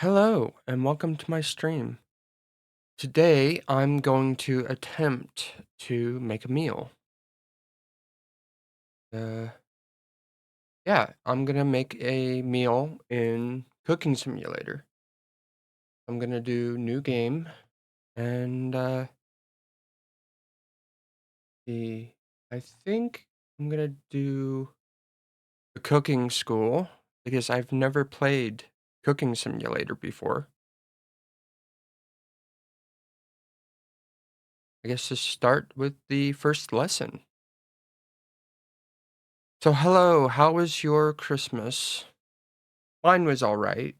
Hello, and welcome to my stream. Today, I'm going to attempt to make a meal. Uh, yeah, I'm gonna make a meal in Cooking Simulator. I'm gonna do new game, and the I think I'm gonna do a cooking school because I've never played Cooking Simulator before. I guess to start with the first lesson. So, hello, how was your Christmas? Mine was all right.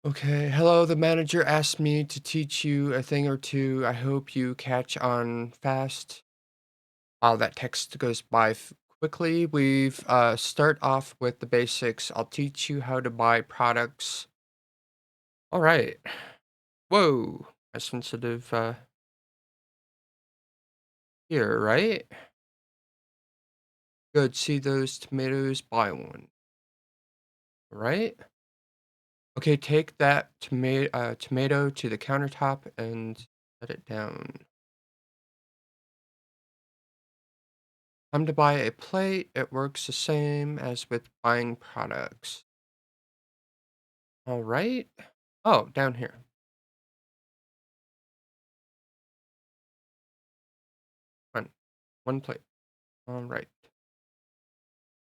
Okay, hello. The manager asked me to teach you a thing or two. I hope you catch on fast. That text goes by quickly. We've start off with the basics. I'll teach you how to buy products. All right. Whoa, a sensitive here, right? Good. See those tomatoes? Buy one. Right? Okay, take that tomato to the countertop and set it down. Come to buy a plate, it works the same as with buying products. All right. Oh, down here. One. One plate. All right.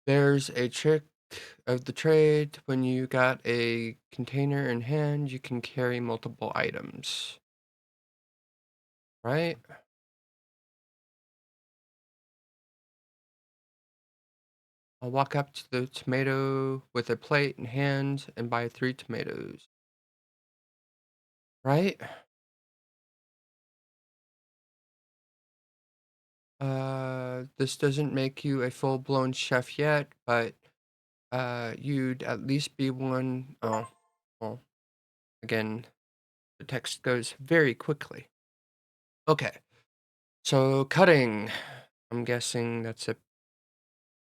There's a trick of the trade. When you got a container in hand, you can carry multiple items. Right? I'll walk up to the tomato with a plate in hand and buy 3 tomatoes. Right? This doesn't make you a full-blown chef yet, but you'd at least be one. Oh, well, again, the text goes very quickly. Okay, so cutting. I'm guessing that's a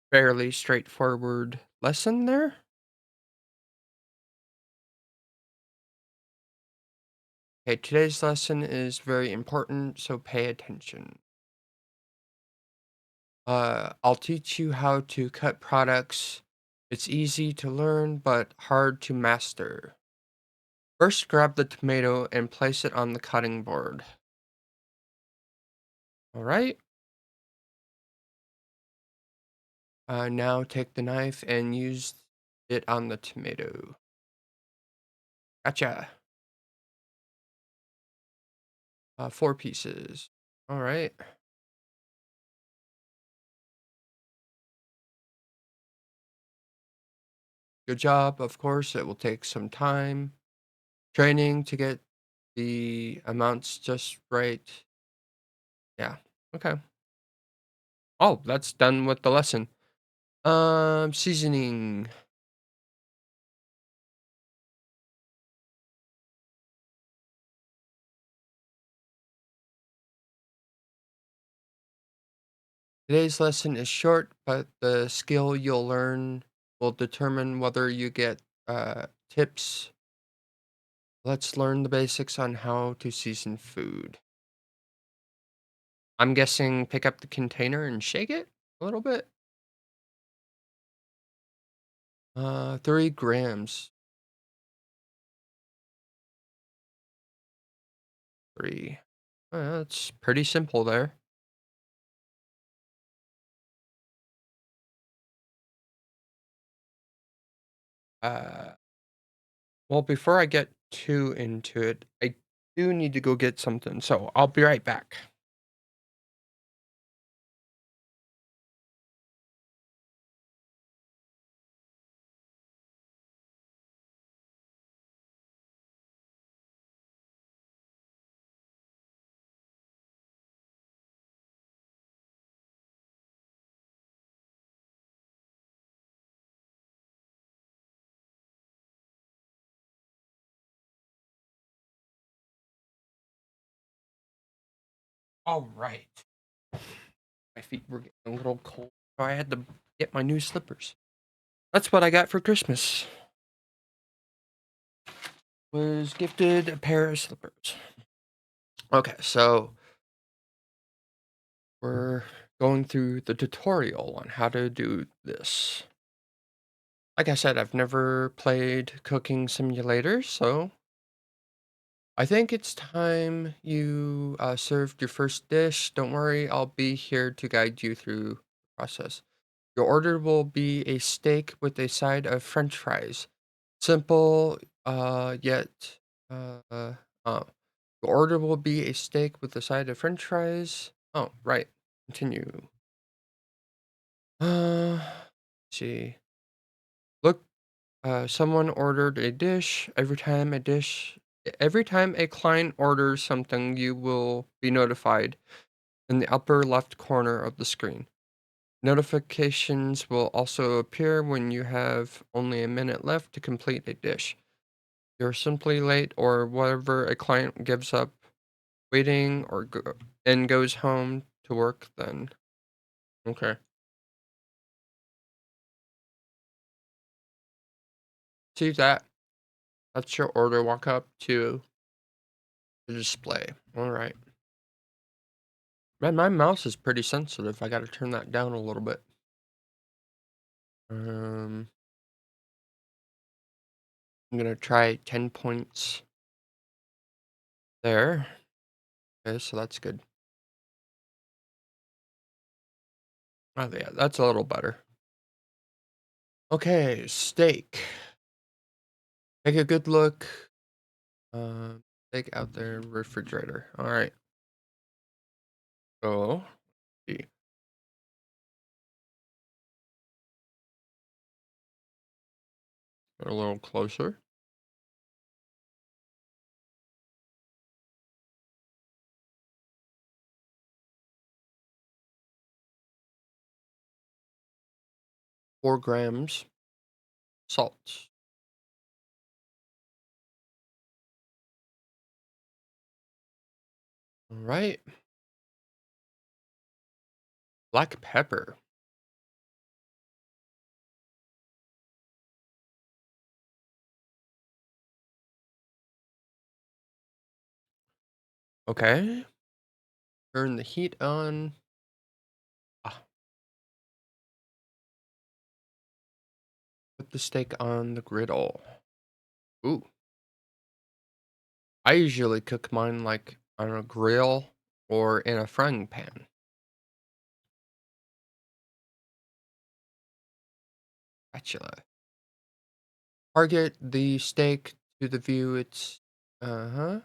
fairly straightforward lesson there. Okay, today's lesson is very important, so pay attention. I'll teach you how to cut products. It's easy to learn, but hard to master. First, grab the tomato and place it on the cutting board. All right. Now take the knife and use it on the tomato. Gotcha. 4 pieces. All right. Good job. Of course, it will take some time. Training to get the amounts just right. Yeah. Okay. Oh, that's done with the lesson. Seasoning. Today's lesson is short, but the skill you'll learn will determine whether you get tips. Let's learn the basics on how to season food. I'm guessing pick up the container and shake it a little bit. 3 grams. 3. That's pretty simple there. Uh, well, before I get too into it, I do need to go get something, so I'll be right back. All right. My feet were getting a little cold, so I had to get my new slippers. That's what I got for Christmas. was gifted a pair of slippers. Okay, so we're going through the tutorial on how to do this. Like I said, I've never played Cooking Simulator, so I think it's time you served your first dish. Don't worry, I'll be here to guide you through the process. Your order will be a steak with a side of French fries. Simple, yet, oh. Your order will be a steak with a side of French fries. Oh, right. Continue. Let's see. Look, someone ordered a dish. Every time a client orders something, you will be notified in the upper left corner of the screen. Notifications will also appear when you have only a minute left to complete a dish. You're simply late or whatever a client gives up waiting and goes home to work then. Okay. See that? That's your order. Walk up to the display. All right. Man, my mouse is pretty sensitive. I got to turn that down a little bit. Um, I'm gonna try 10 points there. Okay, so that's good. Oh yeah, that's a little better. Okay, steak. Take a good look. Steak out there, refrigerator. All right. So, see. Get a little closer. 4 grams salt. All right. Black pepper. Okay. Turn the heat on. Ah, put the steak on the griddle. Ooh. I usually cook mine like on a grill or in a frying pan. Spatula. Target the steak to the view it's uh-huh.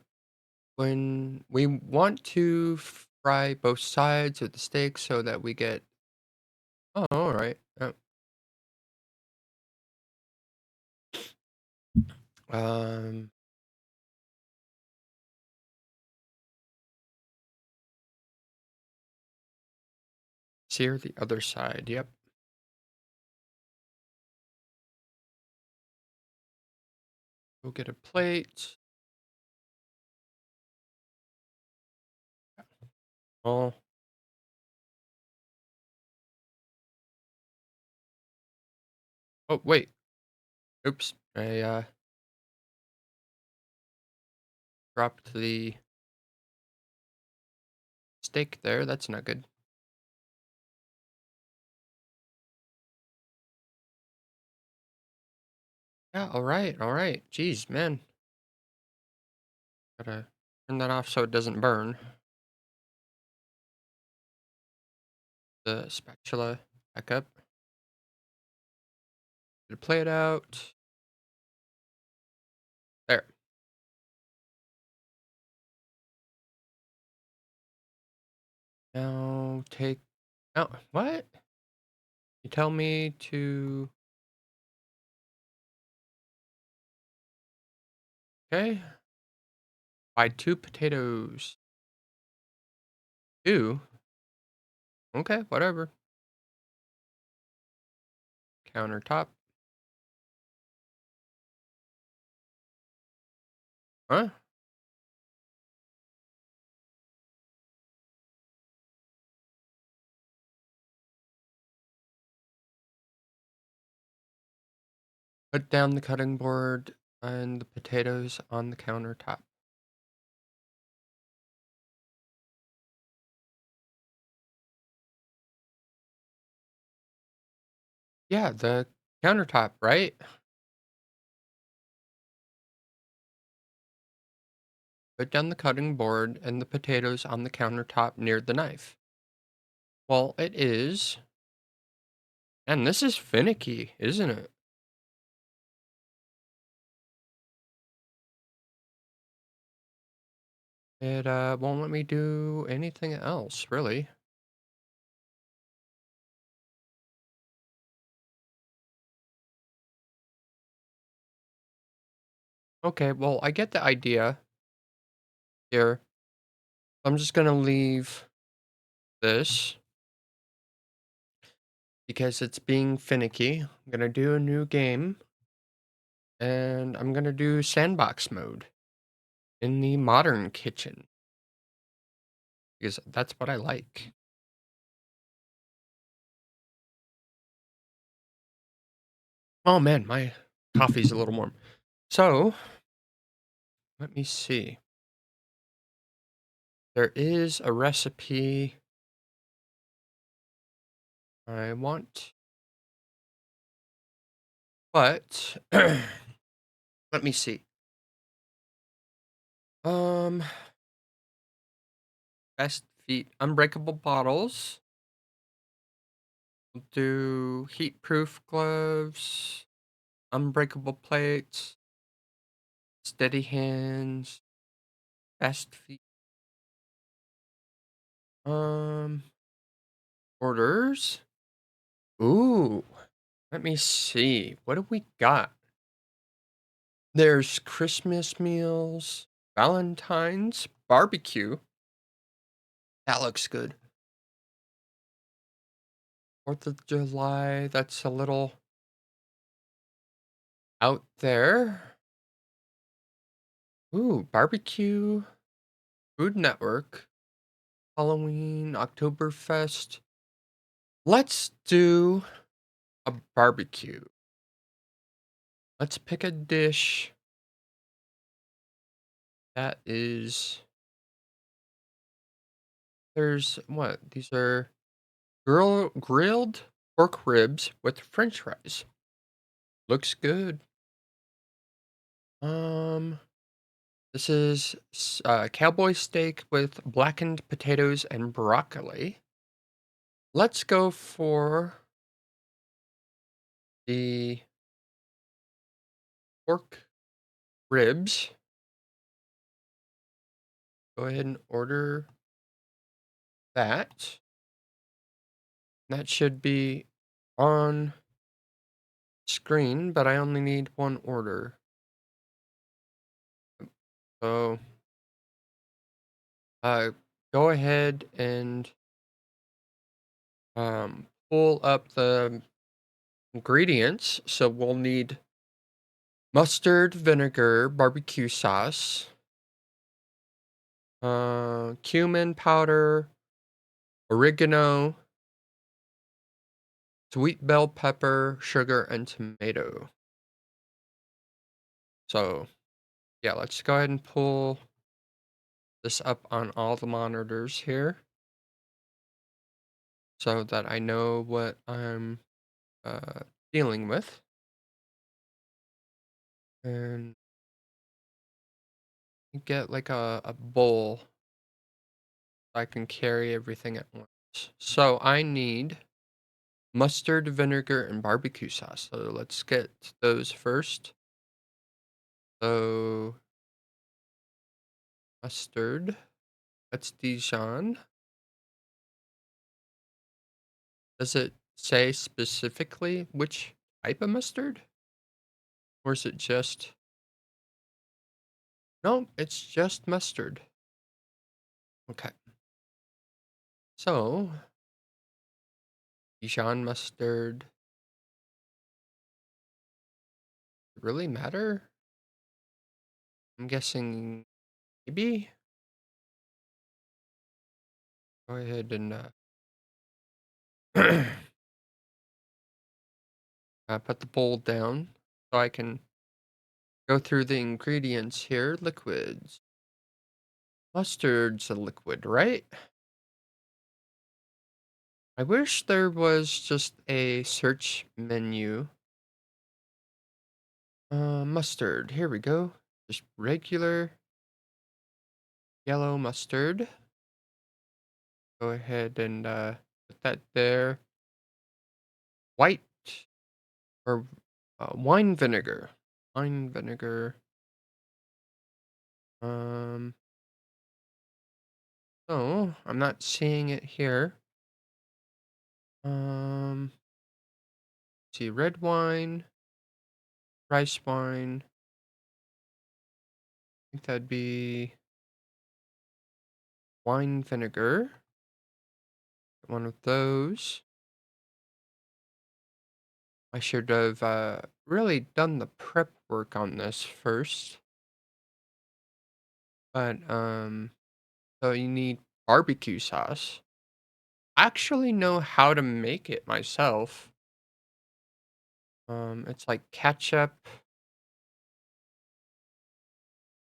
When we want to fry both sides of the steak so that we get oh, all right. Um, sear the other side. Yep. Go get a plate. Oh, oh wait. Oops. I dropped the steak there. That's not good. Yeah, all right. All right. Jeez, man. Gotta turn that off so it doesn't burn. The spatula back up. Get a plate out. There. Now take. Oh, what? You tell me to. Okay. Buy 2 potatoes. Two? Okay, whatever. Countertop. Huh? Put down the cutting board. and the potatoes on the countertop. Yeah, the countertop, right? Put down the cutting board and the potatoes on the countertop near the knife. Well, it is. And this is finicky, isn't it? It won't let me do anything else, really. Okay, well, I get the idea here. I'm just gonna leave this because it's being finicky. I'm gonna do a new game and I'm gonna do sandbox mode in the modern kitchen because that's what I like. Oh man, my coffee's a little warm. So, let me see. There is a recipe I want, but let me see. Um, best feet unbreakable bottles. We'll do heat-proof gloves, unbreakable plates, steady hands, best feet. Um, orders. Ooh, let me see. What do we got? There's Christmas meals, Valentine's, barbecue. That looks good. 4th of July, that's a little out there. Ooh, barbecue, Food Network, Halloween, Oktoberfest. Let's do a barbecue. Let's pick a dish that is there's what? These are grilled pork ribs with french fries. Looks good. Um, this is cowboy steak with blackened potatoes and broccoli. Let's go for the pork ribs. Go ahead and order that. That should be on screen, but I only need one order. So, uh, go ahead and pull up the ingredients. So we'll need mustard, vinegar, barbecue sauce, cumin powder, oregano, sweet bell pepper, sugar, and tomato. So yeah, let's go ahead and pull this up on all the monitors here so that I know what I'm uh, dealing with. And get like a bowl so I can carry everything at once. So I need mustard, vinegar, and barbecue sauce. So let's get those first. So mustard, that's Dijon. Does it say specifically which type of mustard? Or is it just no, it's just mustard. Okay. So Dijon mustard really matter? I'm guessing maybe. Go ahead and put the bowl down so I can go through the ingredients here. Liquids. Mustard's a liquid, right? I wish there was just a search menu. Mustard. Here we go. Just regular yellow mustard. Go ahead and put that there. White or wine vinegar. Wine vinegar. Um, oh, I'm not seeing it here. See, red wine, rice wine. I think that'd be wine vinegar. One of those. I should have really done the prep work on this first. But so you need barbecue sauce. I actually know how to make it myself. It's like ketchup,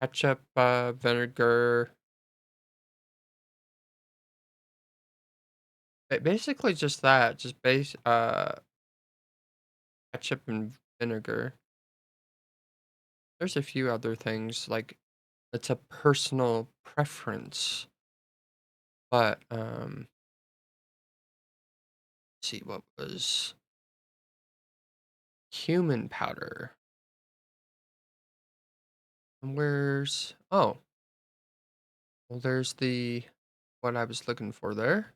vinegar. Basically just that, just ketchup and vinegar. There's a few other things like it's a personal preference, but let's see what was cumin powder. And where's well there's the what I was looking for there.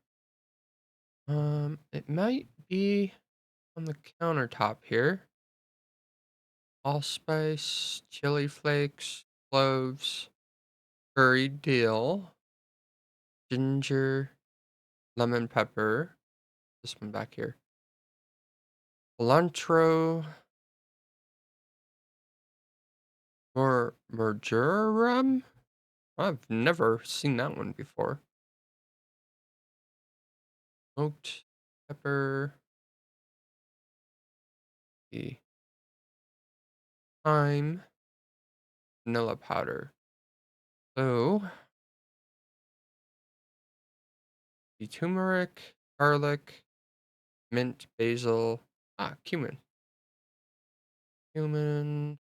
It might be on the countertop here. Allspice, chili flakes, cloves, curried dill, ginger, lemon pepper. This one back here. Cilantro, marjoram. I've never seen that one before. Smoked pepper, the thyme, vanilla powder. So the turmeric, garlic, mint, basil, cumin. Cumin.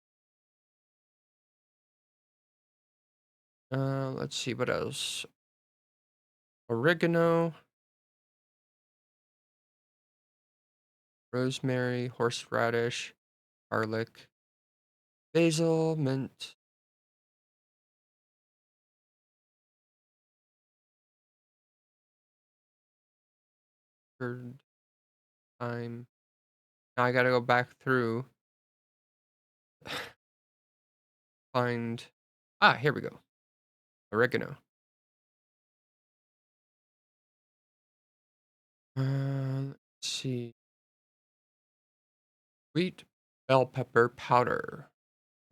Let's see what else. Oregano, rosemary, horseradish, garlic, basil, mint, curd, thyme. Now I gotta go back through, find. Here we go. Oregano. Let's see. Sweet bell pepper powder.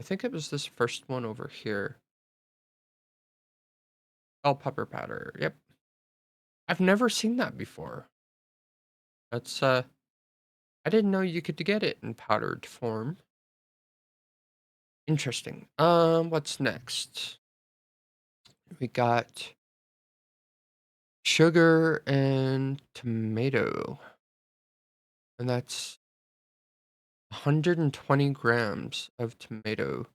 I think it was this first one over here. Bell pepper powder. Yep. I've never seen that before. That's I didn't know you could get it in powdered form. Interesting. What's next? We got sugar and tomato. And that's 120 grams of tomato,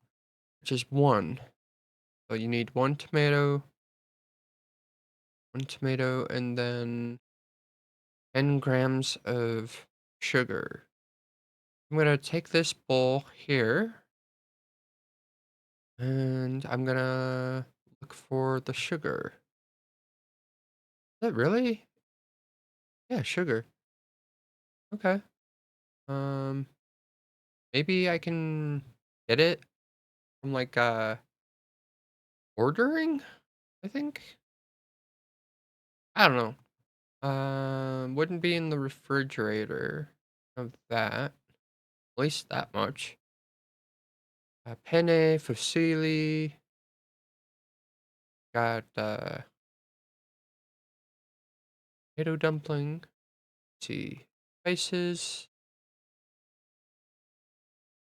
which is one. So you need one tomato, and then 10 grams of sugar. I'm gonna take this bowl here, and I'm gonna look for the sugar. Is that really? Yeah, sugar. Okay. Um, maybe I can get it from like ordering, I think. I don't know. Wouldn't be in the refrigerator of that. At least that much. Penne fusilli. Got potato dumpling. Let's see. Spices.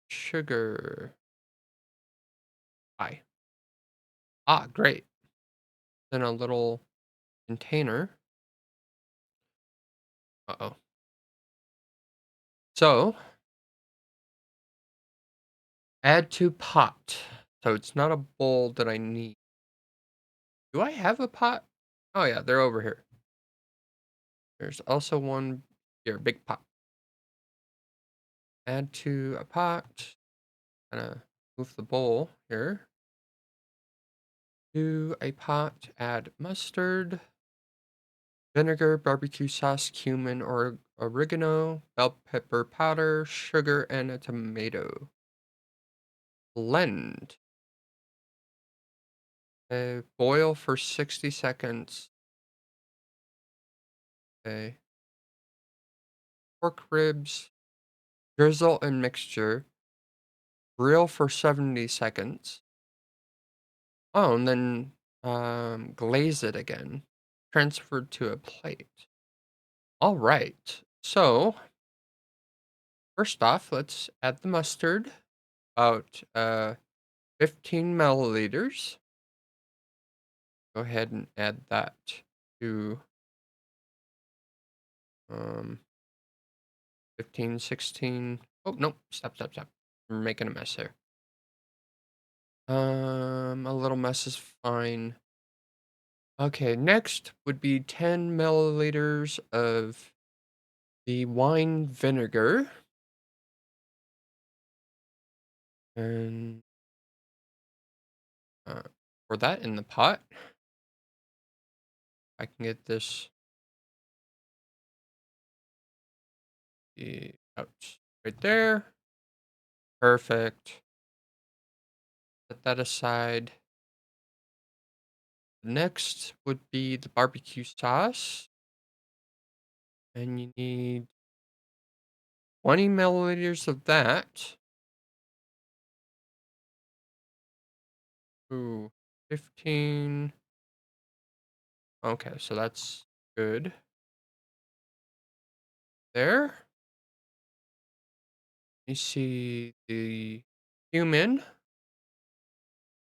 Sugar. Ah, great. In a little container. Uh-oh. So, add to pot. So it's not a bowl that I need. Do I have a pot? Oh yeah, they're over here. There's also one here, big pot. Add to a pot. Gonna move the bowl here. To a pot, add mustard, vinegar, barbecue sauce, cumin, or oregano, bell pepper powder, sugar, and a tomato. Blend. Boil for 60 seconds. Okay. Pork ribs. Drizzle and mixture. Grill for 70 seconds. Oh, and then glaze it again. Transferred to a plate. All right. So, first off, let's add the mustard. About 15 milliliters. Go ahead and add that to um 15, 16. Oh, no. Stop, stop, stop. We're making a mess here. A little mess is fine. Okay, next would be 10 milliliters of the wine vinegar. And uh, pour that in the pot. I can get this out right there. Perfect. Set that aside. Next would be the barbecue sauce. And you need 20 milliliters of that. Ooh, 15. Okay, so that's good. There. You see the cumin,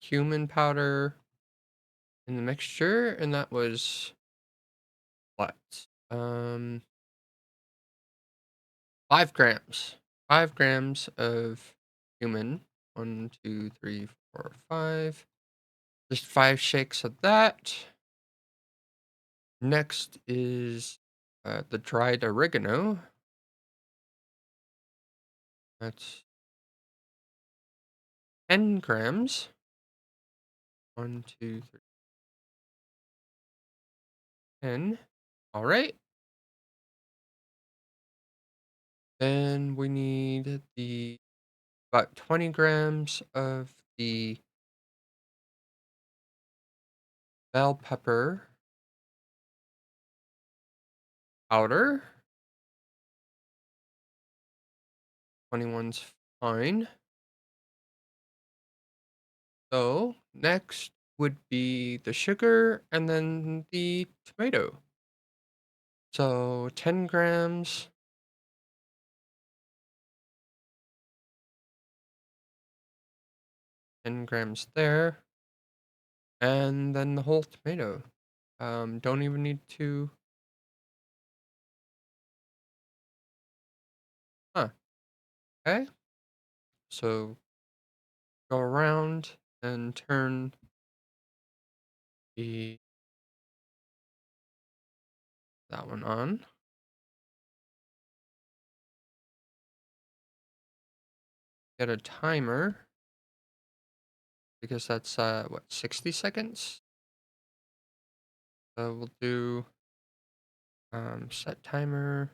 cumin powder in the mixture, and that was what? Um, 5 grams. 5 grams of cumin. One, two, three, four, five. Just 5 shakes of that. Next is the dried oregano. That's 10 grams. One, two, three, 10. All right. Then we need the about 20 grams of the bell pepper powder. 21's fine. So next would be the sugar and then the tomato. So 10 grams, 10 grams there, and then the whole tomato. Don't even need to. Huh. Okay. So go around and turn the that one on. Get a timer because that's what, 60 seconds. So we'll do set timer.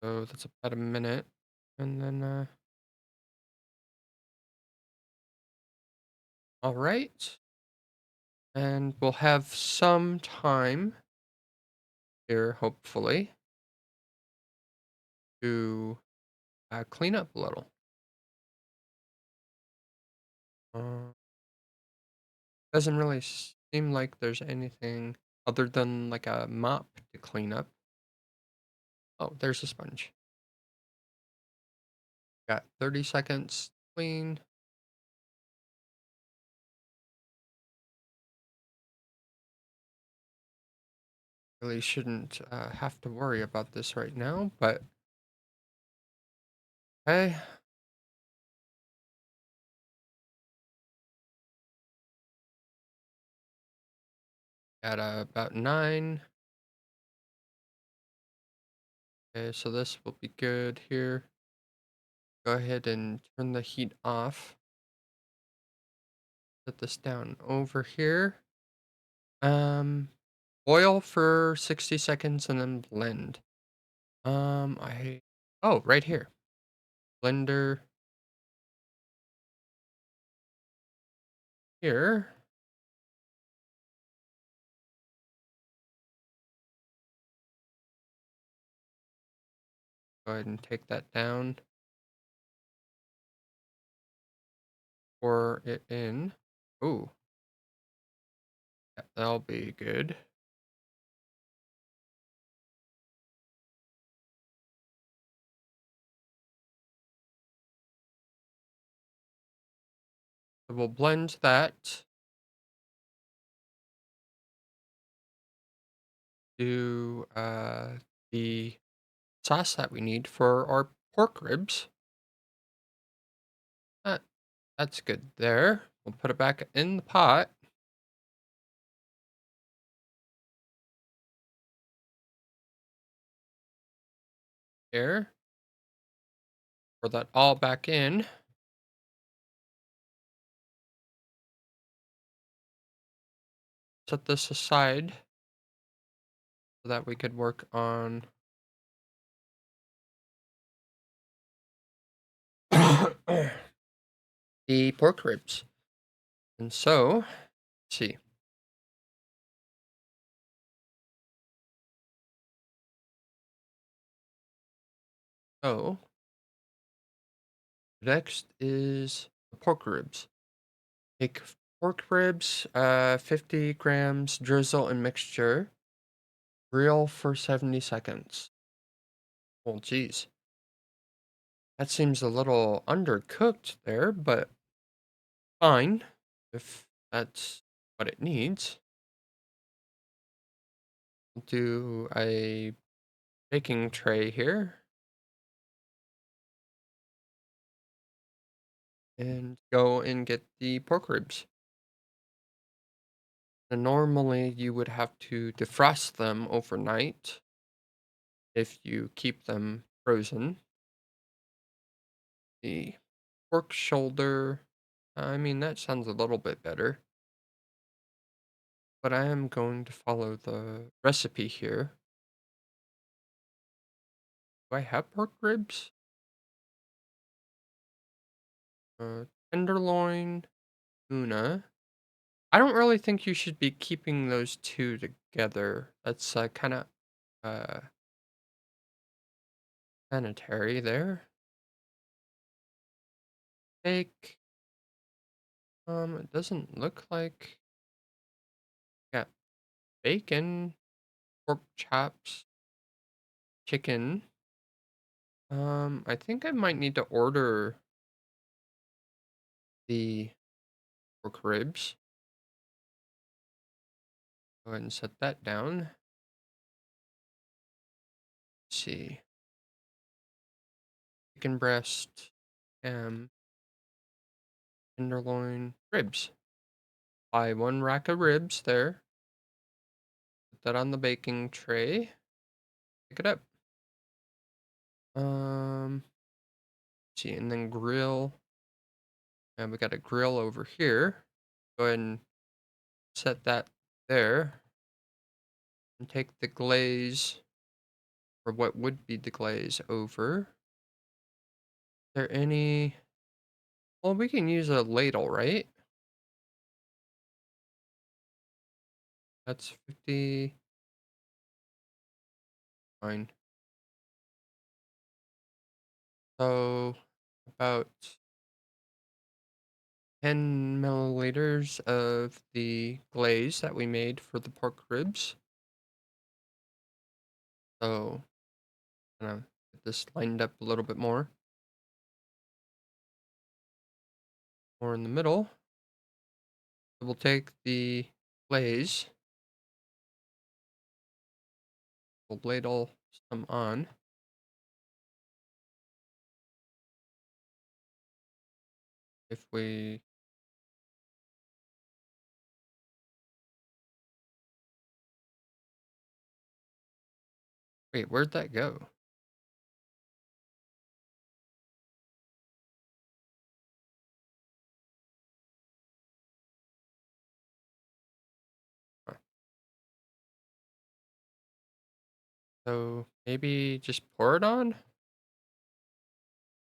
So that's about a minute, and then all right, and we'll have some time here, hopefully, to clean up a little. Uh, doesn't really seem like there's anything other than like a mop to clean up. Oh, there's a sponge. Got 30 seconds clean. Really shouldn't have to worry about this right now, but hey, at about 9. Okay, so this will be good here. Go ahead and turn the heat off. Set this down over here. Um, Boil for 60 seconds and then blend. Oh, right here. Blender here. Go ahead and take that down. Pour it in. Ooh, that'll be good. So we'll blend that. Do the sauce that we need for our pork ribs. That that's good there. We'll put it back in the pot here. Pour that all back in. Set this aside so that we could work on the pork ribs. And so, let's see. So, next is the pork ribs. Take pork ribs, 50 grams, drizzle and mixture. Grill for 70 seconds. Oh, geez. That seems a little undercooked there, but fine if that's what it needs. We'll do a baking tray here and go and get the pork ribs. And normally you would have to defrost them overnight if you keep them frozen. The pork shoulder, I mean, that sounds a little bit better, but I am going to follow the recipe here. Do I have pork ribs? Tenderloin, tuna. I don't really think you should be keeping those two together. That's kind of uh, sanitary there. Steak. It doesn't look like. Got bacon, pork chops, chicken. I think I might need to order the pork ribs. Go ahead and set that down. Let's see. Chicken breast, ham, tenderloin, ribs. Buy one rack of ribs there. Put that on the baking tray. Pick it up. See, and then grill. And we got a grill over here. Go ahead and set that there. And take the glaze, or what would be the glaze, over. Is there any? Well, we can use a ladle, right? That's 50. Fine. So about 10 milliliters of the glaze that we made for the pork ribs. So, gonna get this lined up a little bit more. Or in the middle. We'll take the glaze. We'll ladle some on. If we wait, where'd that go? Huh. So maybe just pour it on?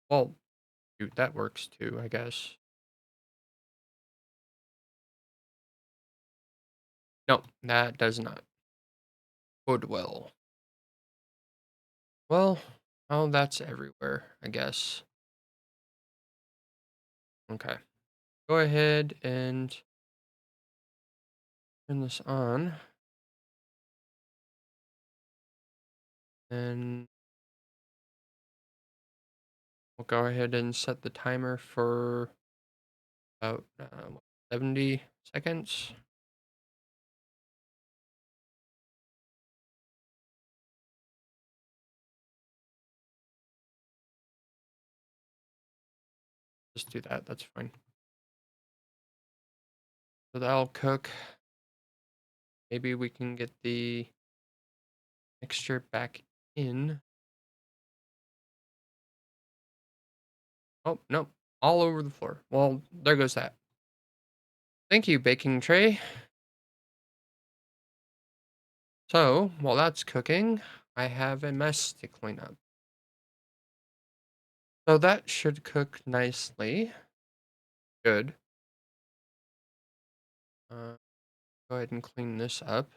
Well, shoot, that works too, I guess. No, that does not bode well. Well, oh, that's everywhere, I guess. Okay. Go ahead and turn this on. And we'll go ahead and set the timer for about 70 seconds. Just do that. That's fine. So that'll cook. Maybe we can get the mixture back in. Oh, no. All over the floor. Well, there goes that. Thank you, baking tray. So, while that's cooking, I have a mess to clean up. So that should cook nicely. Good. Go ahead and clean this up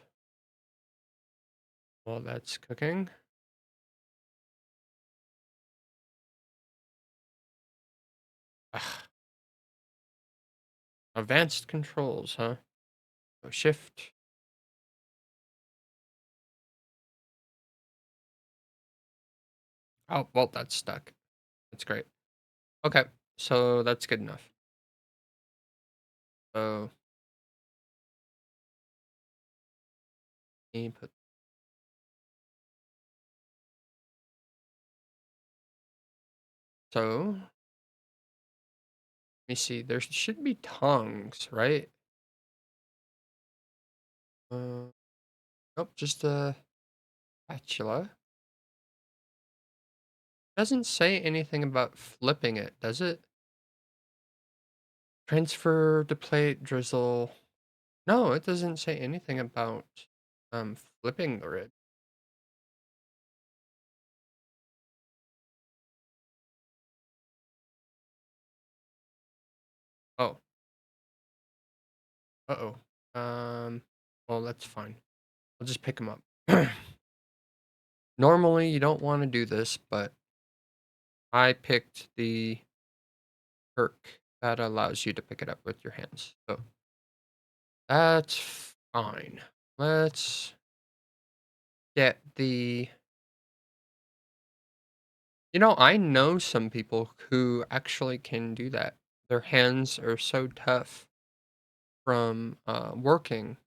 while that's cooking. Ugh, advanced controls, huh? So shift. Oh, well, that's stuck. That's great. Okay, so that's good enough. So me put so let me see. There should be tongs, right? Uh, nope, just a spatula. Doesn't say anything about flipping it, does it? Transfer the plate, drizzle. No, it doesn't say anything about flipping the rib. Oh, uh-oh. Well, that's fine. I'll just pick them up. Normally, you don't want to do this, but I picked the perk that allows you to pick it up with your hands. So that's fine. Let's get the. I know some people who actually can do that. Their hands are so tough from working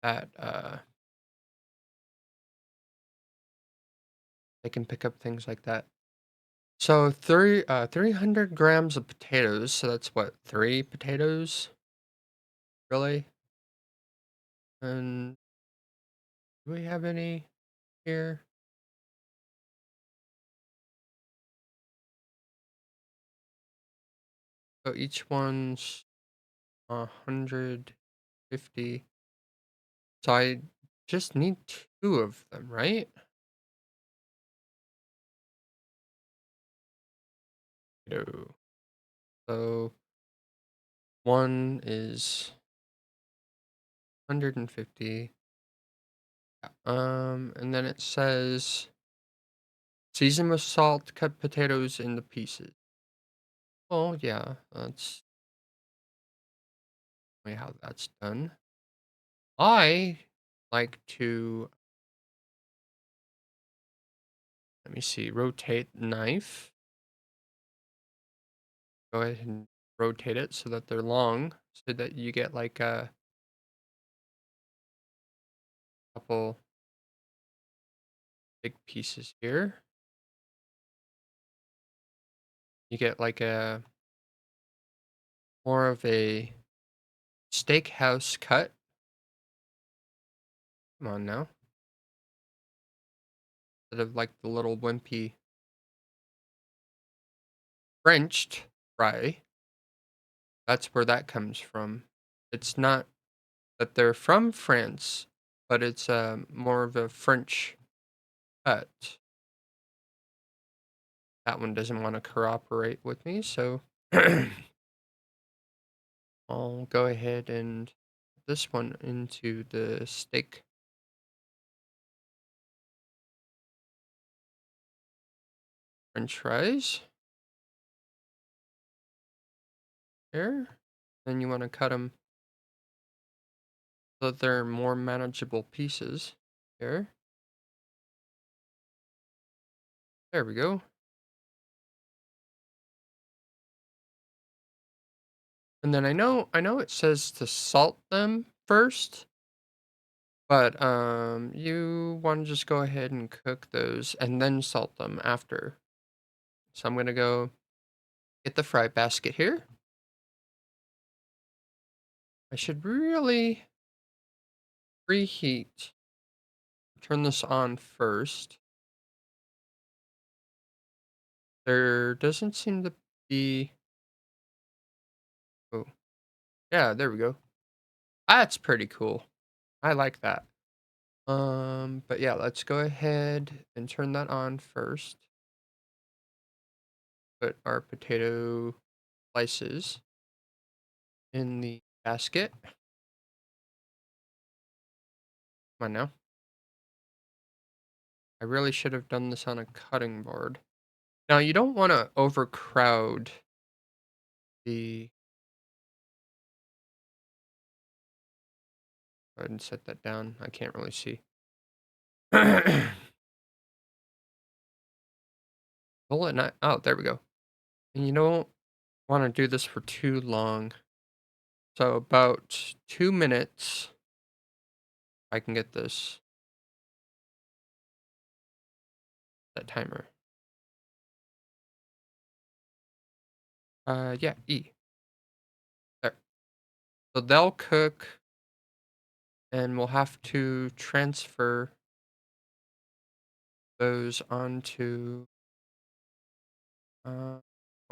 that they can pick up things like that. So 300 grams of potatoes. So that's what, three potatoes, really? And do we have any here? So each one's 150. So I just need two of them, right? No. So one is 150. And then it says season with salt, cut potatoes into pieces. Oh yeah, that's how that's done. I like to, let me see, rotate knife. Go ahead and rotate it so that they're long, so that you get like a couple big pieces here. You get like a more of a steakhouse cut. Come on now. Instead of like the little wimpy Frenched fry. That's where that comes from. It's not that they're from France, but it's more of a French cut. That one doesn't want to cooperate with me, so I'll go ahead and put this one into the steak French fries here. Then you want to cut them so that they're more manageable pieces here. There we go. And then I know it says to salt them first, but you want to just go ahead and cook those and then salt them after. So I'm going to go get the fry basket here. I should really preheat. Turn this on first. There doesn't seem to be. Oh, yeah, there we go. That's pretty cool. I like that. But yeah, let's go ahead and turn that on first. Put our potato slices in the basket. Come on now. I really should have done this on a cutting board. Now, you don't want to overcrowd the. Go ahead and set that down. I can't really see. Pull it not. Oh, there we go. And you don't want to do this for too long. So about 2 minutes. I can get this. That timer. Yeah, E. There. So they'll cook, and we'll have to transfer those onto. Uh,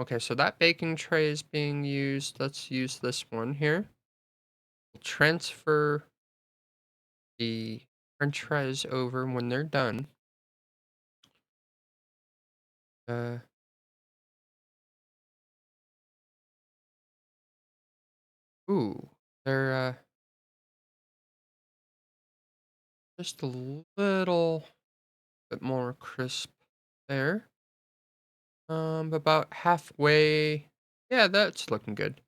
okay, so that baking tray is being used. Let's use this one here. We'll transfer the French fries over when they're done. Uh, ooh, they're just a little bit more crisp there. About halfway. Yeah, that's looking good.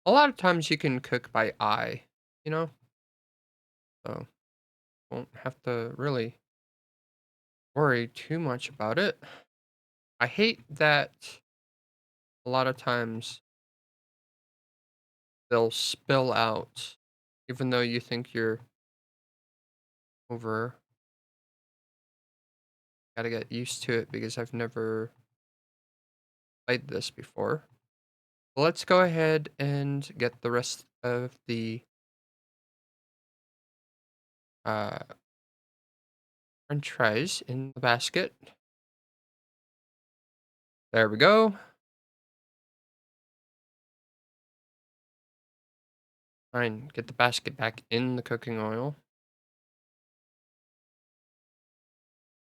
A lot of times you can cook by eye, you know, so won't have to really worry too much about it. I hate that a lot of times they'll spill out, even though you think you're over. Gotta get used to it because I've never played this before. Let's go ahead and get the rest of the uh, French fries in the basket. There we go. Fine, get the basket back in the cooking oil.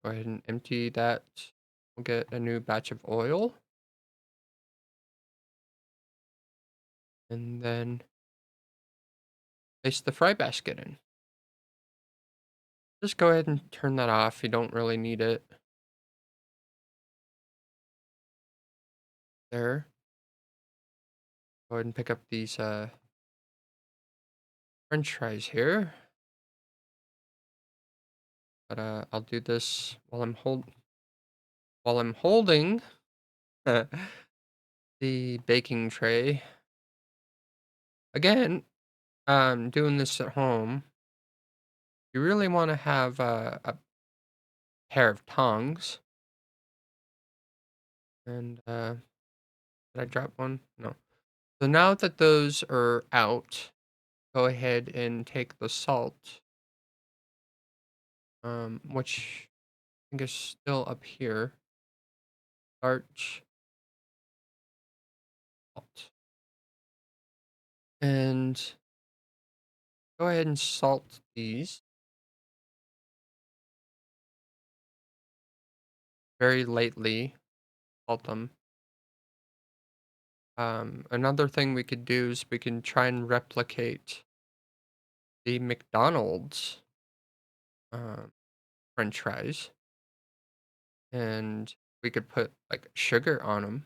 Go ahead and empty that. We'll get a new batch of oil. And then place the fry basket in. Just go ahead and turn that off. You don't really need it. There. Go ahead and pick up these French fries here. But I'll do this while I'm holding the baking tray. again, doing this at home, you really wanna have a pair of tongs, and, did I drop one? No. So now that those are out, go ahead and take the salt, which I think is still up here. Starch, salt, and go ahead and salt these very lightly. Salt them. Another thing we could do is we can try and replicate the McDonald's um, French fries, and we could put like sugar on them.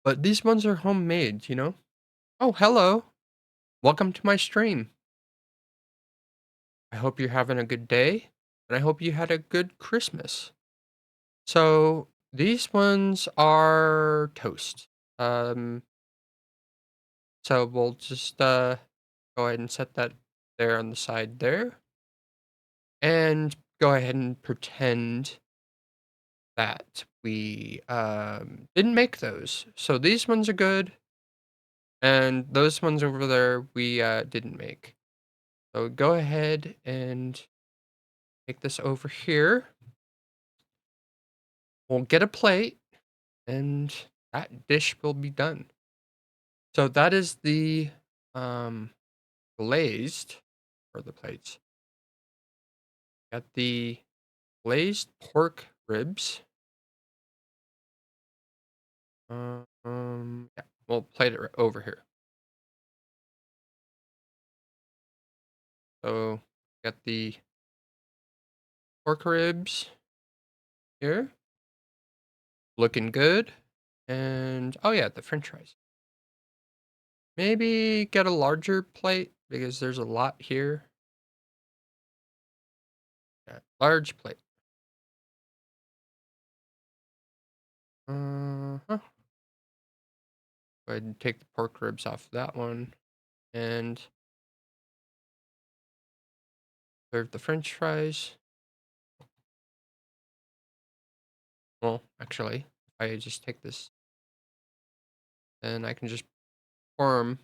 But these ones are homemade, you know? Oh, hello. Welcome to my stream. I hope you're having a good day, and I hope you had a good Christmas. So these ones are toast. Um, so we'll just go ahead and set that there on the side there, and go ahead and pretend that we didn't make those. So these ones are good, and those ones over there we didn't make. So go ahead and take this over here. We'll get a plate, and that dish will be done. So that is the um, glazed for the plates. Got the glazed pork ribs. Yeah, we'll plate it over here. So got the pork ribs here, looking good. And oh yeah, the French fries. Maybe get a larger plate because there's a lot here. Yeah, large plate. Go ahead and take the pork ribs off that one and serve the French fries. Well, actually, if I just take this, then I can just pour them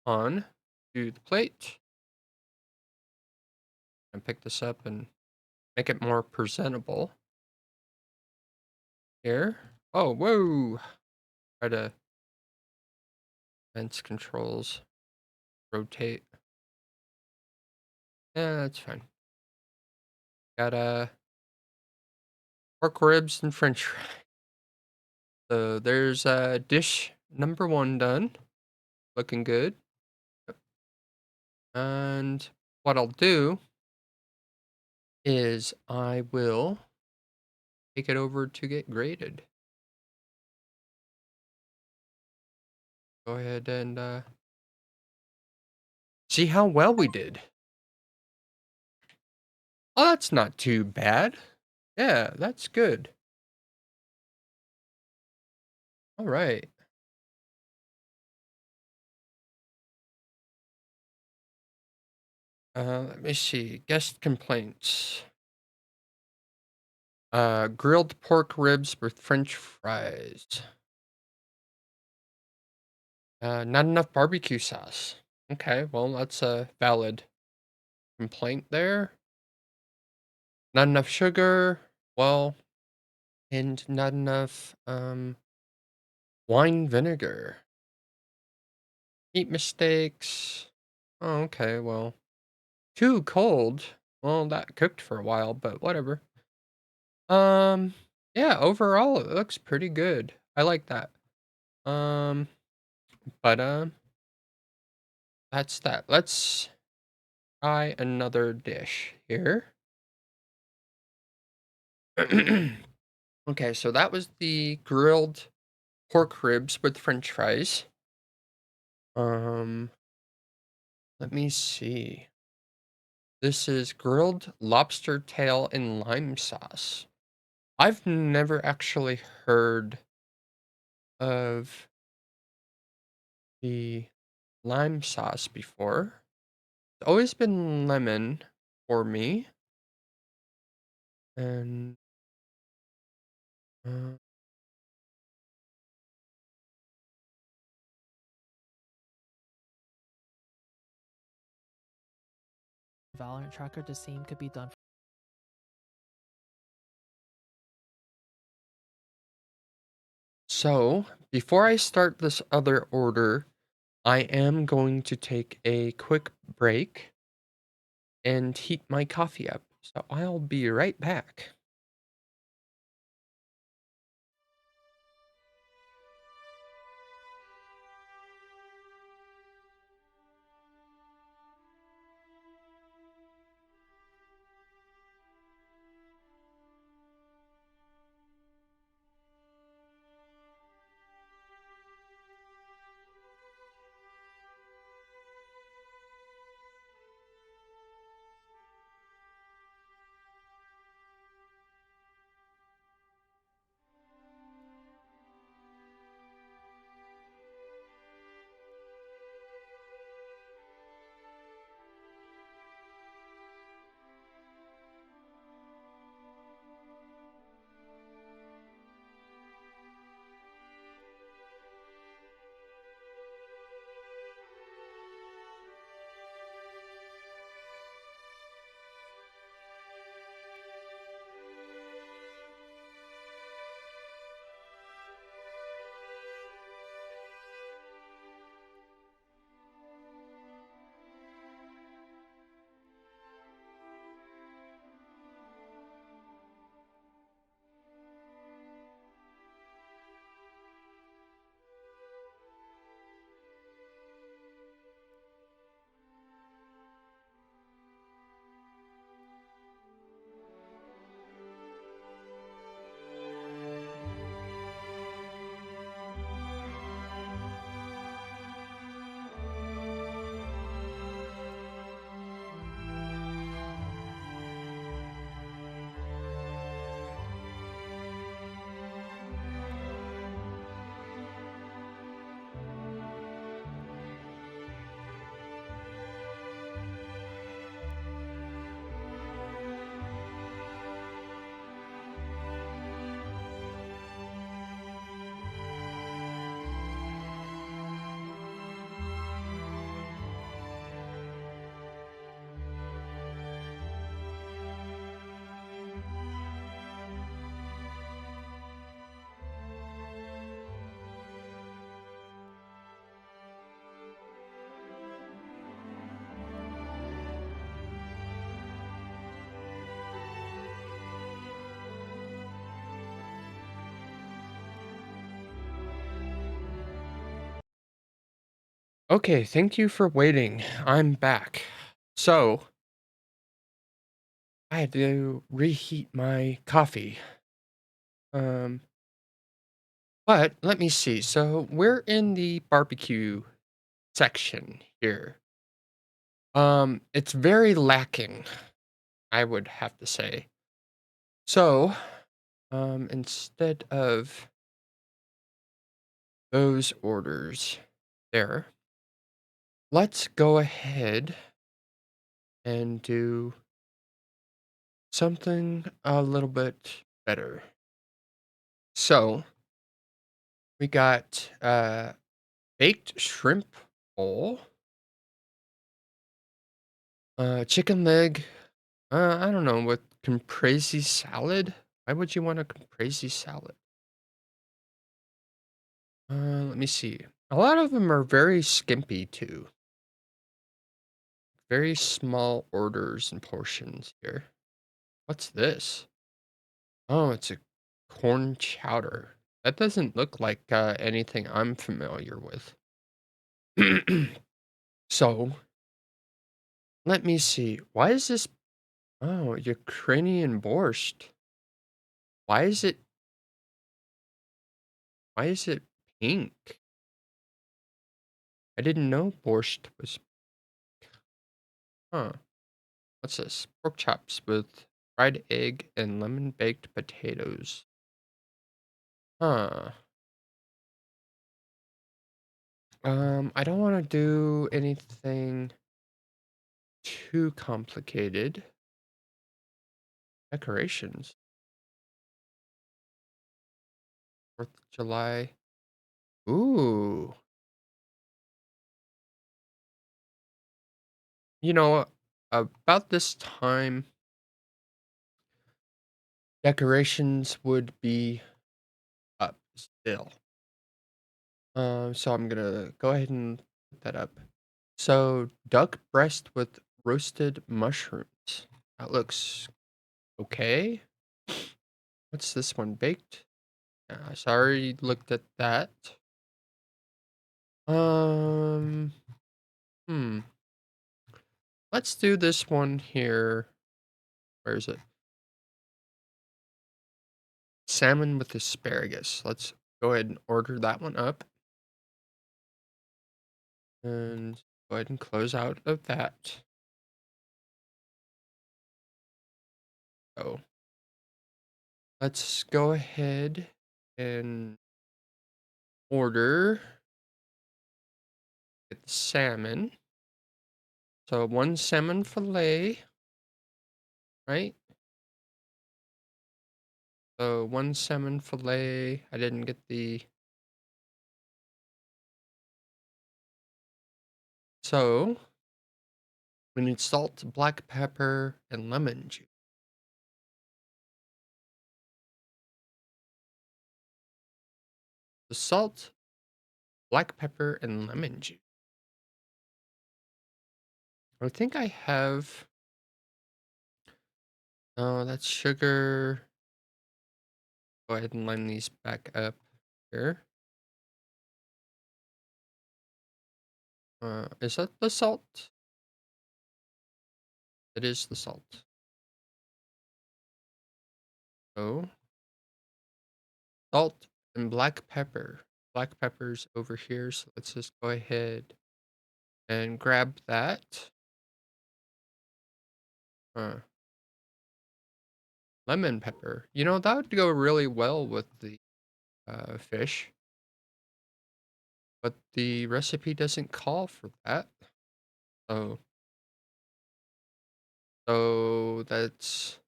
on to the plate and pick this up and make it more presentable here. Oh, whoa! Try to fence controls, rotate. Yeah, that's fine. Got pork ribs and French fries. So there's dish number one done, looking good. Yep. And what I'll do is I will take it over to get graded. Go ahead and see how well we did. Oh, that's not too bad. Yeah, that's good. All right. Let me see. Guest complaints. Grilled pork ribs with French fries. Not enough barbecue sauce. Okay, well, that's a valid complaint there. Not enough sugar. Well, and not enough wine vinegar. Heat mistakes. Oh, okay, well. Too cold. Well, that cooked for a while, but whatever. Um, yeah, overall it looks pretty good. I like that. Um, but that's that. Let's try another dish here. Okay, so that was the grilled pork ribs with French fries. Um, let me see. This is grilled lobster tail in lime sauce. I've never actually heard of the lime sauce before. It's always been lemon for me. And uh, Valorant tracker, the same could be done. so before I start this other order, I am going to take a quick break and heat my coffee up. So I'll be right back. Okay, thank you for waiting. I'm back. So, I had to reheat my coffee. Um, but let me see. So, we're in the barbecue section here. It's very lacking, I would have to say. So, instead of those orders there, let's go ahead and do something a little bit better. So, we got baked shrimp bowl, chicken leg. I don't know, with caprese salad. Why would you want a caprese salad? Let me see. A lot of them are very skimpy too. Very small orders and portions here. What's this? Oh, it's a corn chowder. That doesn't look like anything I'm familiar with. So, let me see. Why is this? Oh, Ukrainian borscht. Why is it? Why is it pink? I didn't know borscht was. Huh. What's this? Pork chops with fried egg and lemon baked potatoes. Huh. I don't want to do anything too complicated. Decorations. 4th of July. Ooh. You know, about this time, decorations would be up still. So I'm gonna go ahead and put that up. So duck breast with roasted mushrooms. That looks okay. What's this one? Baked? Sorry, looked at that. Um, hmm. Let's do this one here. Where is it? Salmon with asparagus. Let's go ahead and order that one up. And go ahead and close out of that. So let's go ahead and order get the salmon. So one salmon fillet, right? So one salmon fillet. I didn't get the. So we need salt, black pepper, and lemon juice. The salt, black pepper, and lemon juice. I think I have. Oh, that's sugar. Go ahead and line these back up here. Is that the salt? It is the salt. Oh, salt and black pepper. Black pepper's over here, so let's just go ahead and grab that. Uh, lemon pepper. You know, that would go really well with the fish, but the recipe doesn't call for that. Oh, so that's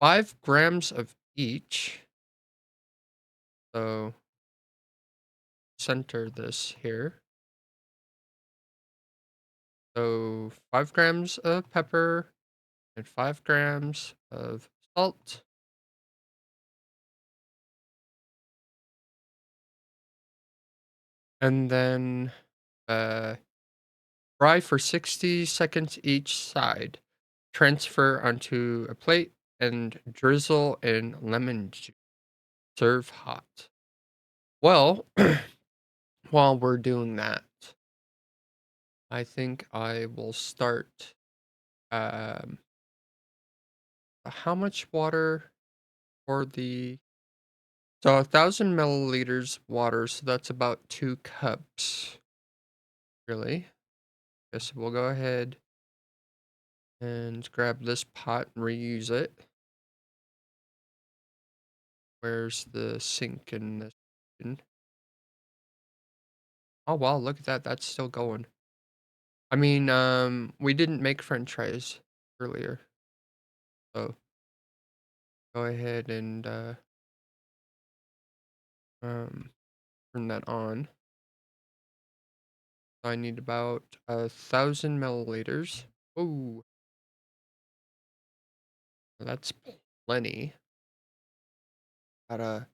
5 grams of each. So center this here. So 5 grams of pepper and 5 grams of salt. And then uh, fry for 60 seconds each side. Transfer onto a plate and drizzle in lemon juice. Serve hot. Well, while we're doing that, I think I will start. Um, how much water for the. So 1,000 milliliters water, so that's about 2 cups. Really? Guess we'll go ahead and grab this pot and reuse it. Where's the sink in this kitchen? Oh wow, look at that. That's still going. I mean, we didn't make french fries earlier. So go ahead and um turn that on. I need about 1,000 milliliters. Oh, that's plenty. Gotta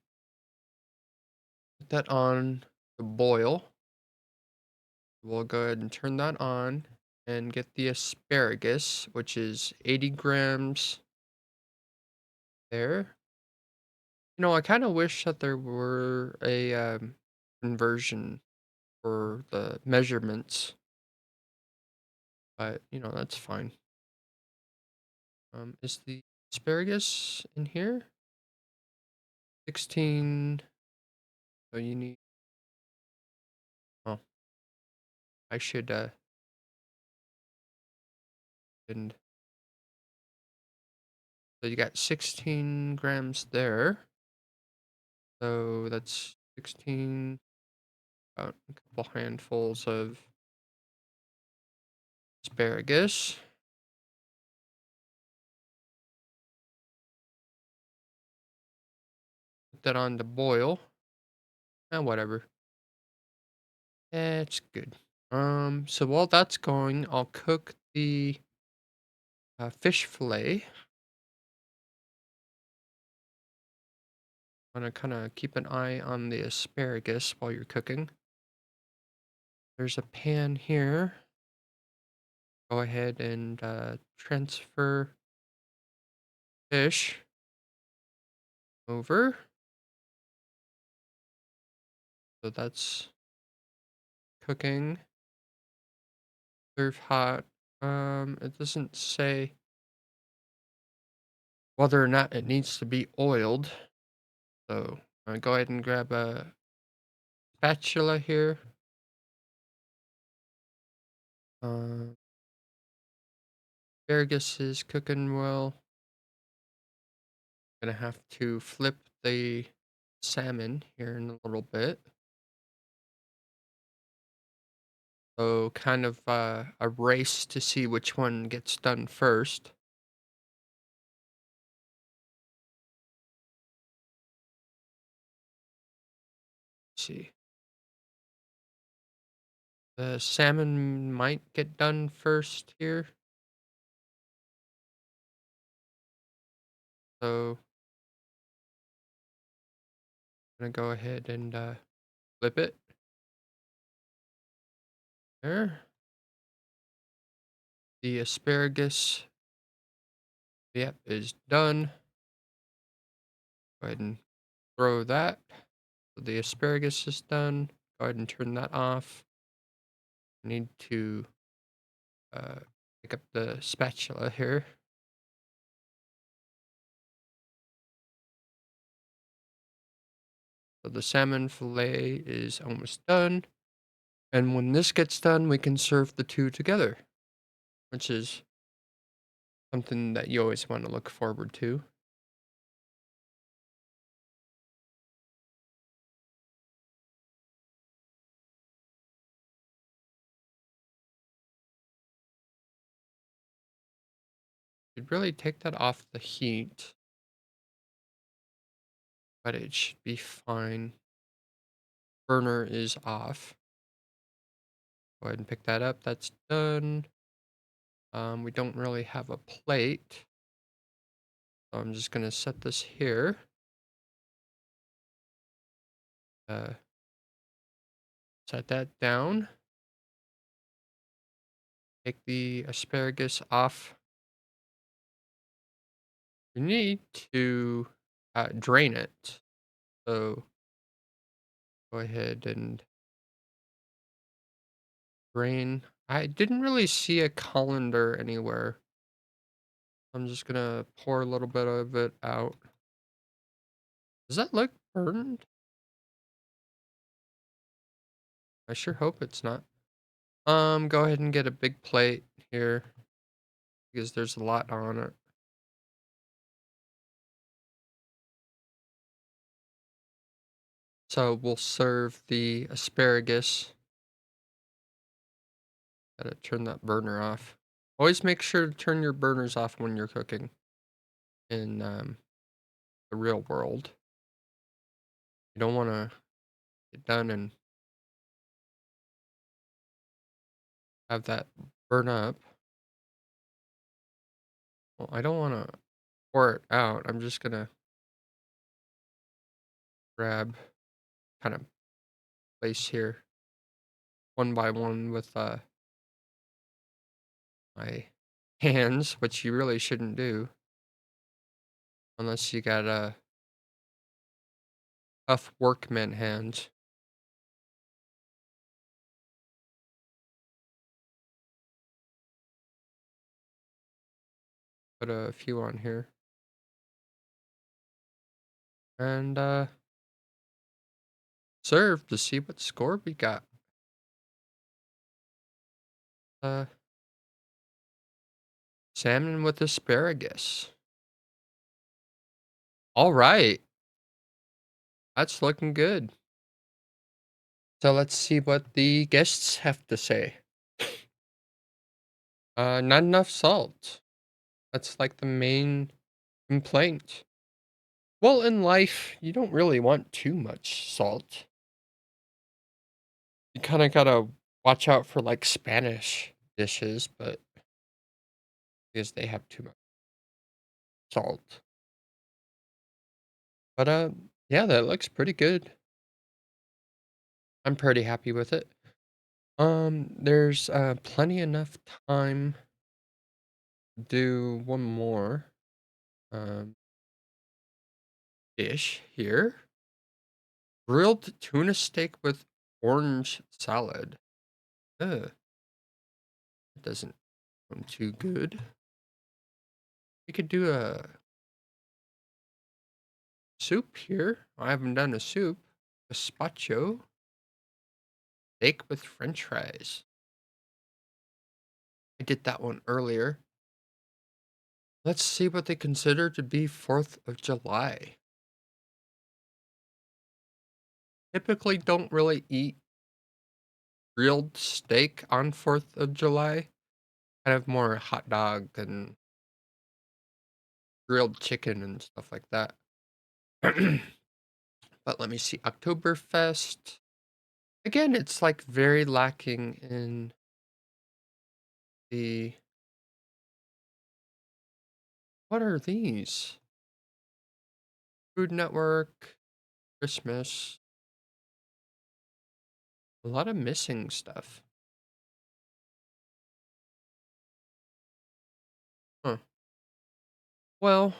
put that on to boil. We'll go ahead and turn that on and get the asparagus, which is 80 grams there. You know, I kind of wish that there were a conversion for the measurements, but you know, that's fine. Is the asparagus in here? 16. So you need. Oh, I should and so you got 16 grams there. So that's 16. about a couple handfuls of asparagus. Put that on to boil. And whatever. It's good. So while that's going, I'll cook the fish fillet. I'm gonna kind of keep an eye on the asparagus while you're cooking. There's a pan here. Go ahead and transfer fish over. So that's cooking. Serve hot. It doesn't say whether or not it needs to be oiled. So go ahead and grab a spatula here. Uh, Asparagus is cooking well. Gonna have to flip the salmon here in a little bit. So kind of a race to see which one gets done first. Let's see. The salmon might get done first here. So I'm gonna go ahead and flip it. There. The asparagus, yep, is done. Go ahead and throw that. So the asparagus is done. Go ahead and turn that off. Need to uh, pick up the spatula here. So the salmon fillet is almost done. And when this gets done, we can serve the two together, which is something that you always want to look forward to. You'd really take that off the heat, but it should be fine. Burner is off. Go ahead and pick that up. That's done. We don't really have a plate. So I'm just going to set this here. Set that down. Take the asparagus off. You need to drain it. So go ahead and drain. I didn't really see a colander anywhere. I'm just gonna pour a little bit of it out. Does that look burned? I sure hope it's not. Go ahead and get a big plate here because there's a lot on it. So we'll serve the asparagus. Gotta turn that burner off. Always make sure to turn your burners off when you're cooking in the real world. You don't want to get done and have that burn up. Well, I don't want to pour it out. I'm just gonna grab kind of place here one by one with my hands, which you really shouldn't do unless you got tough workman hands. Put a few on here and serve to see what score we got. Uh, Salmon with asparagus. All right, that's looking good. So let's see what the guests have to say. Not enough salt. That's like the main complaint. Well, in life, you don't really want too much salt. You kind of gotta watch out for like Spanish dishes, but because they have too much salt. But yeah, that looks pretty good. I'm pretty happy with it. There's plenty enough time to do one more um dish here. Grilled tuna steak with orange salad. Ugh, it doesn't sound too good. We could do a soup here. I haven't done a soup. Gazpacho. Steak with french fries. I did that one earlier. Let's see what they consider to be 4th of July. Typically don't really eat grilled steak on 4th of July. Kind of more hot dog and grilled chicken and stuff like that. But let me see. Oktoberfest. Again, it's like very lacking in the. What are these? Food Network, Christmas. A lot of missing stuff. Huh. Well,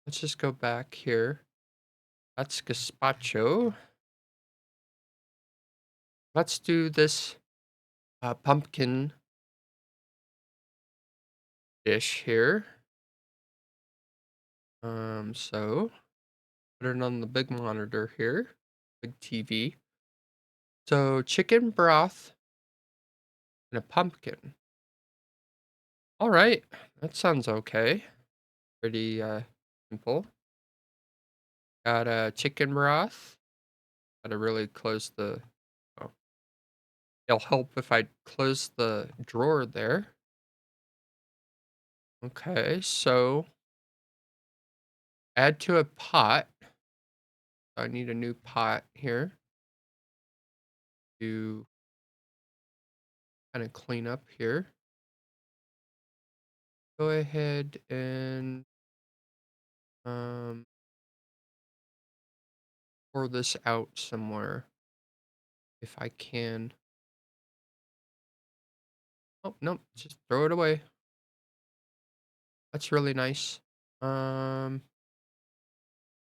let's just go back here. That's gazpacho. Let's do this pumpkin dish here. So put it on the big monitor here, big TV. So chicken broth and a pumpkin. All right, that sounds okay. Pretty simple. Got a chicken broth. Gotta really close the. Oh, it'll help if I close the drawer there. Okay, so add to a pot. I need a new pot here to kind of clean up here. Go ahead and um, pour this out somewhere if I can. Oh, no, just throw it away. That's really nice. Um,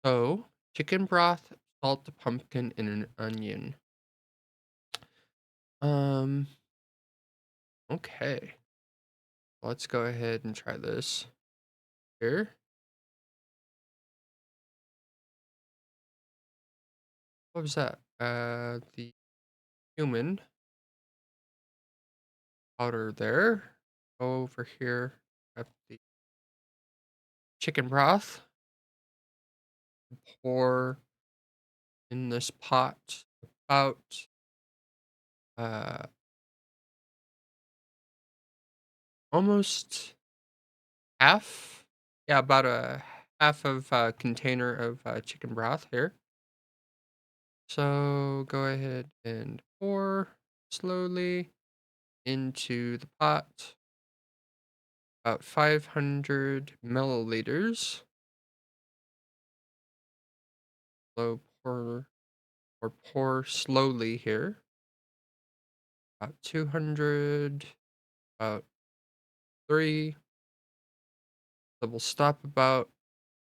so chicken broth, salt, pumpkin, and an onion. Um, okay. Let's go ahead and try this here. What was that? The cumin powder there. Over here, at the chicken broth. Pour in this pot about uh almost half. Yeah, about a half of a container of chicken broth here. So go ahead and pour slowly into the pot. About 500 milliliters. Slow pour or pour slowly here. About 200. About 3. So we'll stop about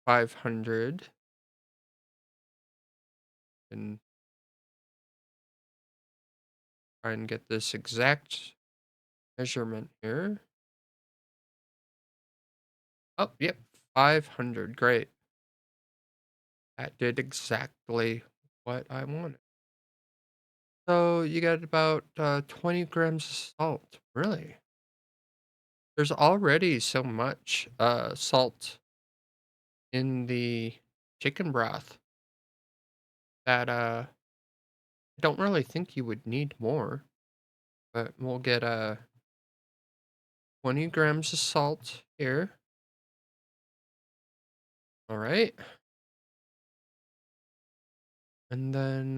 500 and try and get this exact measurement here. Oh, yep, 500. Great. That did exactly what I wanted. So you got about 20 grams of salt. Really? There's already so much salt in the chicken broth that I don't really think you would need more, but we'll get 20 grams of salt here. All right. And then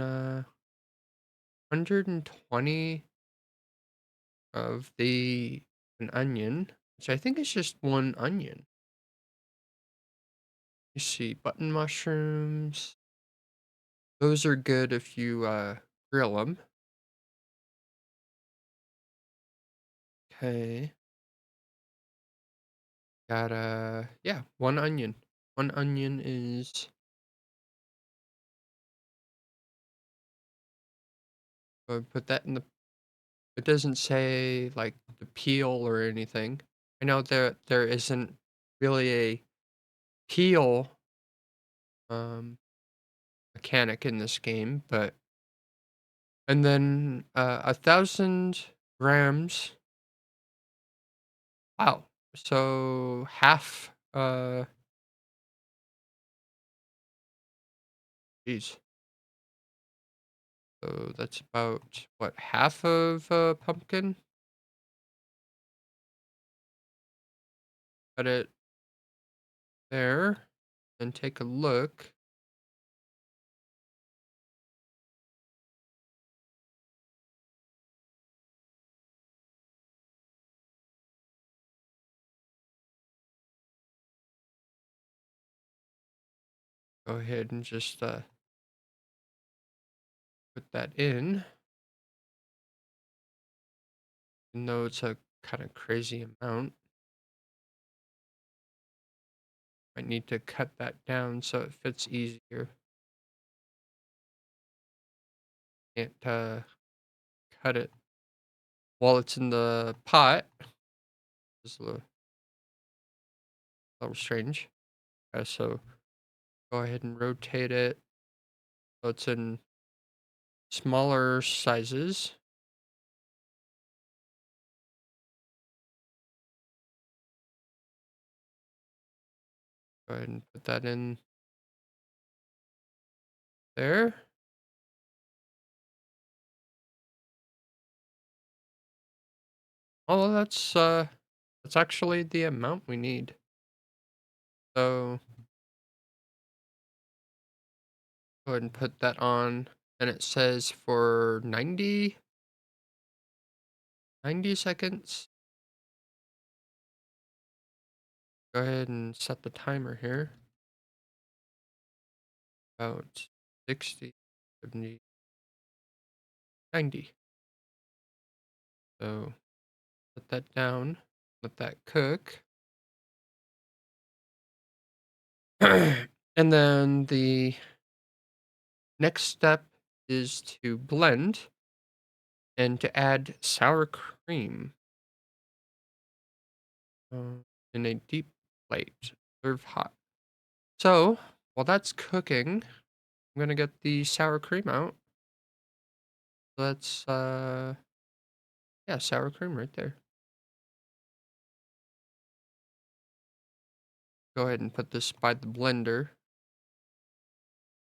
120 of an onion, which I think is just one onion. You see button mushrooms. Those are good if you grill them. Okay. Got yeah, one onion. One onion is put that in the it doesn't say like the peel or anything. I know there isn't really a peel um mechanic in this game, but and then 1,000 grams. Wow. So half geez. So that's about what, half of a pumpkin? Put it there and take a look. Go ahead and just put that in. Even though it's a kind of crazy amount. I need to cut that down so it fits easier. Can't cut it while it's in the pot. It's a little strange. So go ahead and rotate it so it's in smaller sizes. Go ahead and put that in there. Oh, that's actually the amount we need. So go ahead and put that on, and it says for 90 seconds. Go ahead and set the timer here. About 60, 70, 90. So put that down, let that cook. And then the next step is to blend and to add sour cream in a deep plate. Serve hot. So while that's cooking, I'm gonna get the sour cream out. Let's yeah, sour cream right there. Go ahead and put this by the blender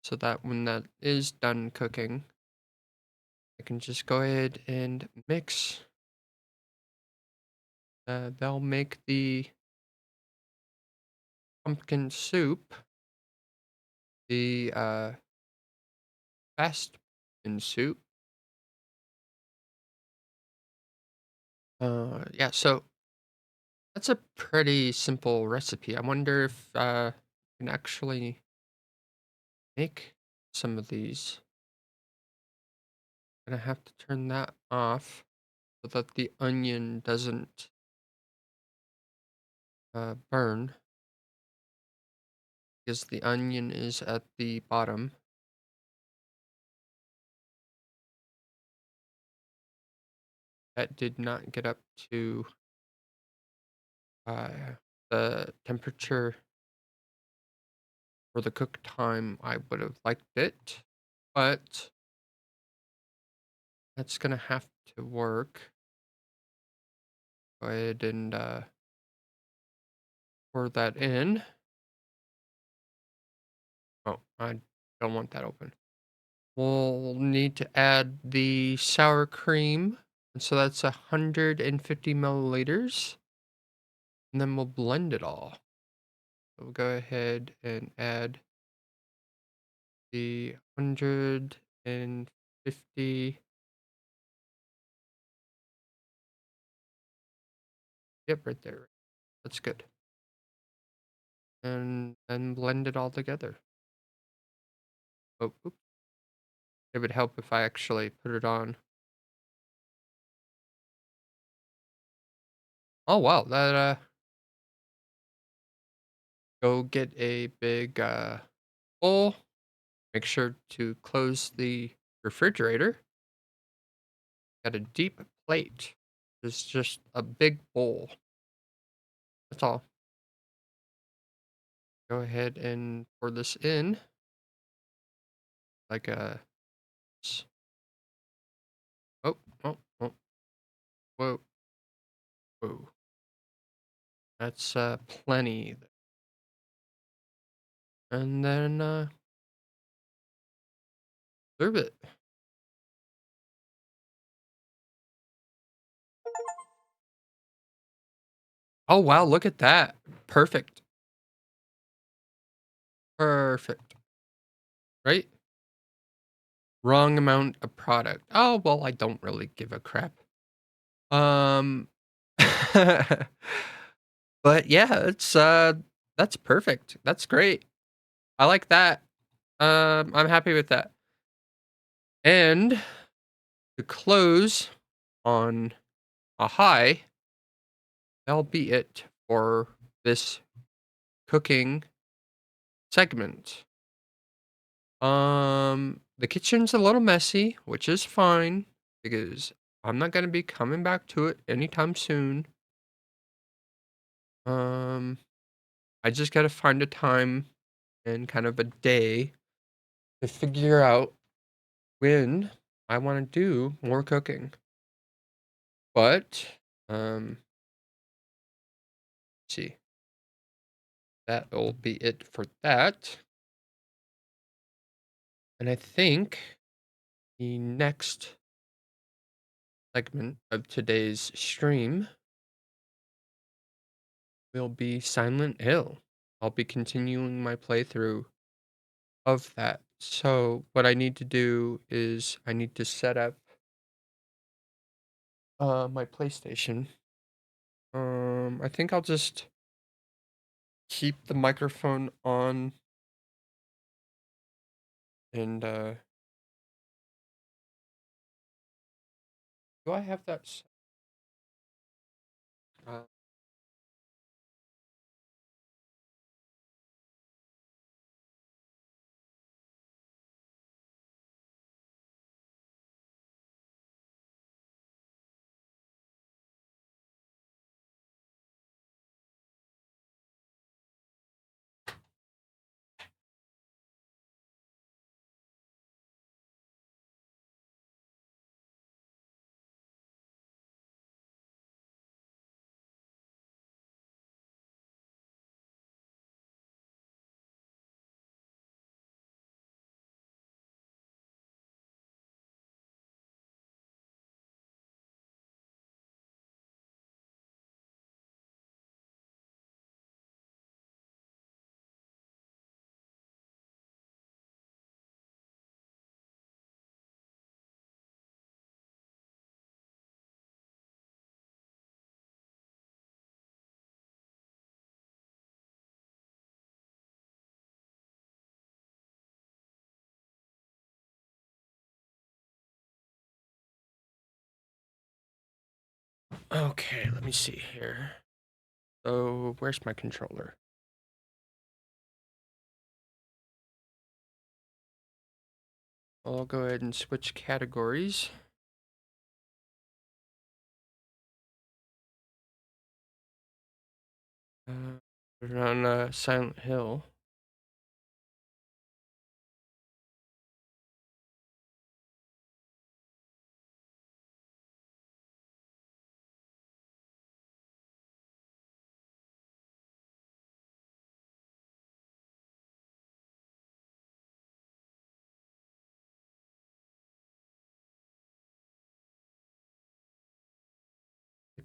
so that when that is done cooking, I can just go ahead and mix. They'll make the pumpkin soup, the fast pumpkin soup. Yeah, so that's a pretty simple recipe. I wonder if you can actually make some of these. Gonna have to turn that off so that the onion doesn't burn because the onion is at the bottom. That did not get up to uh, the temperature for the cook time I would have liked it, but that's gonna have to work. Go ahead and pour that in. Oh, I don't want that open. we'll need to add the sour cream. And so that's 150 milliliters. And then we'll blend it all. So we'll go ahead and add the 150. Yep, right there. That's good. And then blend it all together. Oh, oops. It would help if I actually put it on. Oh wow, that go get a big bowl. Make sure to close the refrigerator. Got a deep plate. It's just a big bowl. That's all. Go ahead and pour this in like a. Oh, oh, oh, whoa, whoa. That's plenty. And then serve it. Oh wow, look at that. Perfect. Perfect. Right? Wrong amount of product. Oh, well, I don't really give a crap. Um but yeah, it's that's perfect. That's great. I like that. I'm happy with that. And to close on a high, that'll be it for this cooking segment. The kitchen's a little messy, which is fine because I'm not gonna be coming back to it anytime soon. Um, I just gotta find a time and kind of a day to figure out when I want to do more cooking. But let's see, that'll be it for that. And I think the next segment of today's stream will be Silent Hill. I'll be continuing my playthrough of that. So what I need to do is I need to set up my PlayStation. I think I'll just keep the microphone on and do I have that uh, okay, let me see here. So where's my controller? I'll go ahead and switch categories. Put it on Silent Hill.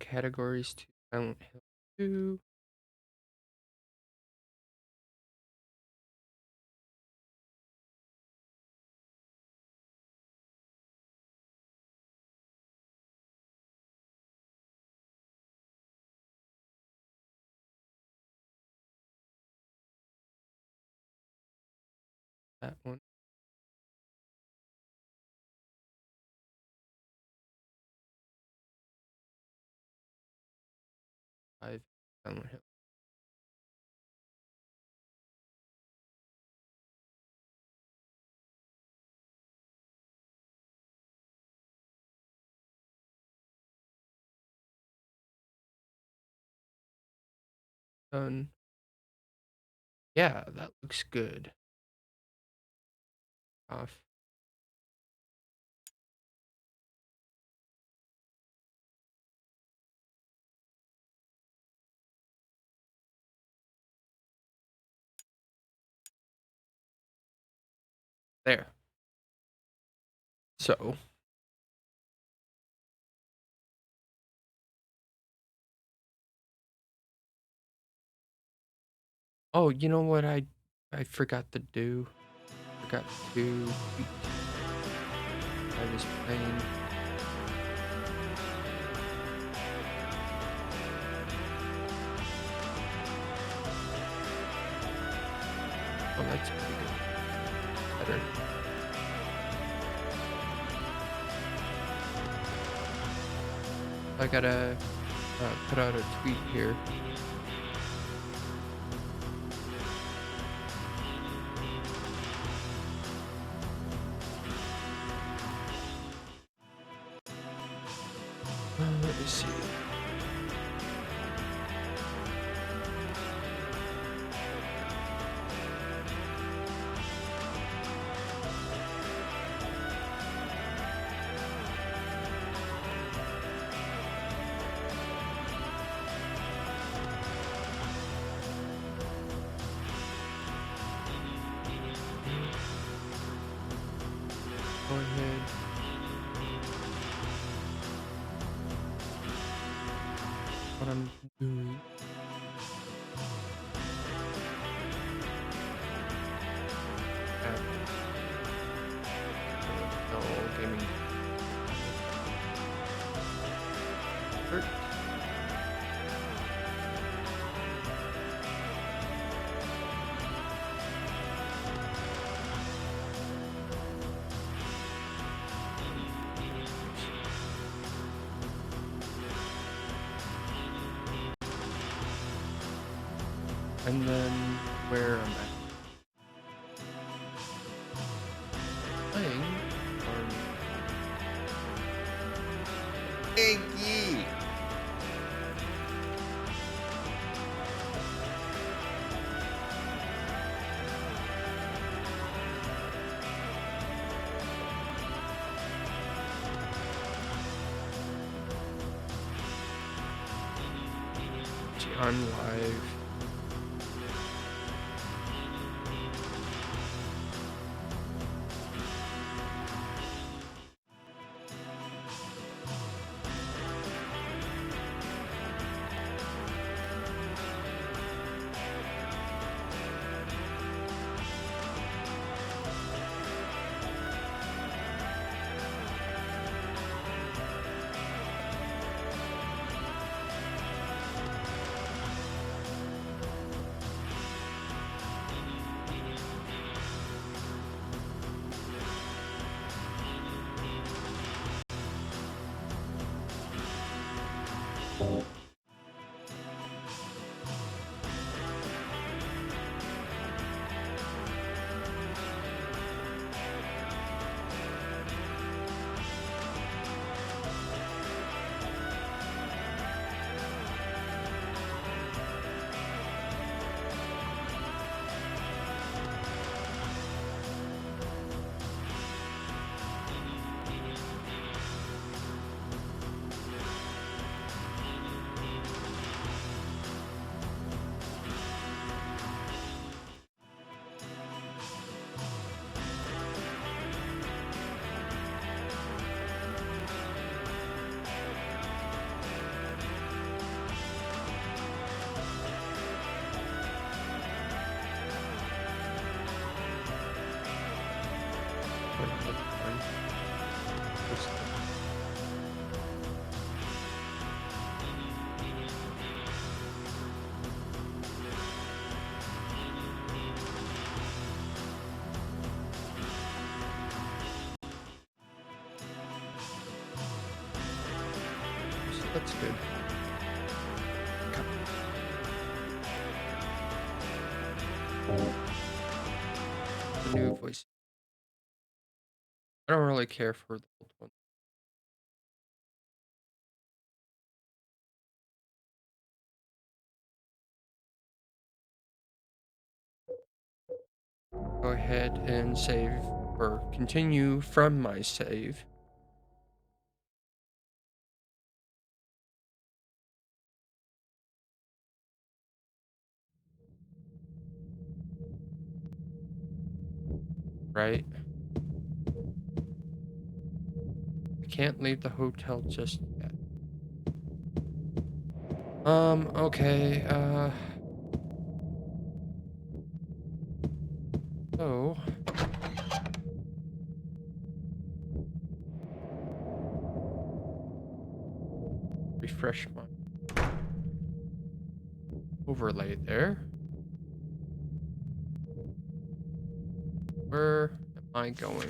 categories to Silent Hill 2. That one. Five Silent Hill. Done. Yeah, that looks good. Off. There. So, oh, you know what I forgot to do? Forgot to tweet. I was playing. Oh, that's pretty good. Better. I gotta put out a tweet here. Let me see. Go ahead. What I'm doing. No gaming. Alert. And then where am I? Playing or Iggy! on live. That's good. The new voice. I don't really care for the old one. Go ahead and save or continue from my save. Right? I can't leave the hotel just yet. Okay, so refresh my overlay there. Where am I going?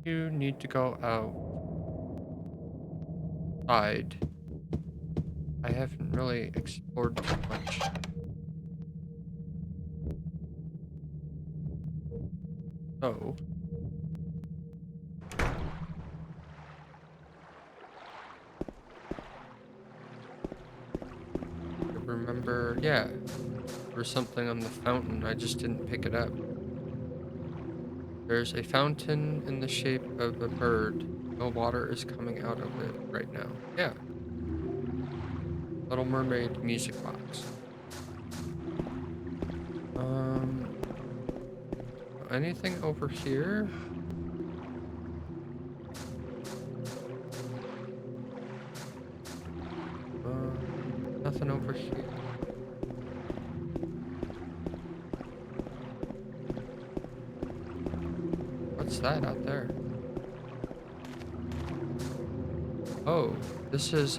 You need to go outside. I haven't really explored too much. So, I remember, yeah, there was something on the fountain. I just didn't pick it up. There's a fountain in the shape of a bird. No water is coming out of it right now. Yeah. Little Mermaid music box. Um, anything over here? Nothing over here. What's that out there? Oh, this is,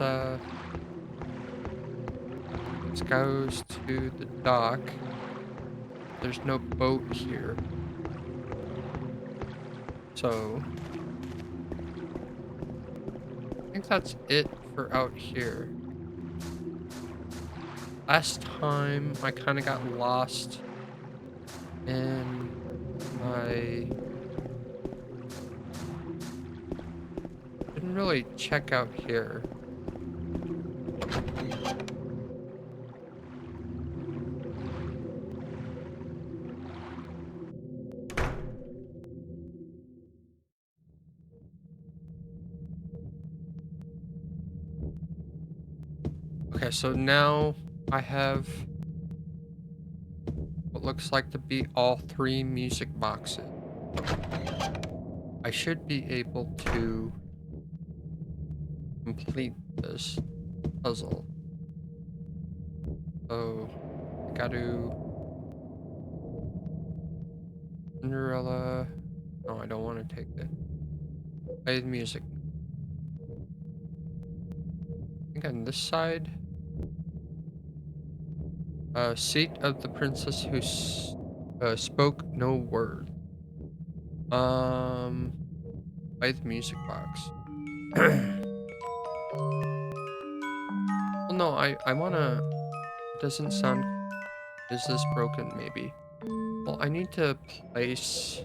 this goes to the dock. There's no boat here. So, I think that's it for out here. Last time, I kind of got lost in my... Didn't really check out here. Okay, so now I have what looks like to be all 3 music boxes. I should be able to complete this puzzle. So, I gotta... Cinderella... No, I don't want to take it. Play the music. I think on this side... seat of the princess who spoke no word. Play the music box. Well, no, I wanna... It doesn't sound... Is this broken, maybe? Well, I need to place...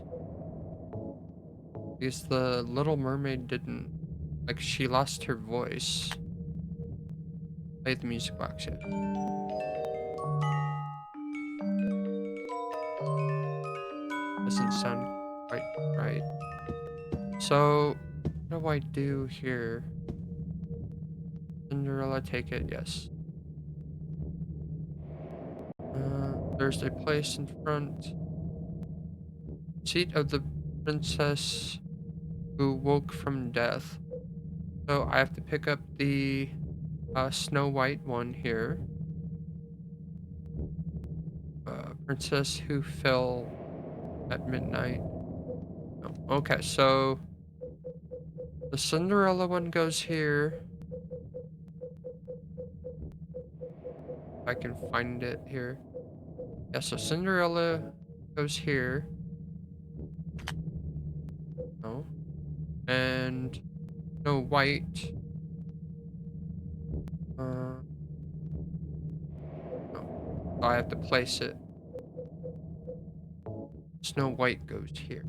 Because the Little Mermaid didn't... Like, she lost her voice. Play the music box yet. Doesn't sound quite right. So, what do I do here? Cinderella, take it, yes. There's a place in front. Seat of the princess who woke from death. So I have to pick up the Snow White one here. Princess who fell at midnight. Oh, okay, so the Cinderella one goes here. If I can find it here. Yeah, so Cinderella goes here. No. And Snow White. No. So I have to place it. Snow White goes here.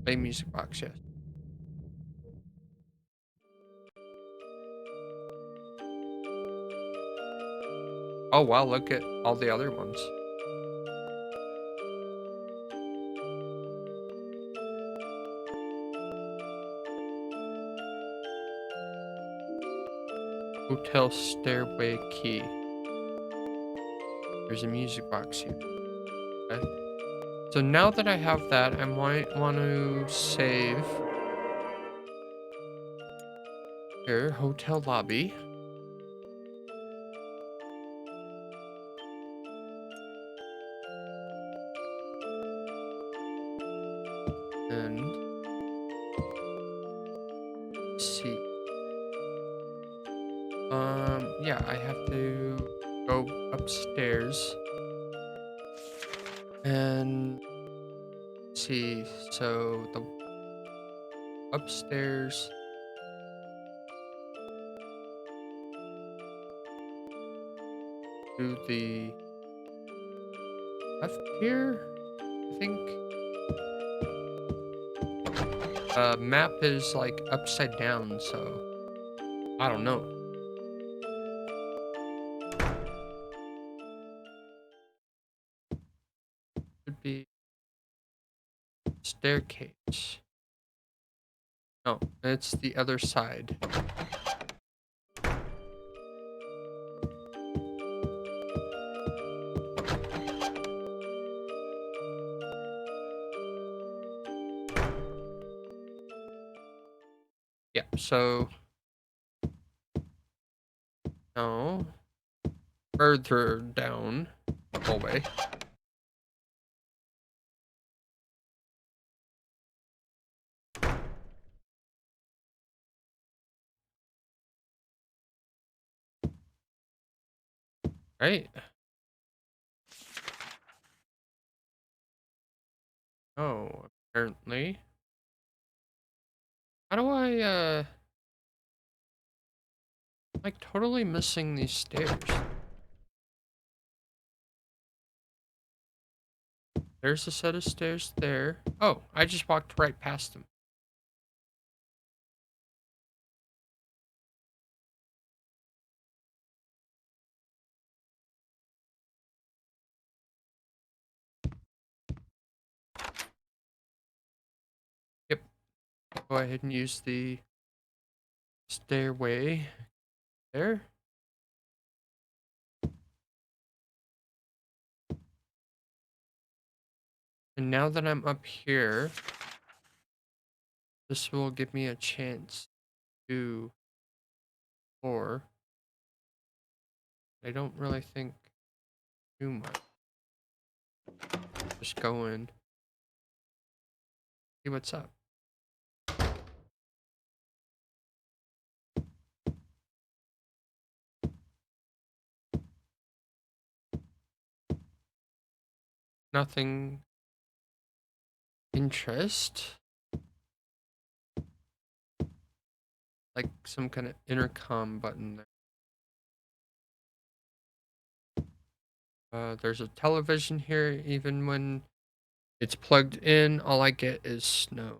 Play music box, yes. Oh wow, look at all the other ones. Hotel stairway key. There's a music box here. Okay. So now that I have that, I might want to save here, hotel lobby. And let's see. Yeah, I have to go upstairs and see. So the upstairs. To the left here, I think. Map is like upside down, so I don't know. Should be staircase. No, it's the other side. Yeah, so no, further down the hallway. Right? Oh, apparently. How do I, like totally missing these stairs. There's a set of stairs there. Oh, I just walked right past them. Yep. Go ahead and use the stairway there. And now that I'm up here, this will give me a chance to, or I don't really think too much. Just go in, see what's up. Nothing interest. Like some kind of intercom button there. There's a television here. Even when it's plugged in, all I get is snow.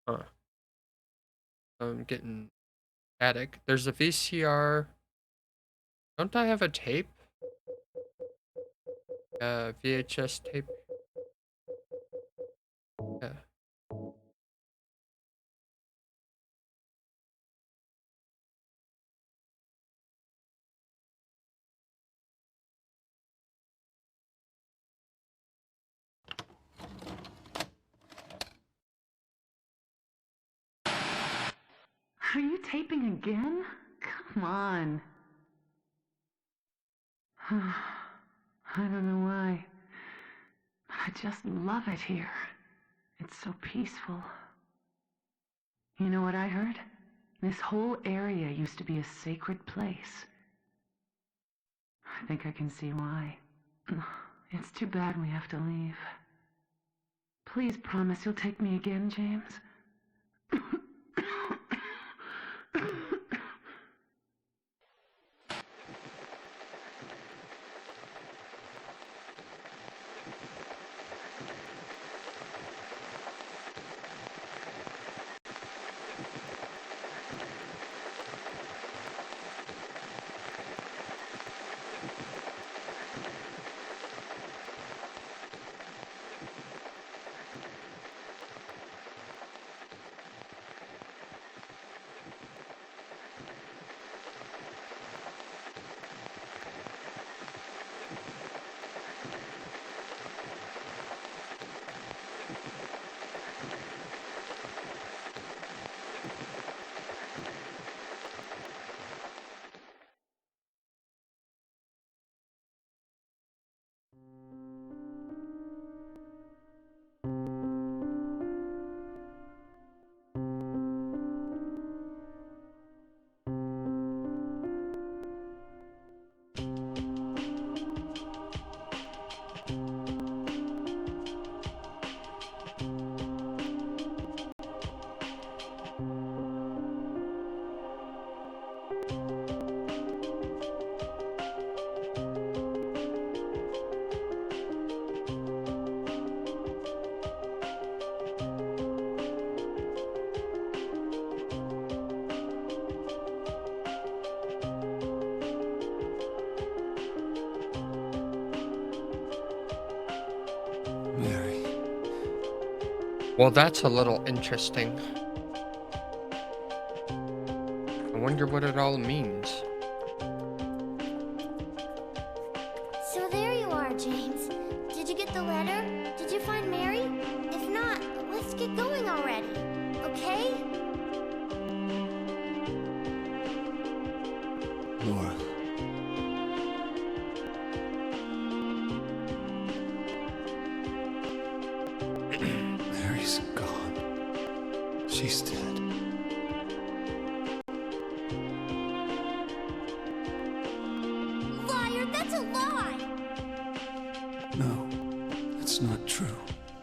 Huh. I'm getting static. There's a VCR. Don't I have a tape? VHS tape. Yeah. Are you taping again? Come on. I don't know why, but I just love it here. It's so peaceful. You know what I heard? This whole area used to be a sacred place. I think I can see why. It's too bad we have to leave. Please promise you'll take me again, James. Mary. Well, that's a little interesting. I wonder what it all means. So there you are, James. Did you get the letter? Did you find Mary? If not, let's get going already, okay? Laura. Mary's gone. She's dead. Liar, that's a lie! No, that's not true.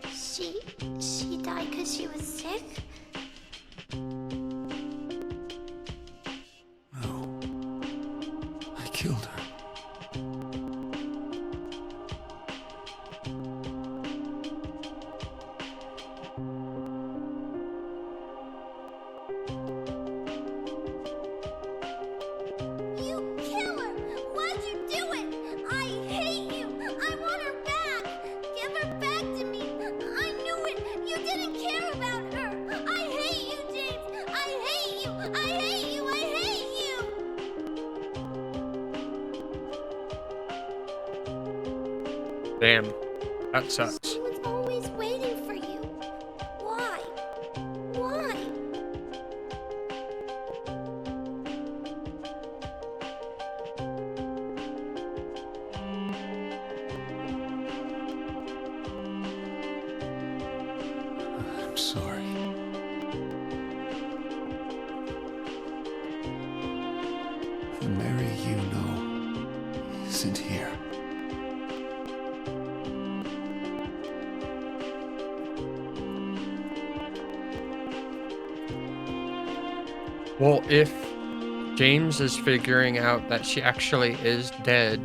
She died because she was sick? No. I killed her. You killer! Why'd you do it? I hate you! I want her back! Give her back to me! I knew it! You didn't care about her! I hate you, James! I hate you! I hate you! I hate you! Damn, that sucks. She was always waiting for you. Why? Why? I'm sorry. The Mary you know isn't here. Well, if James is figuring out that she actually is dead,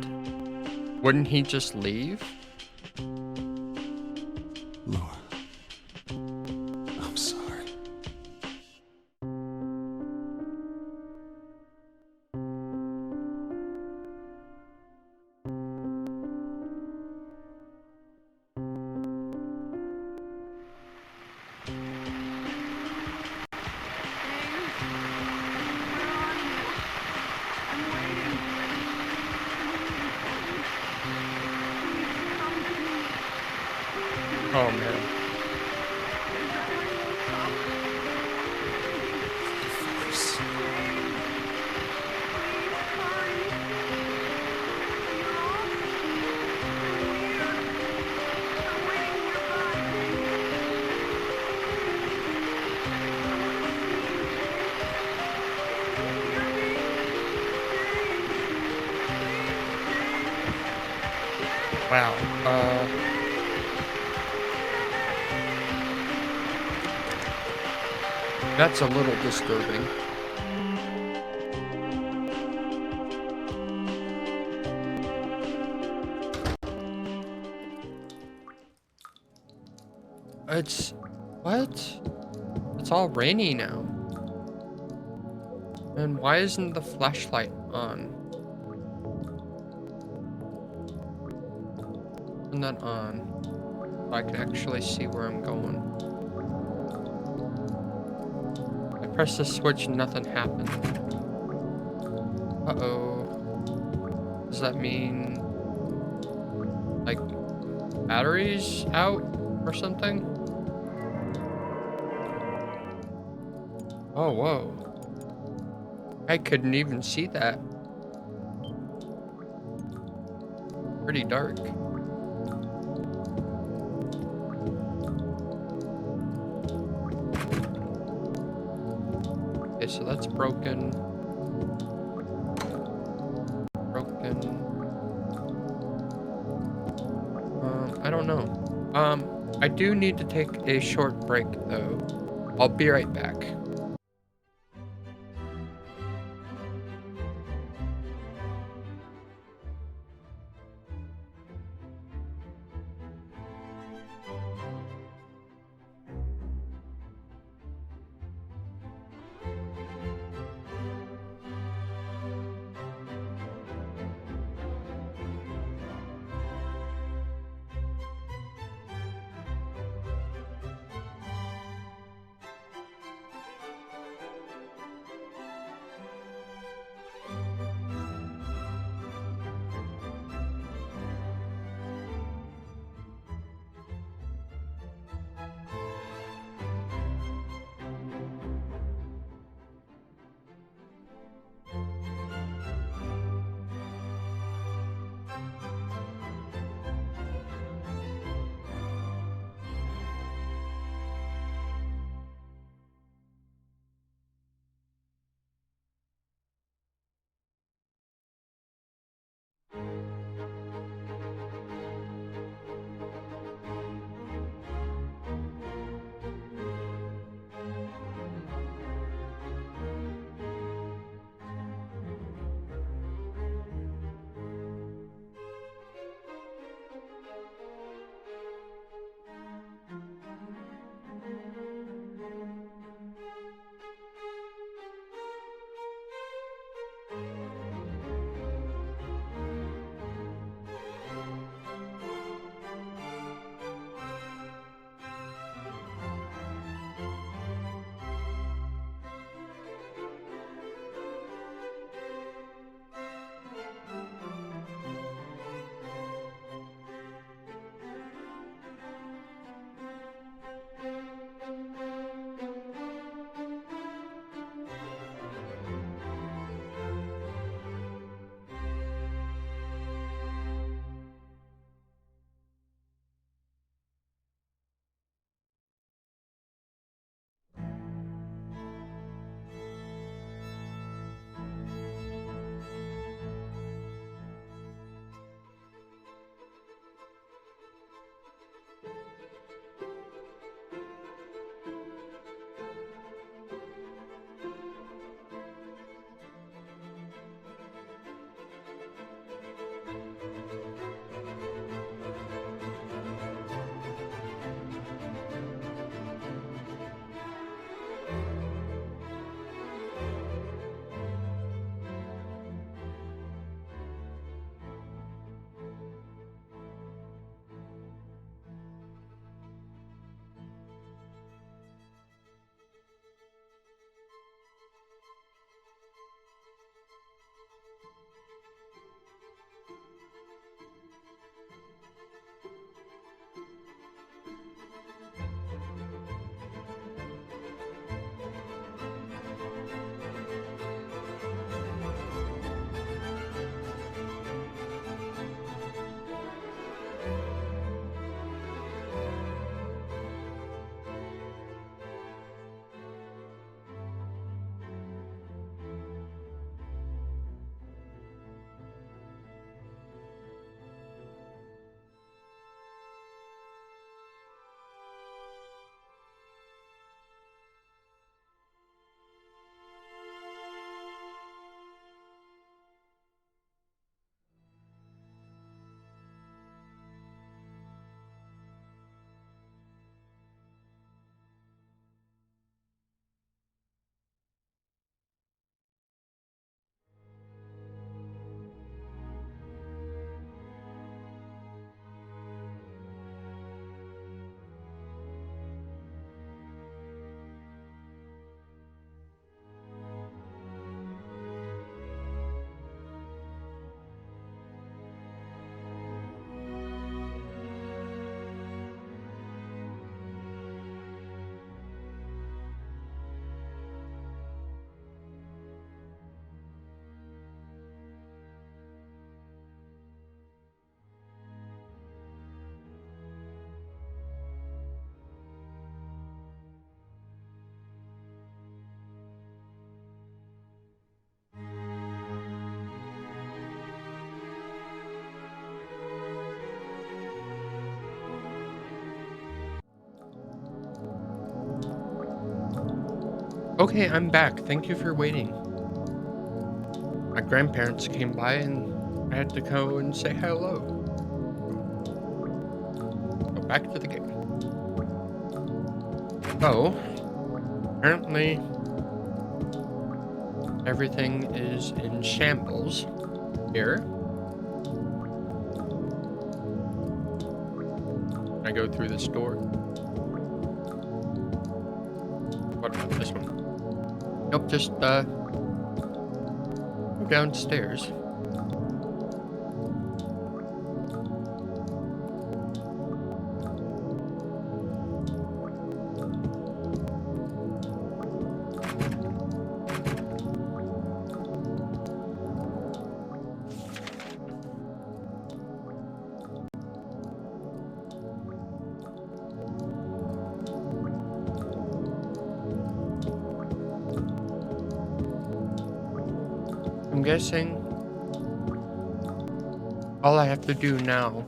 wouldn't he just leave? Laura. I'm sorry. Oh man. Divorce. Wow. That's a little disturbing. It's... what? It's all rainy now. And why isn't the flashlight on? Turn that on. So I can actually see where I'm going. I press the switch and nothing happened. Uh-oh. Does that mean... like... batteries out? Or something? Oh, whoa. I couldn't even see that. Pretty dark. Okay, so that's broken. I don't know. I do need to take a short break though. I'll be right back. Okay, I'm back. Thank you for waiting. My grandparents came by and I had to go and say hello. Go back to the game. So, apparently, everything is in shambles here. Can I go through this door? What about this one? Nope, just go downstairs. I'm guessing all I have to do now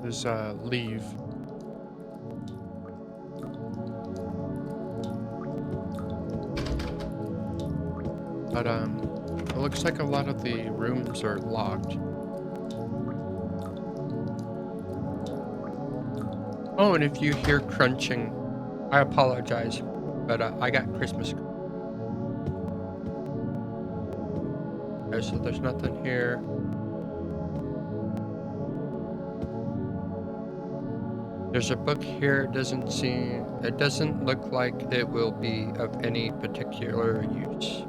is leave. But it looks like a lot of the rooms are locked. Oh, and if you hear crunching, I apologize, but I got Christmas. Okay, so there's nothing here. There's a book here. It doesn't look like it will be of any particular use.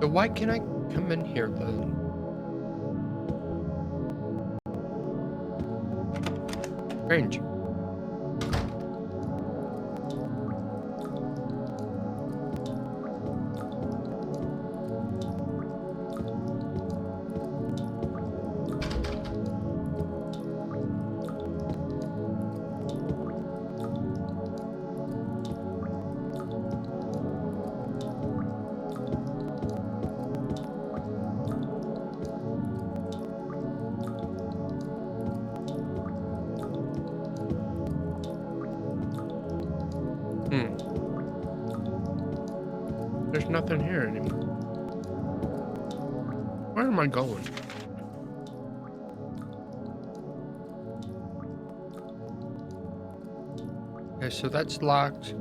So why can't I come in here then? Strange. There's nothing here anymore. Where am I going? Okay, so that's locked.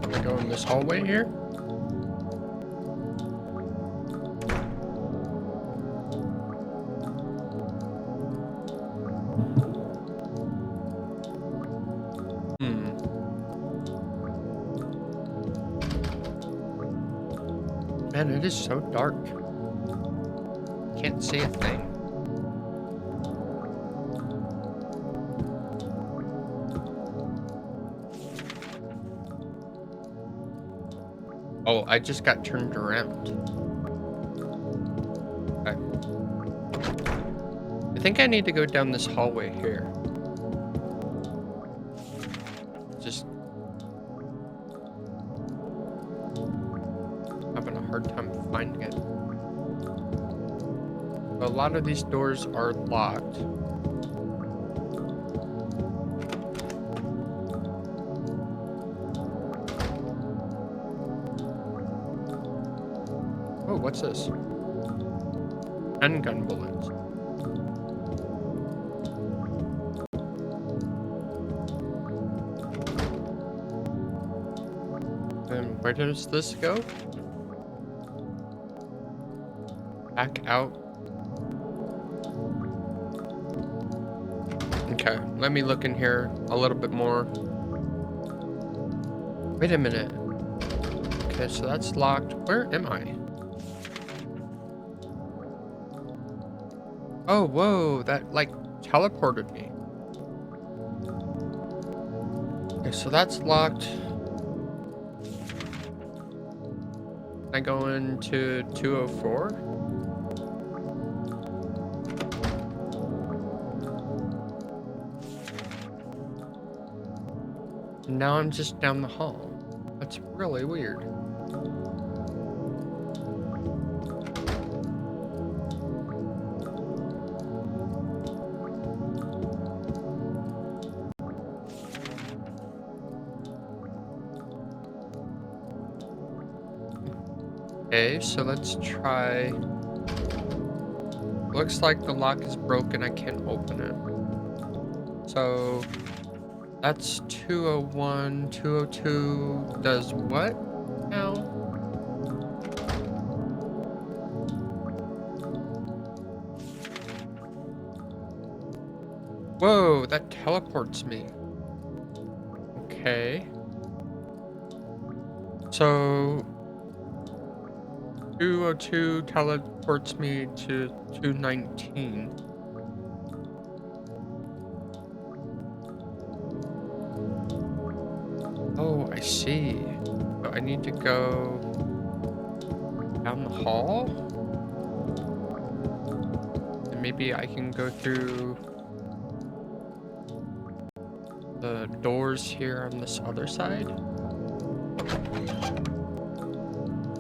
Can I go in this hallway here? Man, it is so dark. Can't see a thing. Oh, I just got turned around. Okay. I think I need to go down this hallway here. Just having a hard time finding it. A lot of these doors are locked. Oh, what's this? Handgun bullets. Then where does this go? Back out. Okay, let me look in here a little bit more. Wait a minute. Okay, so that's locked. Where am I? Oh, whoa, that like teleported me. Okay, so that's locked. Can I go into 204? Now I'm just down the hall. That's really weird. Okay, so let's try. Looks like the lock is broken. I can't open it. So that's 201. 202 does what now? Whoa, that teleports me. Okay. So 202 teleports me to 219. Oh, I see. So I need to go down the hall? And maybe I can go through the doors here on this other side?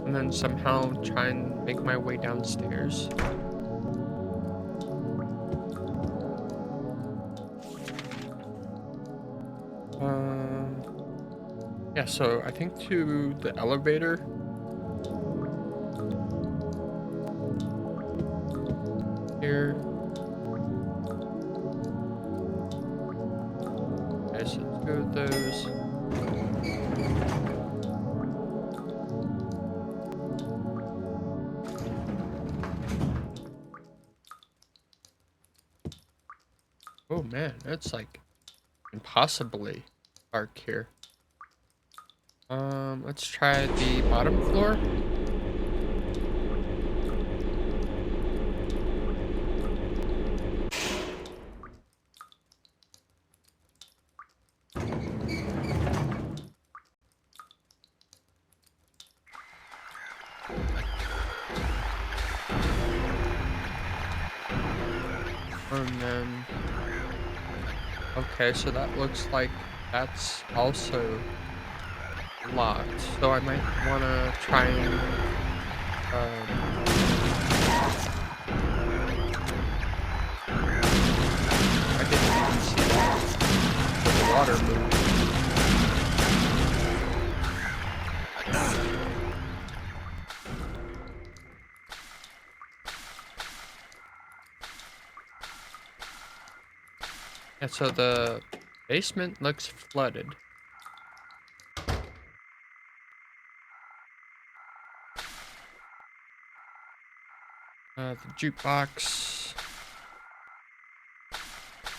And then somehow try and make my way downstairs. Yeah, so I think to the elevator. Here. Okay, so let's go with those. Oh man, it's like impossibly dark here. Let's try the bottom floor. And then, okay, so that looks like that's also locked. So I might want to try and, I didn't even see that. The water moved. Yeah, so the basement looks flooded. The jukebox.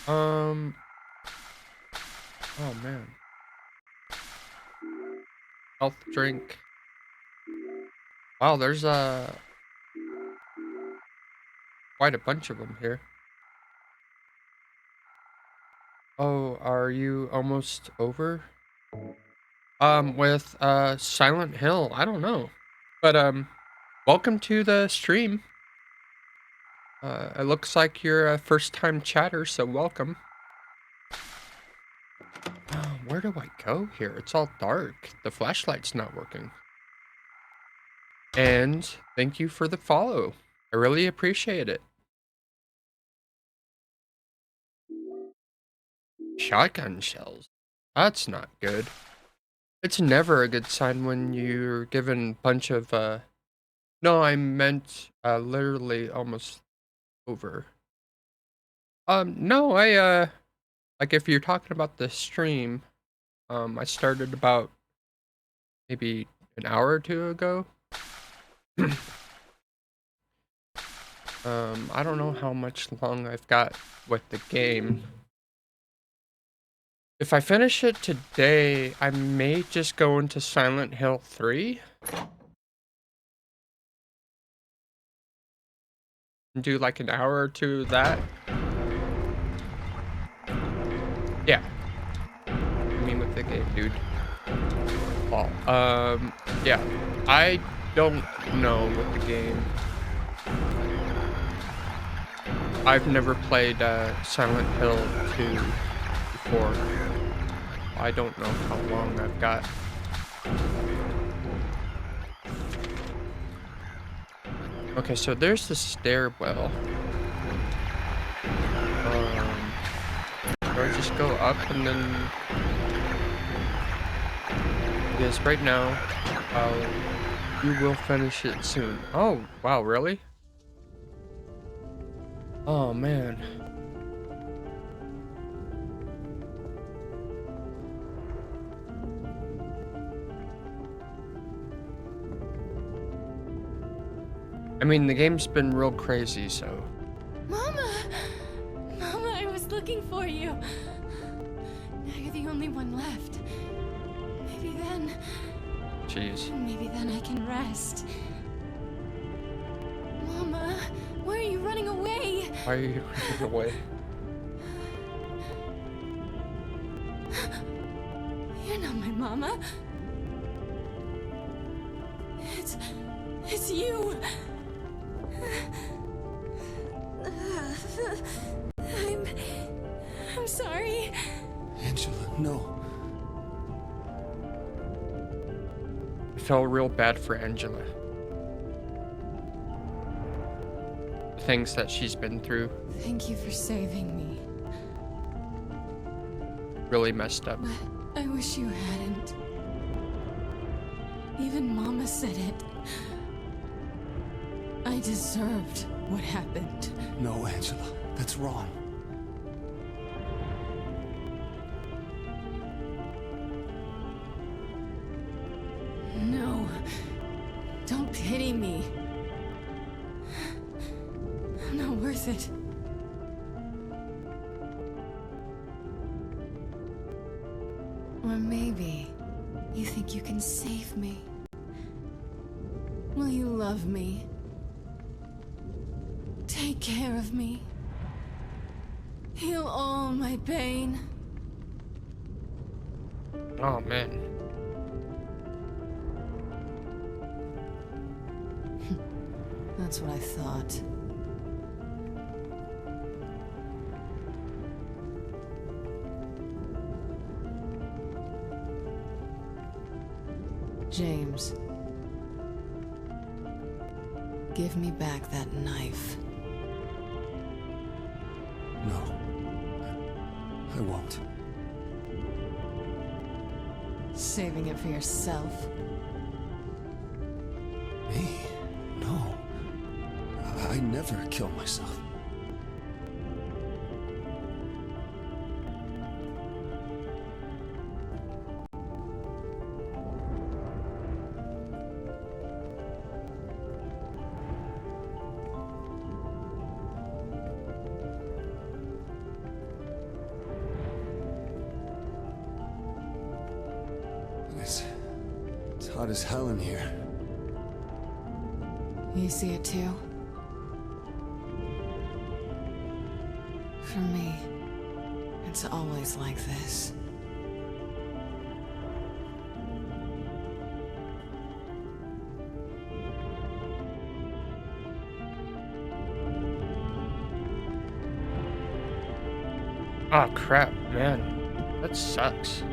Oh man. Health drink. Wow, there's quite a bunch of them here. Oh, are you almost over? With Silent Hill. I don't know. But welcome to the stream. It looks like you're a first-time chatter, so welcome. Where do I go here? It's all dark. The flashlight's not working. And thank you for the follow. I really appreciate it. Shotgun shells. That's not good. It's never a good sign when you're given a bunch of, no, I meant, literally almost over. No, like if you're talking about the stream, I started about maybe an hour or two ago. I don't know how much long I've got with the game. If I finish it today, I may just go into Silent Hill 3. And do like an hour or two of that. Yeah. I mean with the game, dude. Well, yeah. I don't know with the game. I've never played Silent Hill 2 before. I don't know how long I've got. Okay, so there's the stairwell. Do I just go up and then... Because right now, I'll You will finish it soon. Oh, wow, really? Oh, man. I mean, the game's been real crazy, so... Mama! Mama, I was looking for you. Now you're the only one left. Jeez. Maybe then I can rest. Mama, why are you running away? Why are you running away? You're not my mama. It's you. I'm sorry. Angela, no. I felt real bad for Angela. The things that she's been through Thank you for saving me. really messed up. But I wish you hadn't. Even Mama said it. I deserved what happened. No, Angela. That's wrong. No. Don't pity me. I'm not worth it. Or maybe you think you can save me. Will you love me? Take care of me. Heal all my pain. Oh, man. That's what I thought. James. Give me back that knife. No. I won't. Saving it for yourself. Me? No. I never kill myself. It's hot as hell in here. You see it too? For me, it's always like this. Oh, crap, man. That sucks.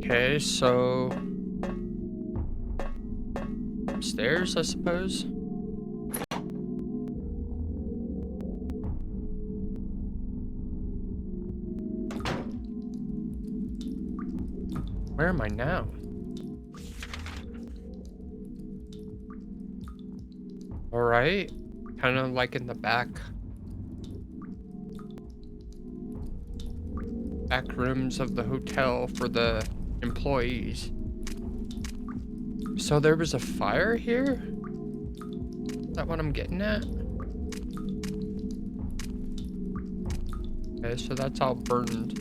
Okay, so upstairs, I suppose. Where am I now? All right, kind of like in the back rooms of the hotel for the employees. So there was a fire here? Is that what I'm getting at? Okay, so that's all burned.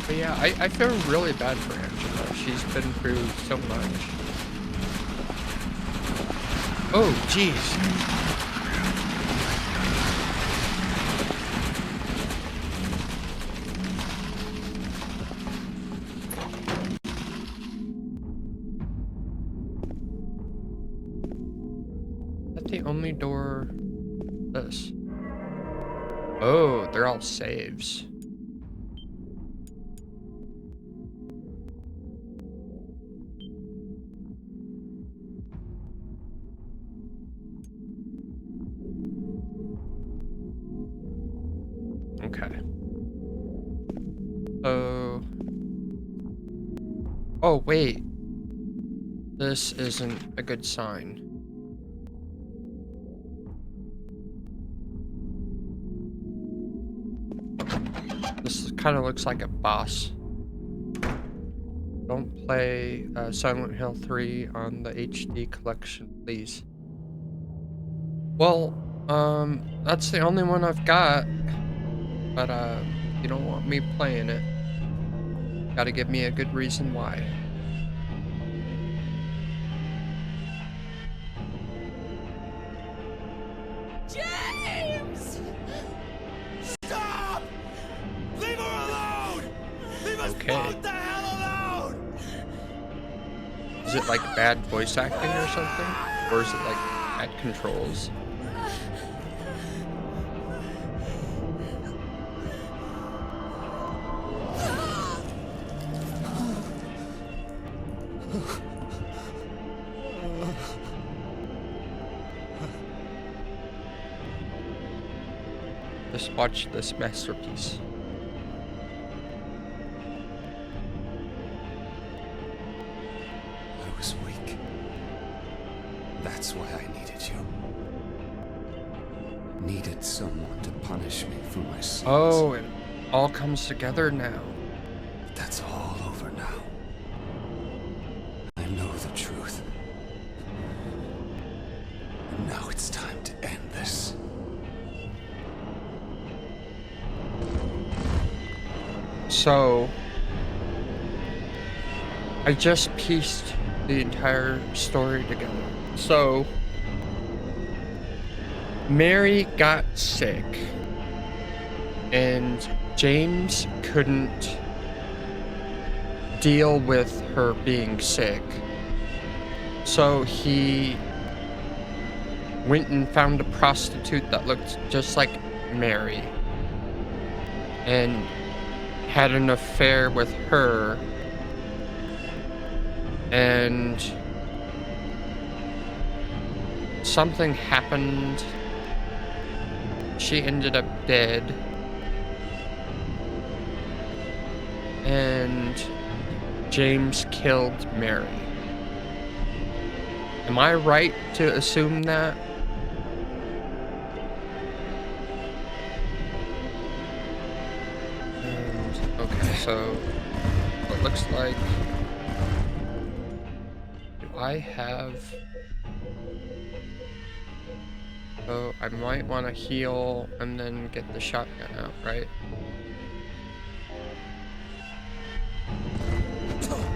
But yeah, I feel really bad for Angela. She's been through so much. Oh, jeez. Is that the only door? This. Oh, they're all saves. Okay. So... Oh, wait. This isn't a good sign. This kind of looks like a boss. Don't play Silent Hill 3 on the HD collection, please. Well, that's the only one I've got. But, you don't want me playing it. Gotta give me a good reason why. James! Stop! Leave her alone! Leave us Okay. both the hell alone! Is it like bad voice acting or something? Or is it like bad controls? Just watch this masterpiece. I was weak. That's why I needed you. Needed someone to punish me for my sins. Oh, it all comes together now. That's all over now. I know the truth. And now it's time to end this. So, I just pieced the entire story together. So, Mary got sick, and James couldn't deal with her being sick. So he went and found a prostitute that looked just like Mary, and had an affair with her, and something happened. She ended up dead, and James killed Mary. Am I right to assume that? Okay, so it looks like, do I have, so I might want to heal and then get the shotgun out, right?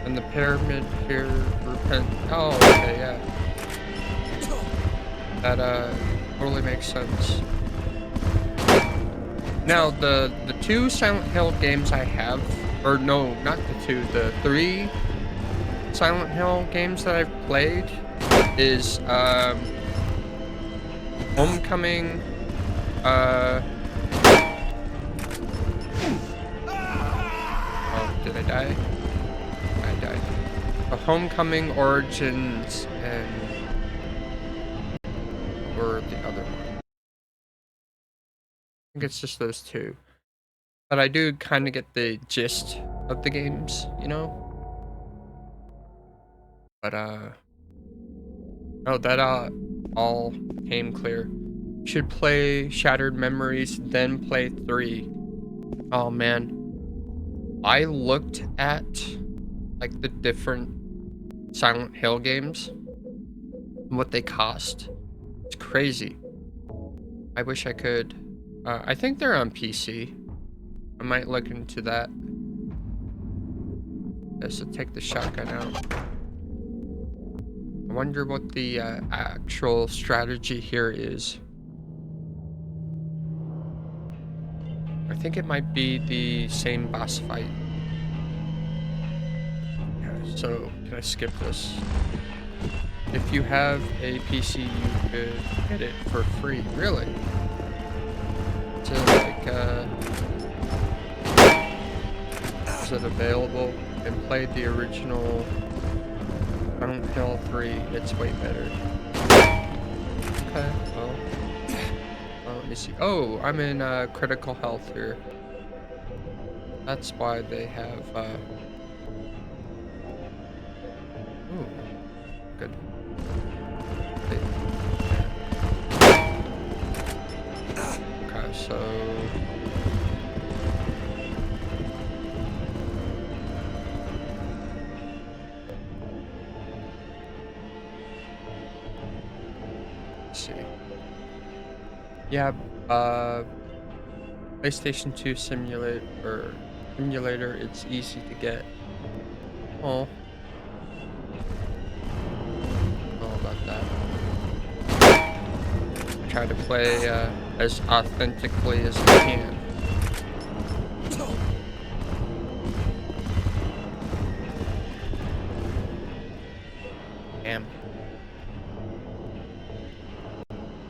And the pyramid here, repent, oh, okay, yeah. That, totally makes sense. Now, the two Silent Hill games I have, or no, not the two, the 3 Silent Hill games that I've played is, Homecoming, oh, did I die? I died. The Homecoming, Origins, and, or the other one. I think it's just those two. But I do kind of get the gist of the games, you know? But, oh, that, all came clear. Should play Shattered Memories, then play 3. Oh, man. I looked at, like, the different Silent Hill games and what they cost. It's crazy. I wish I could. I think they're on PC. I might look into that. Just to take the shotgun out. I wonder what the actual strategy here is. I think it might be the same boss fight. Okay, so can I skip this? If you have a PC, you could get it for free. Really? To like is it available? And played the original Silent Hill 3. It's way better. Okay, well, let me see. Oh, I'm in critical health here. That's why they have. Ooh, good. Okay, so. Let's see. Yeah, PlayStation 2 simulator, it's easy to get. Oh. All about that. Try to play as authentically as I can. Damn.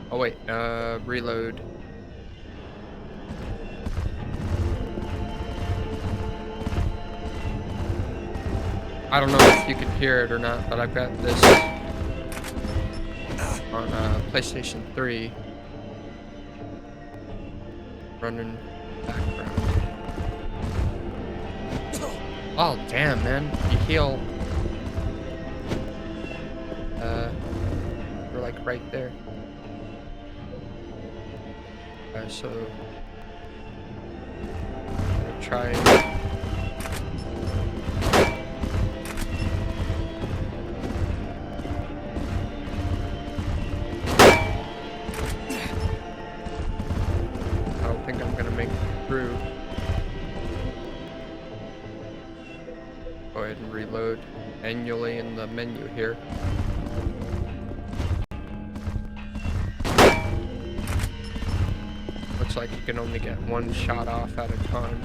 Oh wait, reload. I don't know if you can hear it or not, but I've got this on PlayStation 3 running background. Oh damn, man, you heal. We're like right there. So I'm gonna try and I don't think I'm gonna make it through. Go ahead and reload manually in the menu here. Looks like you can only get one shot off at a time.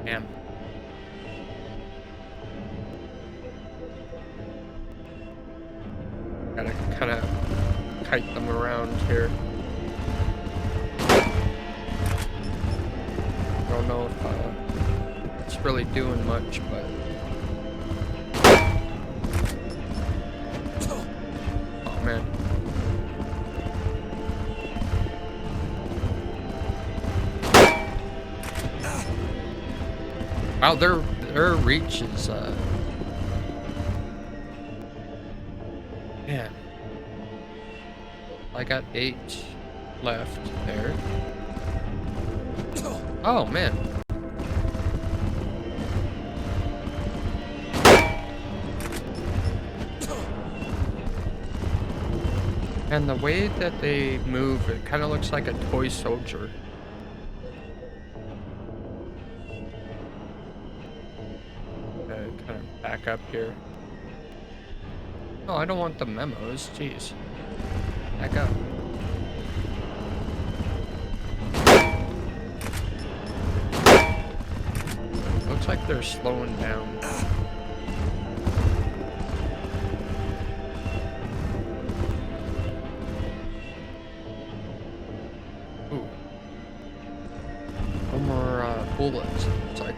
Damn. Gotta kind of kite them around here. Don't know if it's really doing much, but. Man. Wow, their reach is man. I got 8 left there. Oh man. And the way that they move, it kind of looks like a toy soldier. Kind of back up here. Oh, I don't want the memos. Jeez. Back up. Looks like they're slowing down. Bullets. It's like,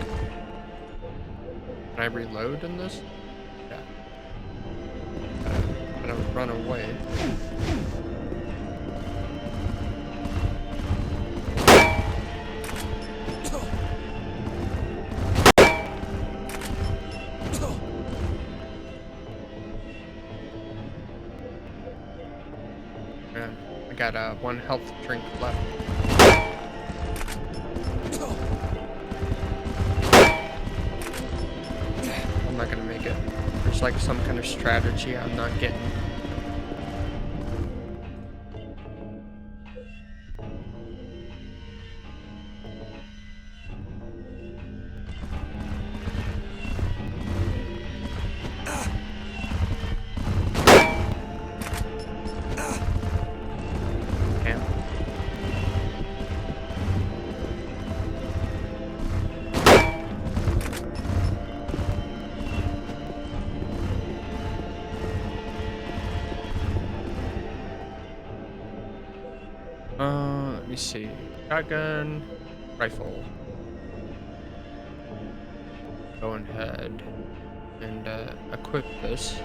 can I reload in this? Yeah. I don't run away. Man, I got 1 health drink left. I'm not gonna make it. There's like some kind of strategy I'm not getting. Let me see. Shotgun, rifle. Go ahead and equip this.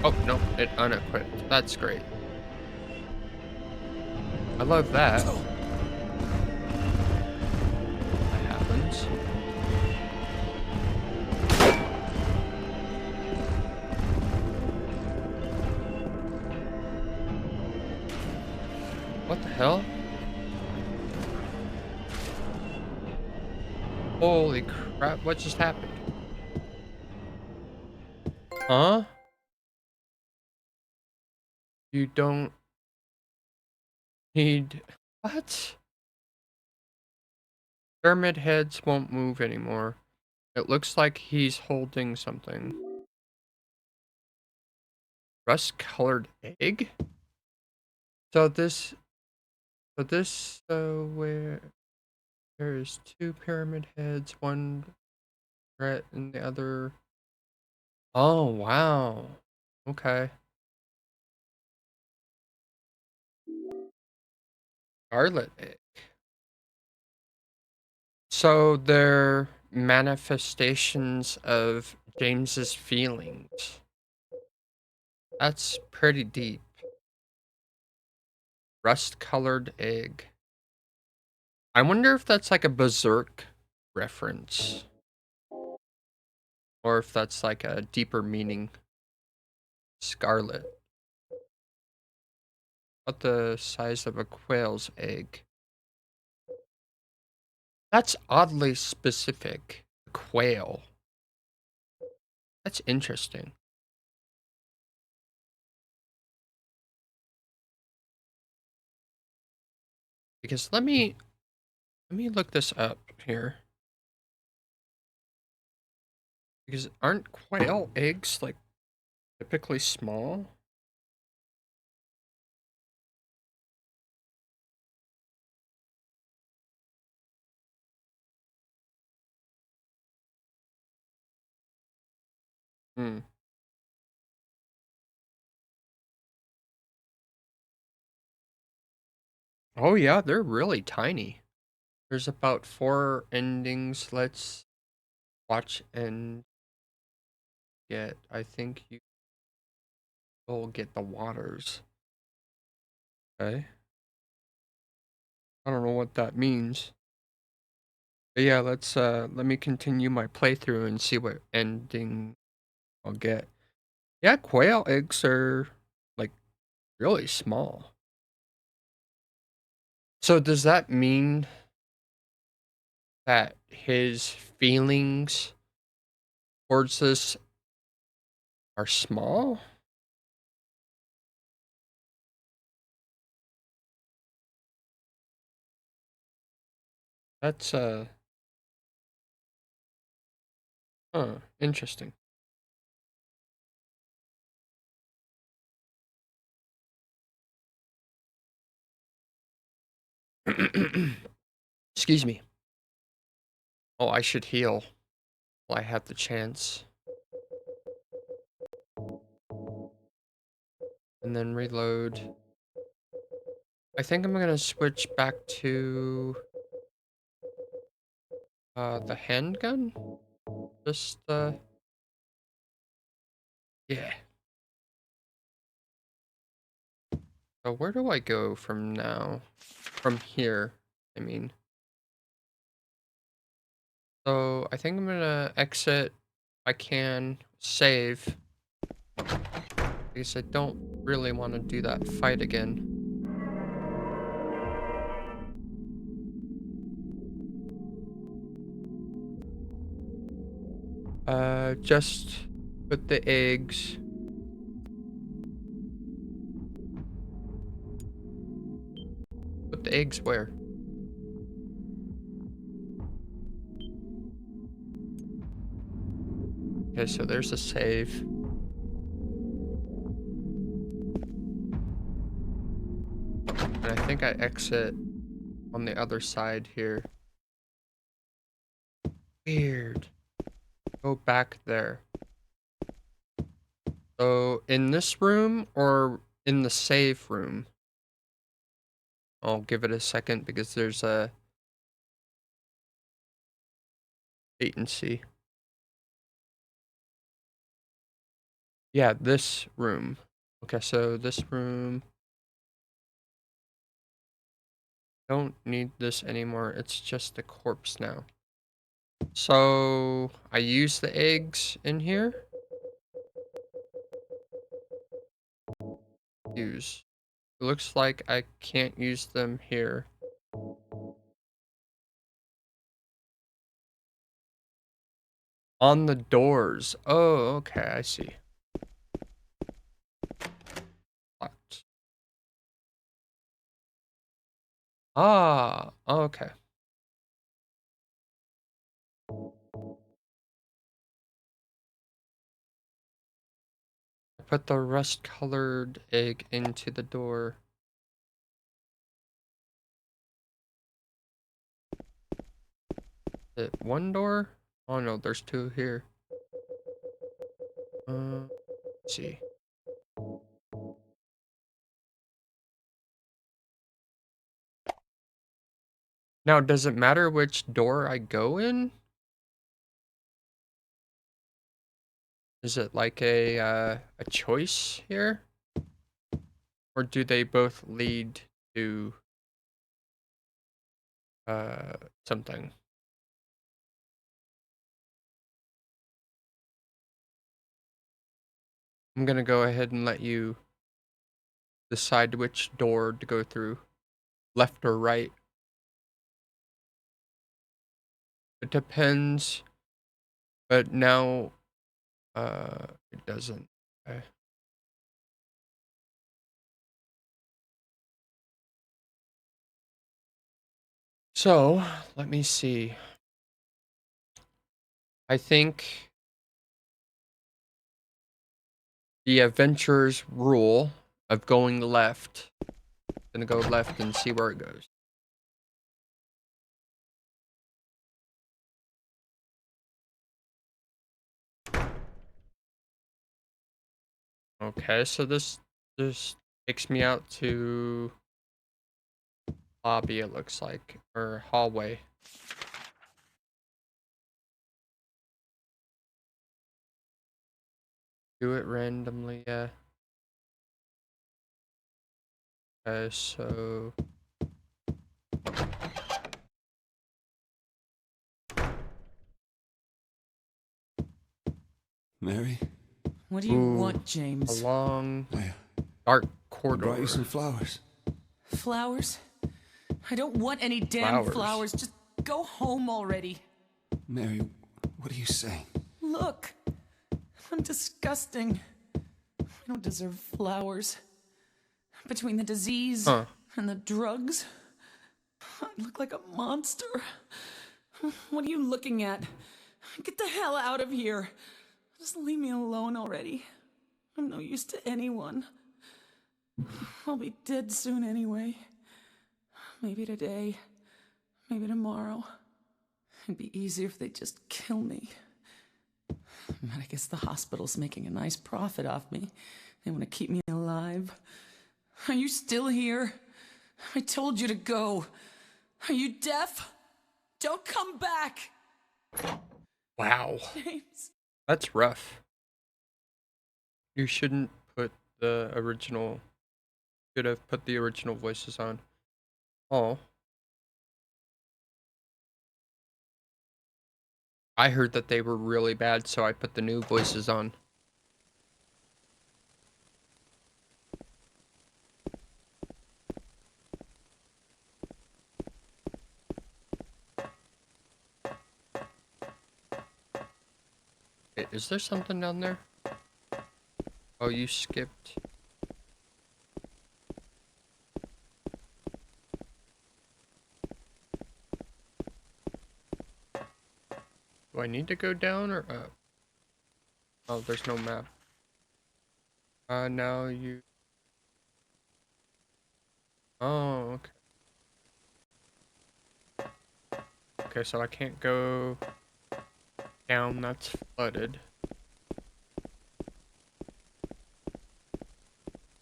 Oh, no, it unequipped. That's great. I love that. That happens. What the hell? Holy crap, what just happened? Huh? You don't need... What? Pyramid heads won't move anymore. It looks like he's holding something. Rust-colored egg? So where there's two pyramid heads, one red and the other. Oh wow. Okay. Scarlet egg. So they're manifestations of James's feelings. That's pretty deep. Rust-colored egg. I wonder if that's like a Berserk reference. Or if that's like a deeper meaning. Scarlet. About the size of a quail's egg. That's oddly specific. Quail. That's interesting. Because let me look this up here. Because aren't quail eggs like typically small? Hmm. Oh yeah, they're really tiny. There's about 4 endings. Let's watch and get. I think you will get the waters. Okay. I don't know what that means. But yeah, let me continue my playthrough and see what ending I'll get. Yeah, quail eggs are like really small. So does that mean that his feelings towards this are small? That's interesting. Excuse me. Oh, I should heal while I have the chance. And then reload. I think I'm gonna switch back to the handgun. Just yeah. So where do I go from now? From here, I mean. So I think I'm gonna exit if I can, save. Because I don't really want to do that fight again. Just put the eggs. Put the eggs where? Okay, so there's a save. And I think I exit on the other side here. Weird. Go back there. So in this room or in the save room? I'll give it a second because there's a latency. Yeah, this room. Okay, so this room. Don't need this anymore. It's just a corpse now. So I use the eggs in here. Use. It looks like I can't use them here. On the doors. Oh, okay, I see. Locked. Ah, okay. I put the rust-colored egg into the door. Is it one door? Oh no, there's two here. Let's see. Now, does it matter which door I go in? Is it like a choice here? Or do they both lead to something? I'm gonna go ahead and let you decide which door to go through. Left or right. It depends. But now it doesn't. Okay. So, let me see. I think the adventurer's rule of going left. Gonna go left and see where it goes. Okay, so this takes me out to lobby, it looks like, or hallway. Do it randomly, yeah. Okay, so Mary, What do you Ooh, want, a James? long, I dark I corridor. brought you some flowers. Flowers? I don't want any damn Flowers. flowers. Just go home already. Mary, what are you saying? Look, I'm disgusting. I don't deserve flowers. Between the disease Huh. and the drugs, I look like a monster. What are you looking at? Get the hell out of here. Just leave me alone already. I'm no use to anyone. I'll be dead soon anyway. Maybe today, maybe tomorrow. It'd be easier if they just kill me. But I guess the hospital's making a nice profit off me. They want to keep me alive. Are you still here? I told you to go. Are you deaf? Don't come back! Wow. James. That's rough. You shouldn't put the original. Should have put the original voices on. Oh. I heard that they were really bad, so I put the new voices on. Wait, is there something down there? Oh, you skipped. Do I need to go down or up? Oh, there's no map. Now you... Oh, okay. Okay, so I can't go down, that's flooded.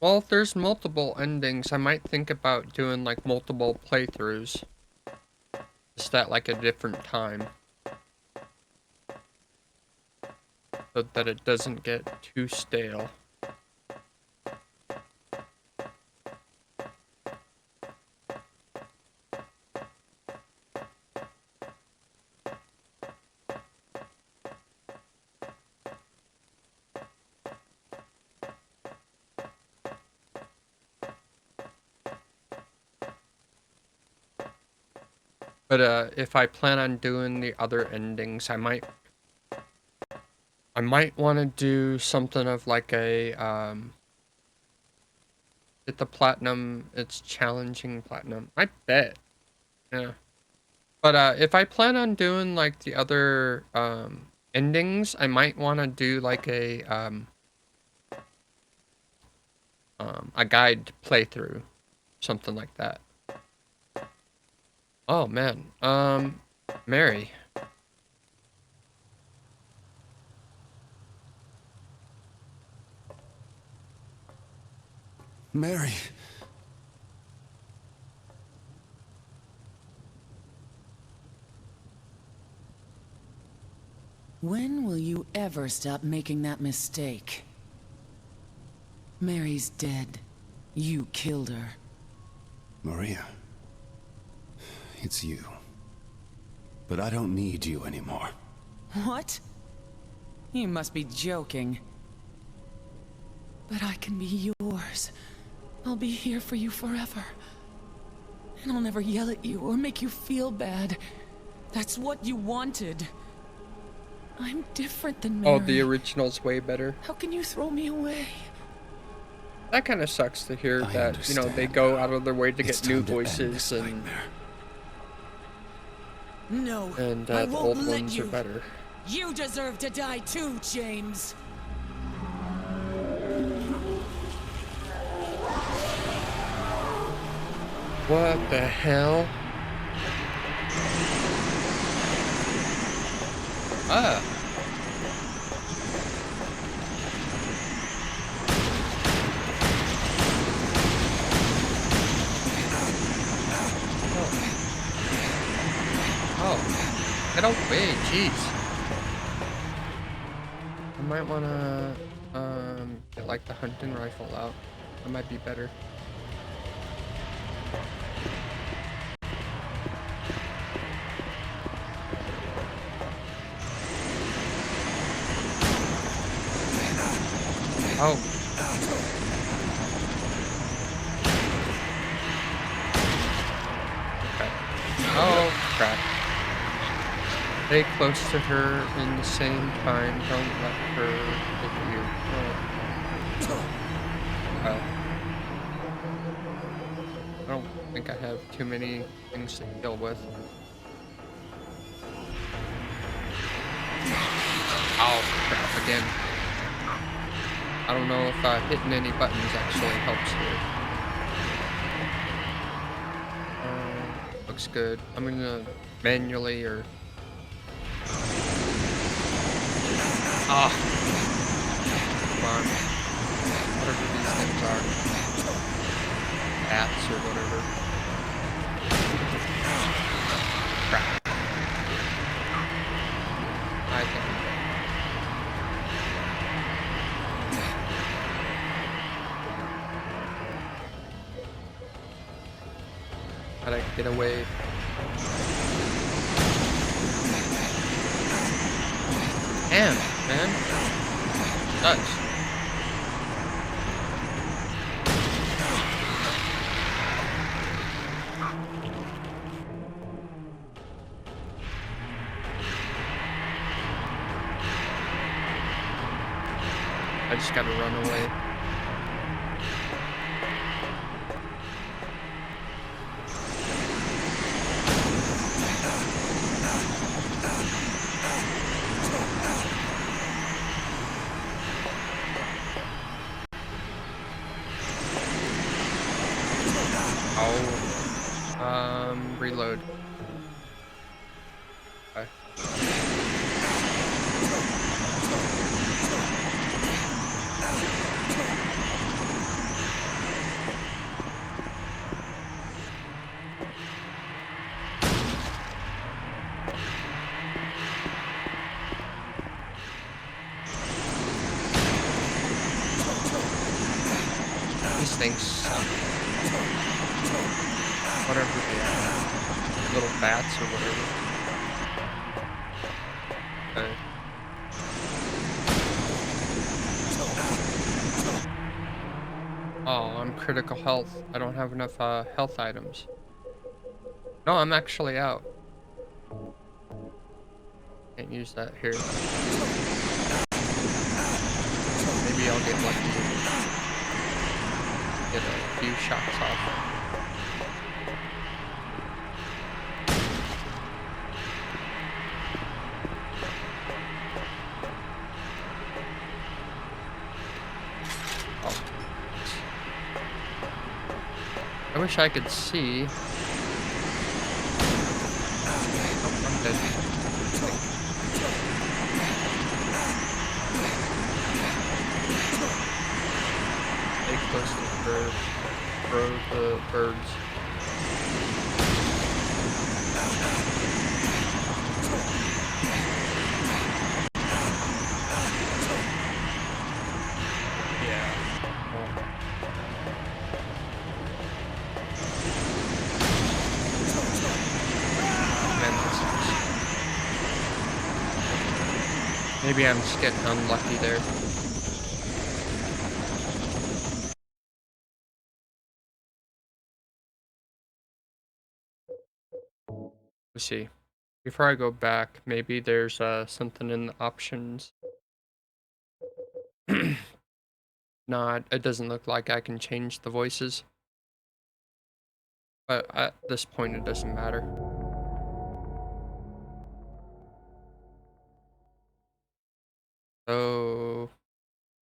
Well, if there's multiple endings, I might think about doing like multiple playthroughs. Just at like a different time. So that it doesn't get too stale. But if I plan on doing the other endings, I might want to do something of like a get the platinum. It's challenging platinum. I bet. Yeah. But if I plan on doing like the other endings, I might want to do like a guide playthrough, something like that. Oh man. Mary. Mary. When will you ever stop making that mistake? Mary's dead. You killed her. Maria. It's you. But I don't need you anymore. What? You must be joking. But I can be yours. I'll be here for you forever. And I'll never yell at you or make you feel bad. That's what you wanted. I'm different than Mary. Oh, the original's way better. How can you throw me away? That kind of sucks to hear I that, you know, they understand. go out of their way to It's get new time to end this voices and nightmare. No, the I won't old let ones you. are better. You deserve to die too, James. What the hell? Ah. Oh. Get away, jeez. I might wanna get like the hunting rifle out. That might be better. Oh. Okay. Oh, crap. Stay close to her in the same time. Don't let her hit you. Oh. Oh. I don't think I have too many things to deal with. Oh, crap, again. I don't know if hitting any buttons actually helps here. Looks good. I'm gonna manually or... Ah! Come on. Whatever these things are. Bats or whatever. Crap. I think I'm dead. Gotta get away. Damn, man. Nuts. I just gotta run away. Reload. Okay. thinks whatever they are, little bats or whatever. Okay. Oh, I'm critical health. I don't have enough health items. No, I'm actually out. Can't use that here. Maybe I'll get lucky. Get a few shots off. I wish I could see. Oh, I'm dead. Stay close to the bird. Throw the birds. Yeah. Well. Maybe I'm just getting unlucky there. Let's see. Before I go back, maybe there's something in the options. No, it doesn't look like I can change the voices. But at this point, it doesn't matter. So,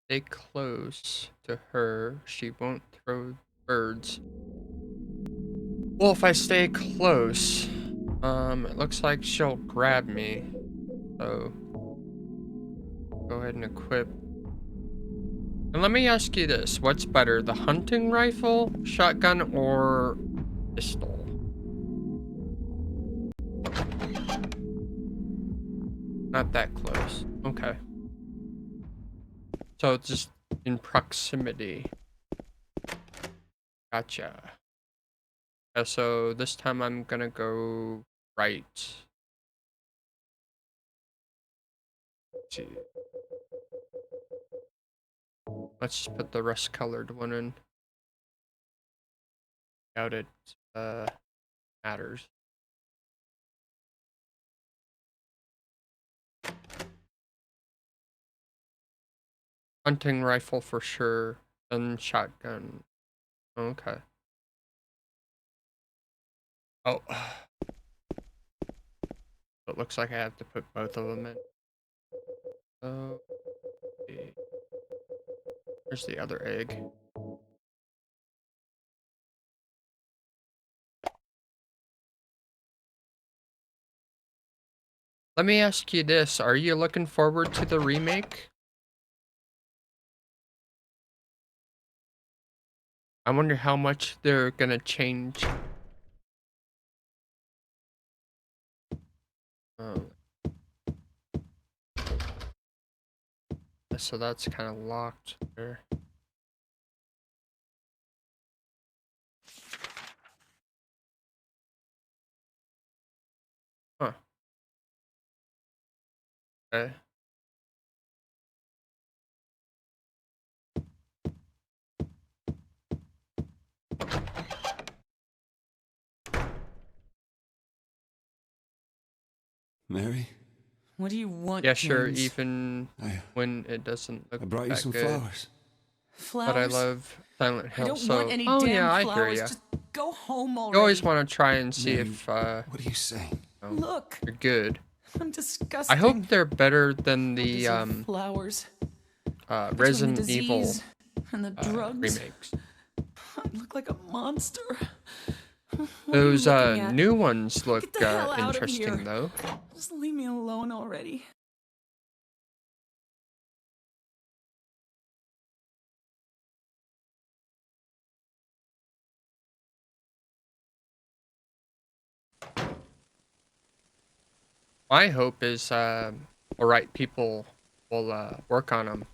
stay close to her. She won't throw birds. Well, if I stay close, it looks like she'll grab me. So, go ahead and equip. And let me ask you this. What's better, the hunting rifle, shotgun, or pistol? Not that close. Okay. So it's just in proximity. Gotcha. Yeah, so this time I'm gonna go right. Let's see. Let's just put the rust colored one in. Doubt it matters. Hunting rifle for sure, then shotgun. Okay. Oh. It looks like I have to put both of them in. Oh. There's the other egg. Let me ask you this. Are you looking forward to the remake? I wonder how much they're gonna change. Oh. So that's kind of locked there. Huh. Okay. Mary, What do you want? Yeah, sure, James? even I when it doesn't look brought you that some good. flowers. Flowers. But I love Silent I Hill, don't so want any oh damn yeah, I flowers. hear ya. Just go home already. You always want to try and see Mary, if what are you saying? Look, you're good. I'm disgusting. I hope they're better than I the deserve flowers. Between the Resident Evil disease and the drugs, remakes. I look like a monster. What are you Those looking at? new ones look Get the hell out of interesting here. though. Just leave me alone already. My hope is the right people will work on them.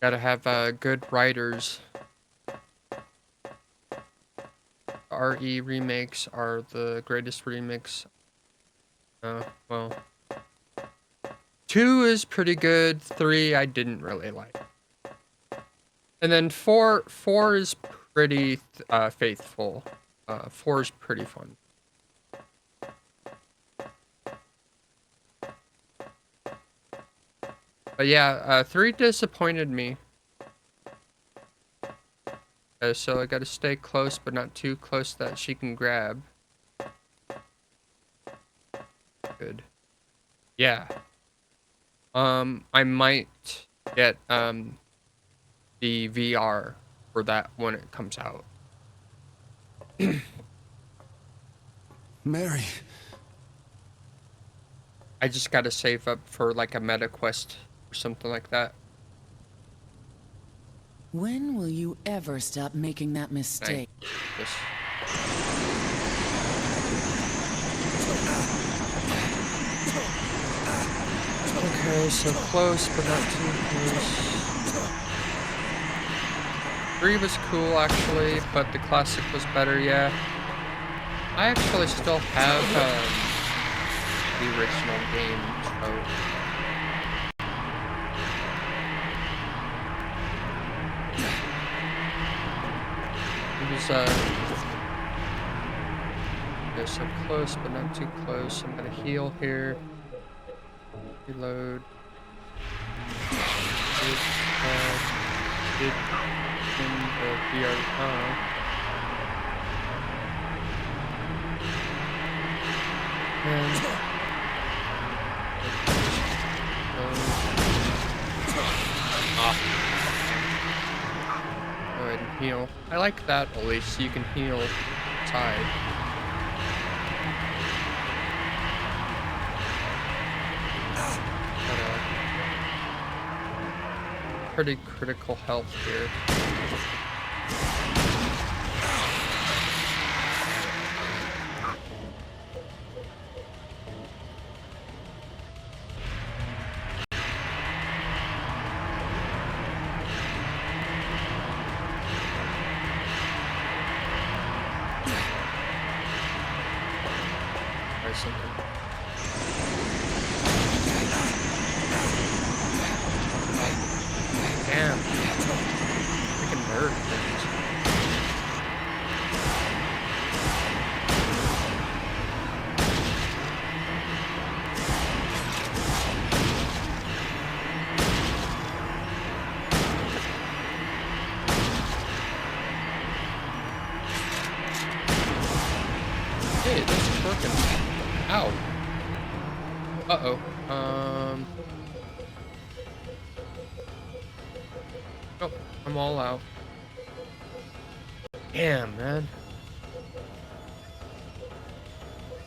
Gotta have good writers. RE remakes are the greatest remakes. Well, 2 is pretty good. 3 I didn't really like. And then 4 is pretty faithful. 4 is pretty fun. But yeah, 3 disappointed me. So I gotta stay close, but not too close that she can grab. Good. Yeah. I might get the VR for that when it comes out. Mary. I just gotta save up for like a meta quest or something like that. When will you ever stop making that mistake? Just... Okay, so close, but not too close. 3 was cool actually, but the classic was better, yeah. I actually still have the original game, so... It was, okay, so close, but not too close. I'm gonna heal here. Reload. Did in the VR, and go ahead and heal. I like that at least, so you can heal side. Pretty critical health here. Try something. Damn. Freaking nerd things. Hey, this is working. Ow. Uh-oh. Oh, I'm all out. Damn, man.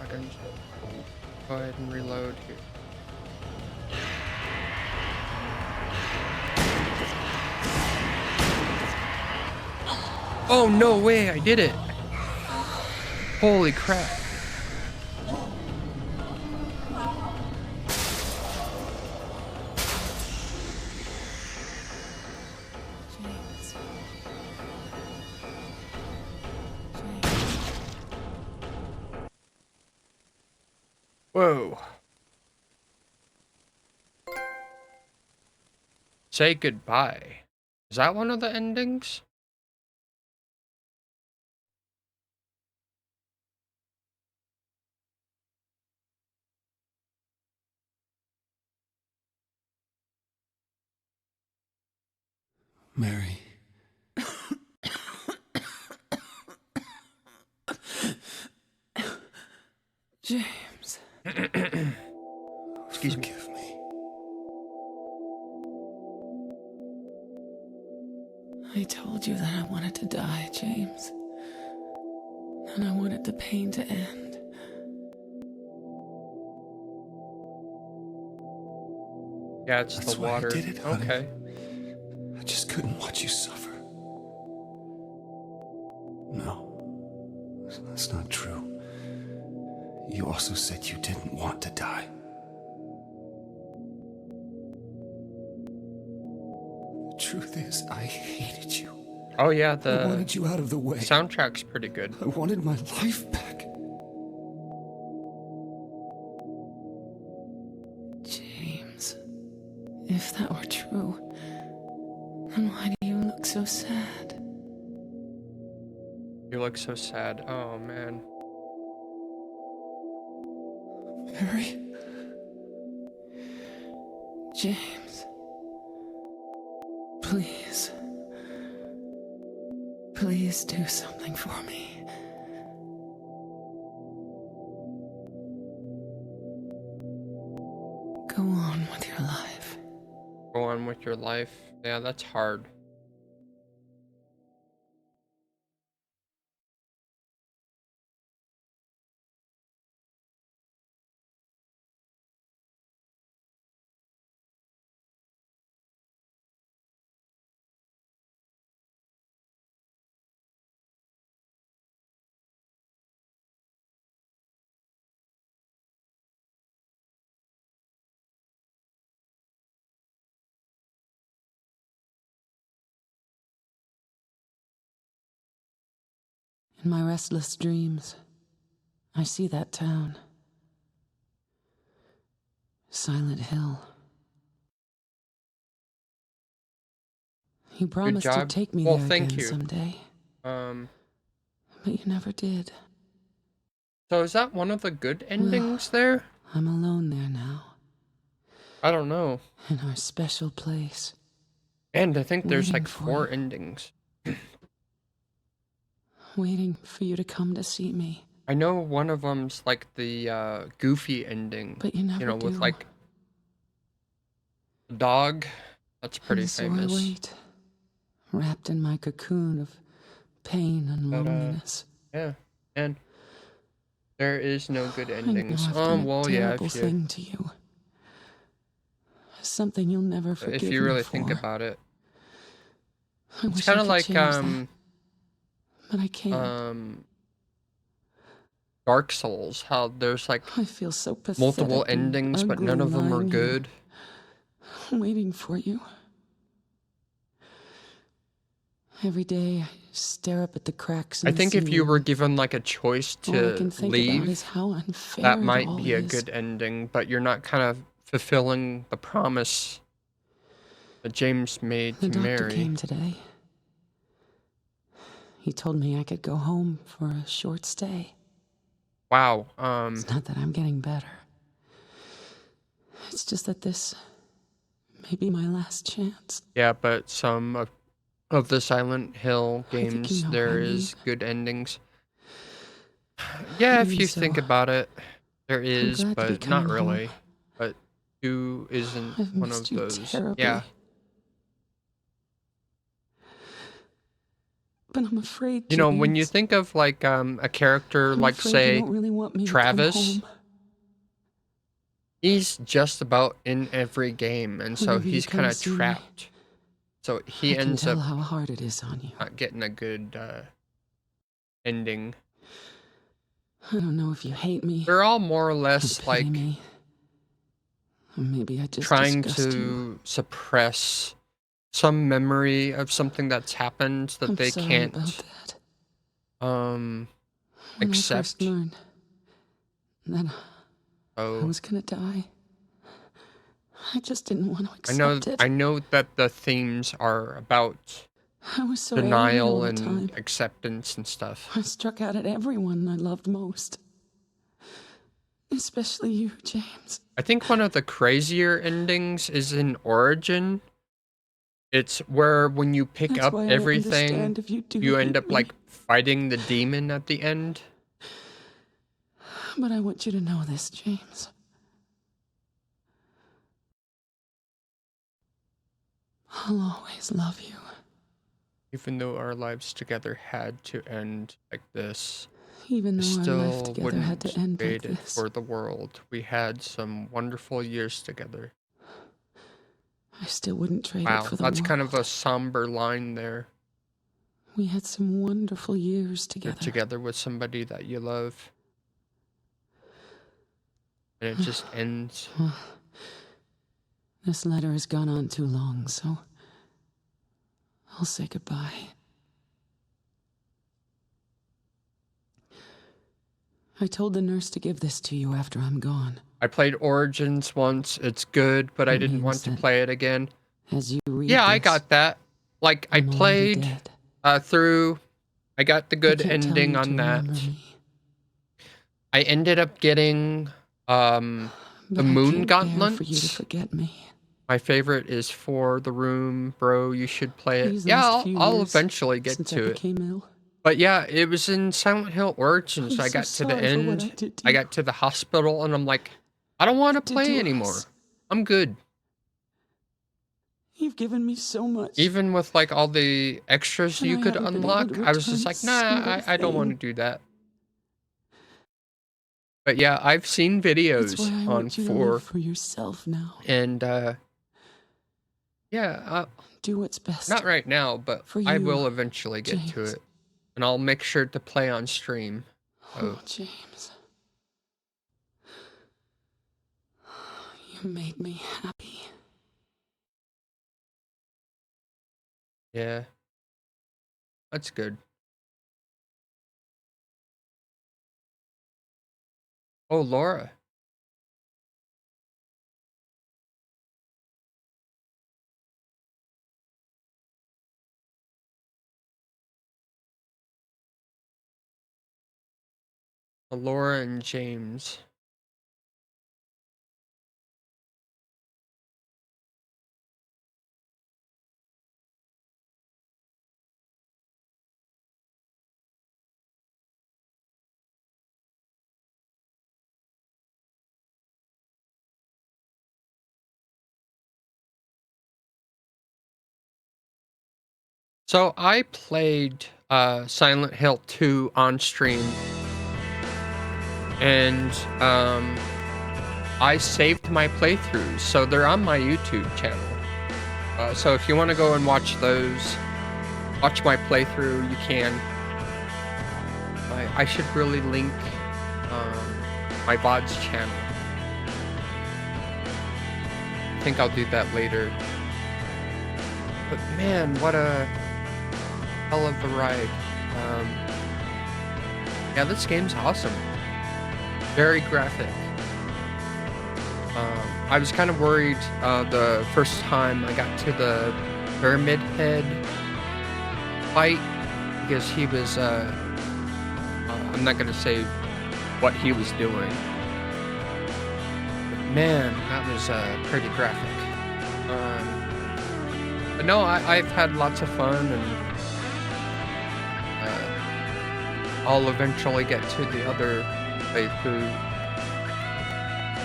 I can go ahead and reload here. Oh, no way, I did it. Holy crap. James. Whoa. Say goodbye. Is that one of the endings? Mary. James. Excuse me. Forgive me. I told you that I wanted to die, James. And I wanted the pain to end. Yeah, it's That's the why I water. did it, honey. Okay. I just couldn't watch you suffer. No. That's not true. You also said you didn't want to die. The truth is, I hated you. Oh yeah, I the wanted you out of the way. soundtrack's pretty good. I wanted my life back. James, if that were true, then why do you look so sad? You look so sad. Oh man. Mary? James, please. Please do something for me. Go on with your life. Go on with your life. Yeah, that's hard. In my restless dreams, I see that town. Silent Hill. You promised job. you'd take me Well, there thank again you. someday, but you never did. So is that one of the good endings there? I'm alone there now, I don't know. in our special place. And I think there's Waiting like for 4 you. endings. Waiting for you to come to see me. I know one of them's like the goofy ending. But you never with do. like the dog. That's pretty And so famous. I wait, wrapped in my cocoon of pain and But, loneliness. Yeah, and there is no good I know endings. I've done a Well, yeah, terrible thing to you. Something you'll never forgive if you really me think for. about it, I it's wish kind I of could like change that, but I can't. Dark Souls. How there's like I feel so pathetic multiple and endings, but ugly none of them are lying here, good. waiting for you. Every day I stare up at the cracks in I the think if you were ceiling. given like a choice All I to can think about is leave, how unfair that it might all be a is. good ending, but you're not kind of fulfilling the promise that James made The to doctor Mary. came today. He told me I could go home for a short stay. Wow. It's not that I'm getting better. It's just that this may be my last chance. Yeah, but some of the Silent Hill think you games, know what there I is mean. good endings. Yeah, if Even you so, think about it, there is, glad to be but not coming really. home. But 2 isn't I've one of missed you those. terribly. Yeah. But I'm afraid, You know, when you James. think of like a character I'm like afraid say you don't really want me Travis, to come home. he's just about in every game, and so Whenever you he's come kind to of see me, trapped. So he I can ends tell up how hard it is on you. not getting a good ending. I don't know if you hate me They're all more or or less pity like me. Or maybe I just trying disgust you. to suppress some memory of something that's happened that I'm they sorry can't about that. um When I first accept. learned that I Oh, was gonna die, I just didn't want to I accept it. know that the themes are about I was so angry all denial the and time. acceptance and stuff. I struck out at everyone I loved most. Especially you, James. I think one of the crazier endings is in Origin. It's where when you pick That's up why I everything, understand if you do you end hate up me. like fighting the demon at the end. But I want you to know this, James. I'll always love you. Even though our lives together had to end like this, Even I though our life still together wouldn't had to end like trade it this. for the world. We had some wonderful years together. I still wouldn't trade it Wow, for the that's world. kind of a somber line there. We had some wonderful years You're together. together with somebody that you love. And it just ends. Well, this letter has gone on too long, so I'll say goodbye. I told the nurse to give this to you after I'm gone. I played Origins once. It's good, but I That didn't means want to that play it again. As you read Yeah, I this, got that. Like, I I'm already played dead. through. I got the I good can't tell ending you to on that. remember me, I ended up getting the but I Moon can't bear for you to Gauntlets. forget me. My favorite is For the Room, bro. You should play it. These Yeah, last few I'll years, eventually get since I to it. became ill, But yeah, it was in Silent Hill Origins. I'm I so got to the sorry for what I end. did to I you. got to the hospital, and I'm like, I don't want to Did play to anymore. us. I'm good. You've given me so much. Even with like all the extras And you I could haven't been able unlock, to I was just return like, a nah, single I don't want to thing. do that. But yeah, I've seen That's videos why I on want you to 4, live for yourself now. and yeah, Do what's best not right now, but for I you, will eventually get to James. it. And I'll make sure to play on stream. Oh, James. You made me happy. Yeah, that's good. Oh, Laura. Laura and James. So I played Silent Hill 2 on stream, and I saved my playthroughs, so they're on my YouTube channel. So if you want to go and watch those, watch my playthrough, you can. I should really link my VOD's channel. I think I'll do that later. But man, what a hell of a ride. Yeah, this game's awesome. Very graphic. I was kind of worried the first time I got to the Pyramid Head fight, because he was, I'm not gonna say what he was doing. But man, that was pretty graphic. But no, I've had lots of fun, and I'll eventually get to the other playthrough.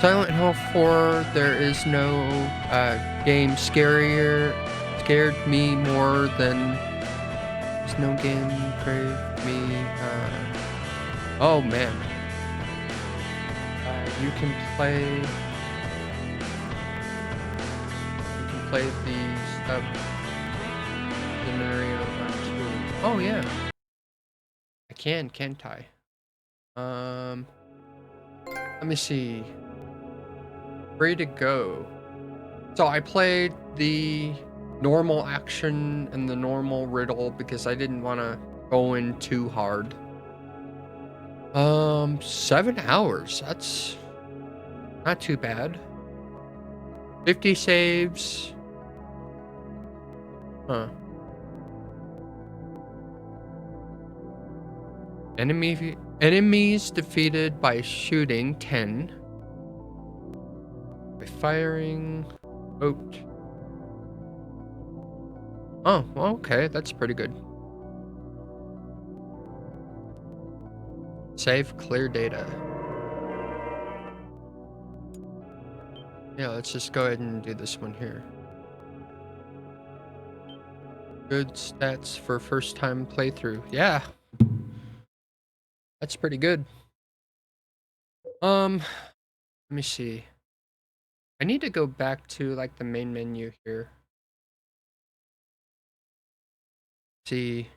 Silent Hill 4, there is no game scared me more than... There's no game crave me... oh man. You can play the scenario on 2. Oh yeah. I can, can't I? Let me see. Free to go. So I played the normal action and the normal riddle because I didn't want to go in too hard. 7 hours. That's not too bad. 50 saves. Huh. Enemies defeated by shooting 10. By firing. Vote. Oh, okay, that's pretty good. Save clear data. Yeah, let's just go ahead and do this one here. Good stats for first time playthrough. Yeah. That's pretty good. Let me see. I need to go back to like the main menu here. See.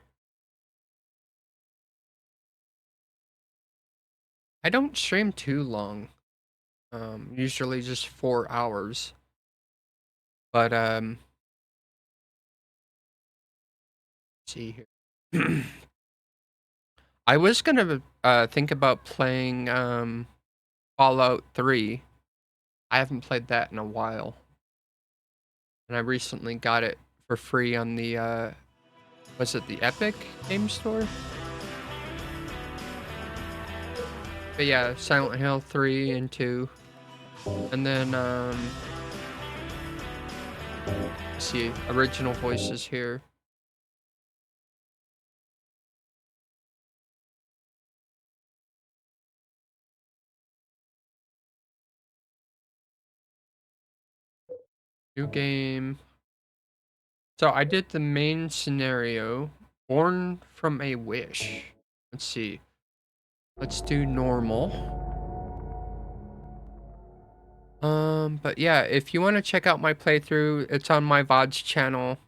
I don't stream too long. Usually just 4 hours. But see here. I was gonna think about playing Fallout 3. I haven't played that in a while. And I recently got it for free on the was it the Epic Game Store? But yeah, Silent Hill 3 and 2. And then let's see, original voices here. New game. So I did the main scenario, Born from a Wish. Let's see. Let's do normal. But yeah, if you want to check out my playthrough, it's on my VODs channel.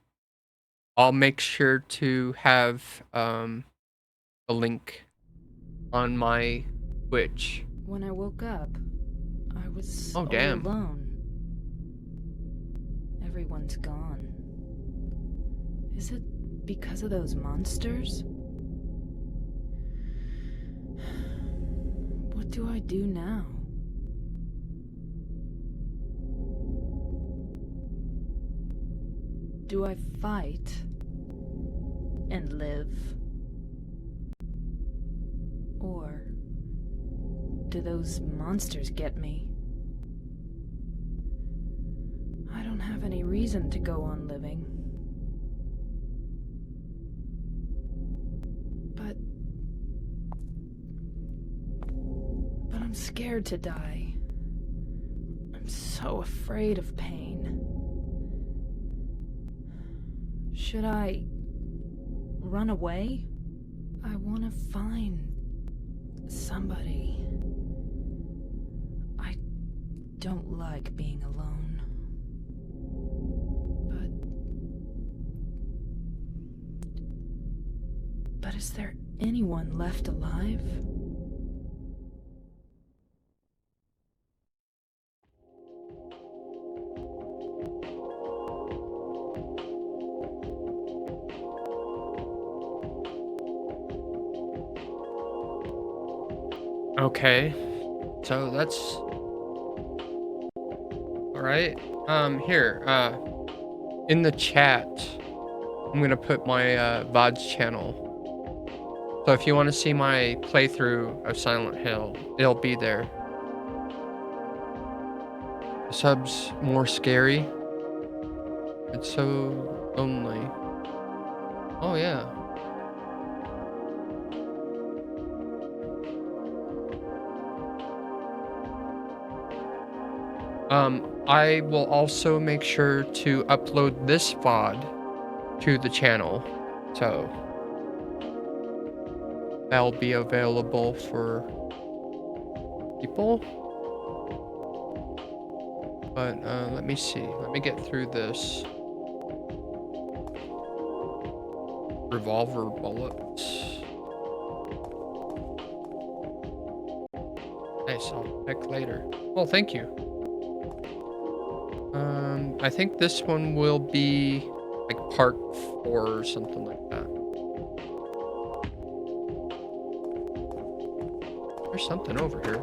I'll make sure to have a link on my Twitch. When I woke up, I was Oh, all damn. alone. Everyone's gone. Is it because of those monsters? What do I do now? Do I fight and live? Or do those monsters get me? I don't have any reason to go on living. But I'm scared to die. I'm so afraid of pain. Should I run away? I want to find somebody. I don't like being alone. But is there anyone left alive? Okay, so that's all right. Here, in the chat, I'm gonna put my VODs channel. So if you want to see my playthrough of Silent Hill, it'll be there. The sub's more scary. It's so lonely. Oh yeah. I will also make sure to upload this VOD to the channel, so that'll be available for people. But let me see. Let me get through this. Revolver bullets. Nice. I'll check later. Oh, thank you. I think this one will be like part 4 or something like that. There's something over here.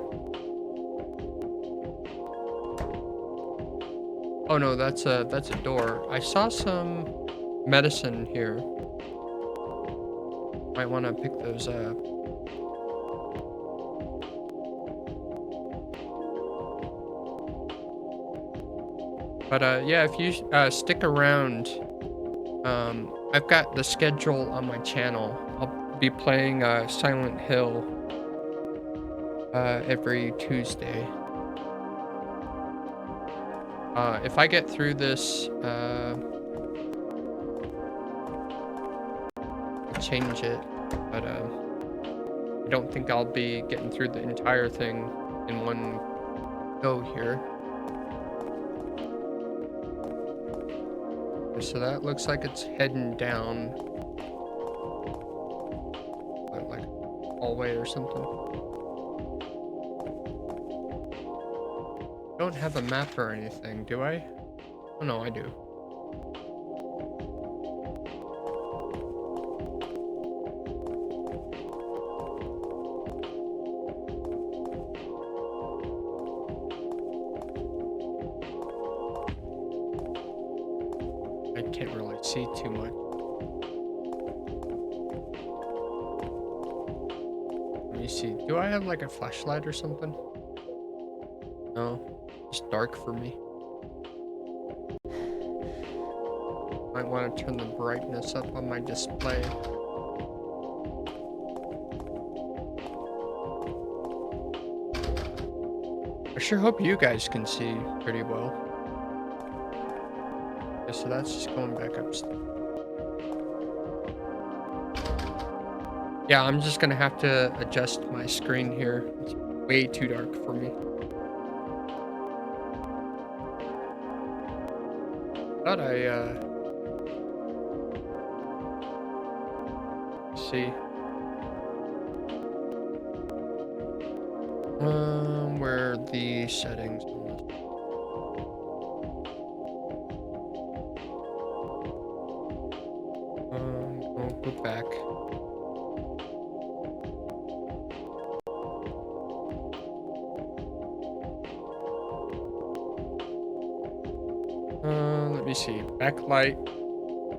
Oh no, that's a door. I saw some medicine here. Might want to pick those up. But yeah, if you stick around, I've got the schedule on my channel. I'll be playing Silent Hill every Tuesday. If I get through this, I'll change it, but I don't think I'll be getting through the entire thing in one go here. So that looks like it's heading down, like hallway or something. Don't have a map or anything, do I? Oh no, I do. I can't really see too much. Let me see. Do I have like a flashlight or something? No, it's dark for me. Might want to turn the brightness up on my display. I sure hope you guys can see pretty well. Okay, so that's just going back upstairs. Yeah, I'm just gonna have to adjust my screen here. It's way too dark for me. Thought I see. Where are the settings on this? I'll go back. Let me see. Backlight,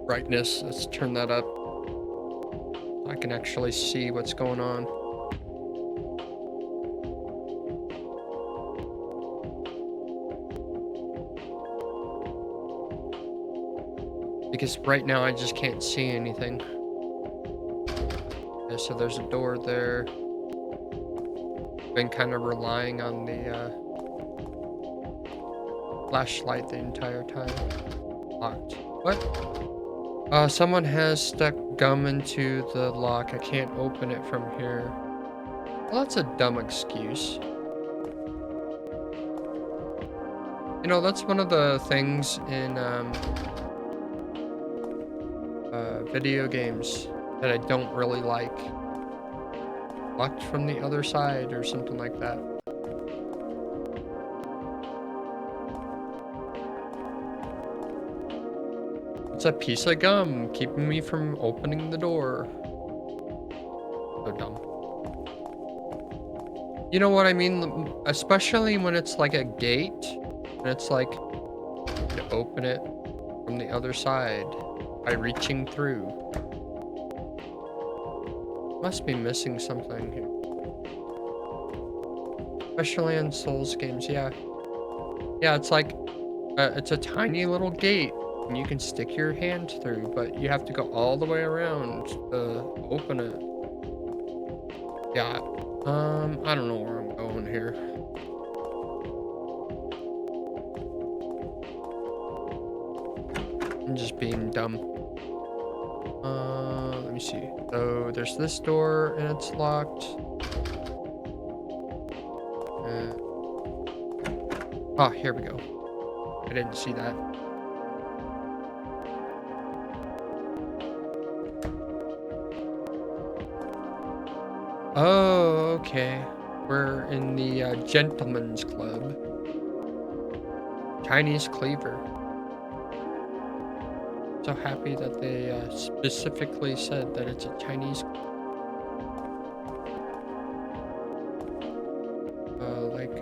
brightness. Let's turn that up. I can actually see what's going on. Because right now I just can't see anything. Okay, so there's a door there. Been kind of relying on the flashlight the entire time. Locked. What? Someone has stuck gum into the lock. I can't open it from here. Well, that's a dumb excuse. You know, that's one of the things in video games that I don't really like. Locked from the other side or something like that. It's a piece of gum keeping me from opening the door. So dumb. You know what I mean? Especially when it's like a gate and it's like to open it from the other side by reaching through. Must be missing something here. Especially in Souls games, yeah. Yeah, it's like, it's a tiny little gate and you can stick your hand through, but you have to go all the way around to open it. Yeah, I don't know where I'm going here. I'm just being dumb. Let me see. So there's this door and it's locked. Oh, here we go. I didn't see that. Oh, okay. We're in the Gentleman's Club. Chinese Cleaver. So happy that they specifically said that it's a Chinese.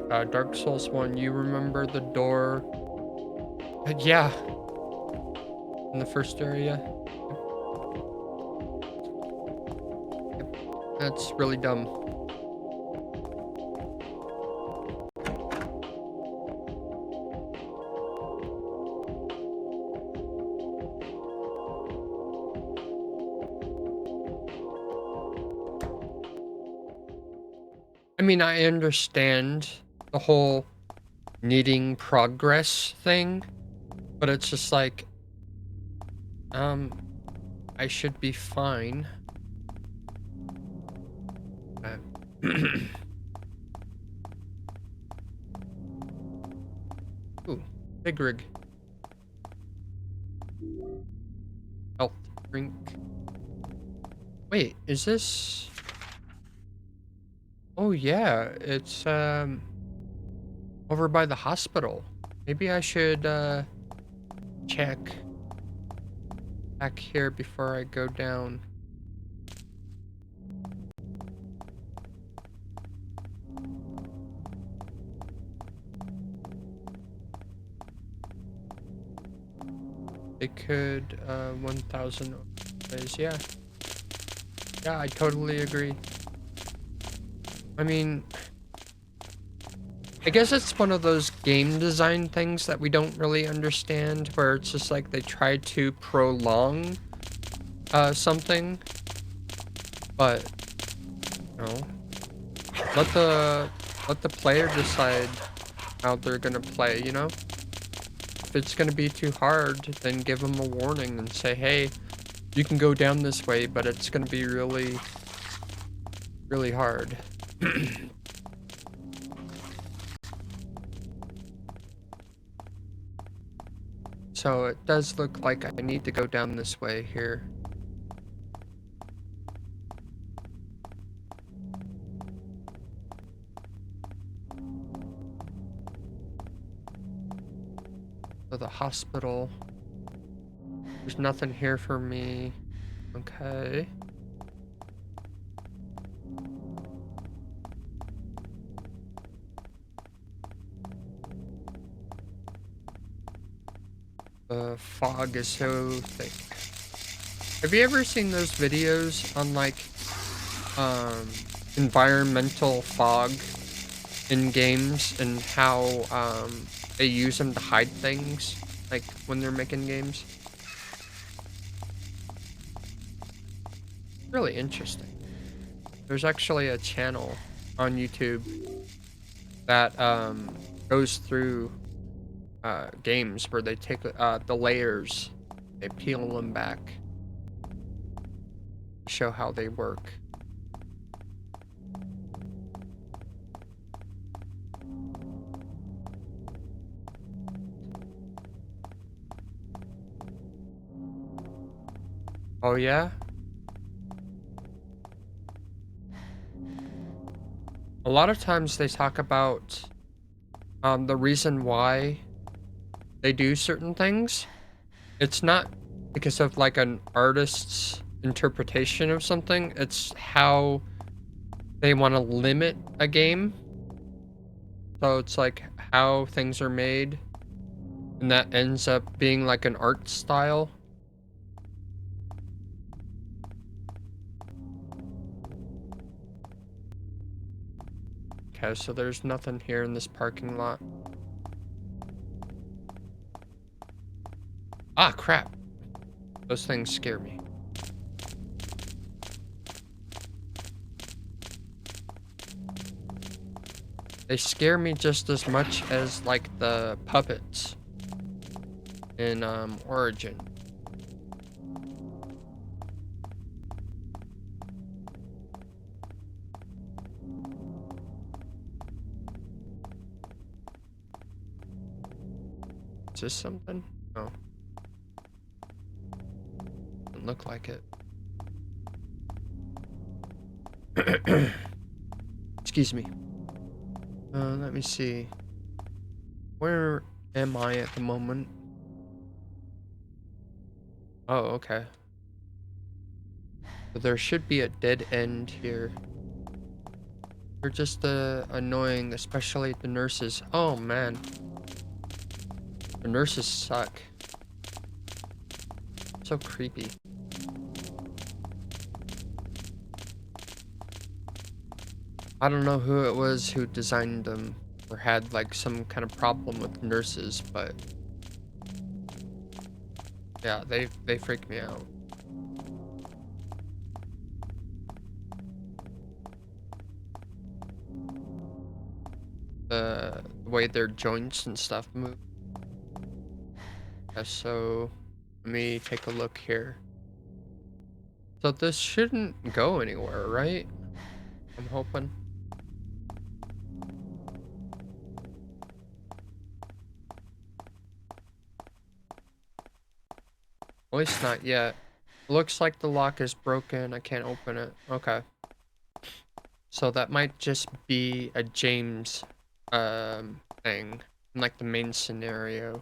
Like Dark Souls 1, you remember the door? Yeah. In the first area. Yep. That's really dumb. I mean, I understand the whole needing progress thing, but it's just like, I should be fine. Ooh, big rig. Health drink. Wait, is this? Oh yeah, it's over by the hospital. Maybe I should check back here before I go down. It could 1,000 ways. Yeah. Yeah, I totally agree. I mean, I guess it's one of those game design things that we don't really understand, where it's just like they try to prolong something, but you know, let the player decide how they're gonna play, you know? If it's gonna be too hard, then give them a warning and say, hey, you can go down this way, but it's gonna be really, really hard. So it does look like I need to go down this way here. So the hospital. There's nothing here for me. Okay. The fog is so thick. Have you ever seen those videos on like environmental fog in games and how they use them to hide things like when they're making games? Really interesting. There's actually a channel on YouTube that goes through games where they take the layers, they peel them back, show how they work. Oh yeah? A lot of times they talk about the reason why they do certain things. It's not because of like an artist's interpretation of something, it's how they want to limit a game. So it's like how things are made, and that ends up being like an art style. Okay, so there's nothing here in this parking lot. Ah, crap. Those things scare me. They scare me just as much as like the puppets in Origin. Is this something? No. Doesn't look like it. Excuse me. Let me see. Where am I at the moment? Oh, okay. So there should be a dead end here. They're just annoying, especially the nurses. Oh man. The nurses suck. So creepy. I don't know who it was who designed them or had like some kind of problem with nurses, but yeah, they freak me out. The way their joints and stuff move. Yeah, so let me take a look here. So this shouldn't go anywhere, right? I'm hoping. At least not yet. Looks like the lock is broken. I can't open it. Okay. So that might just be a James thing in like the main scenario.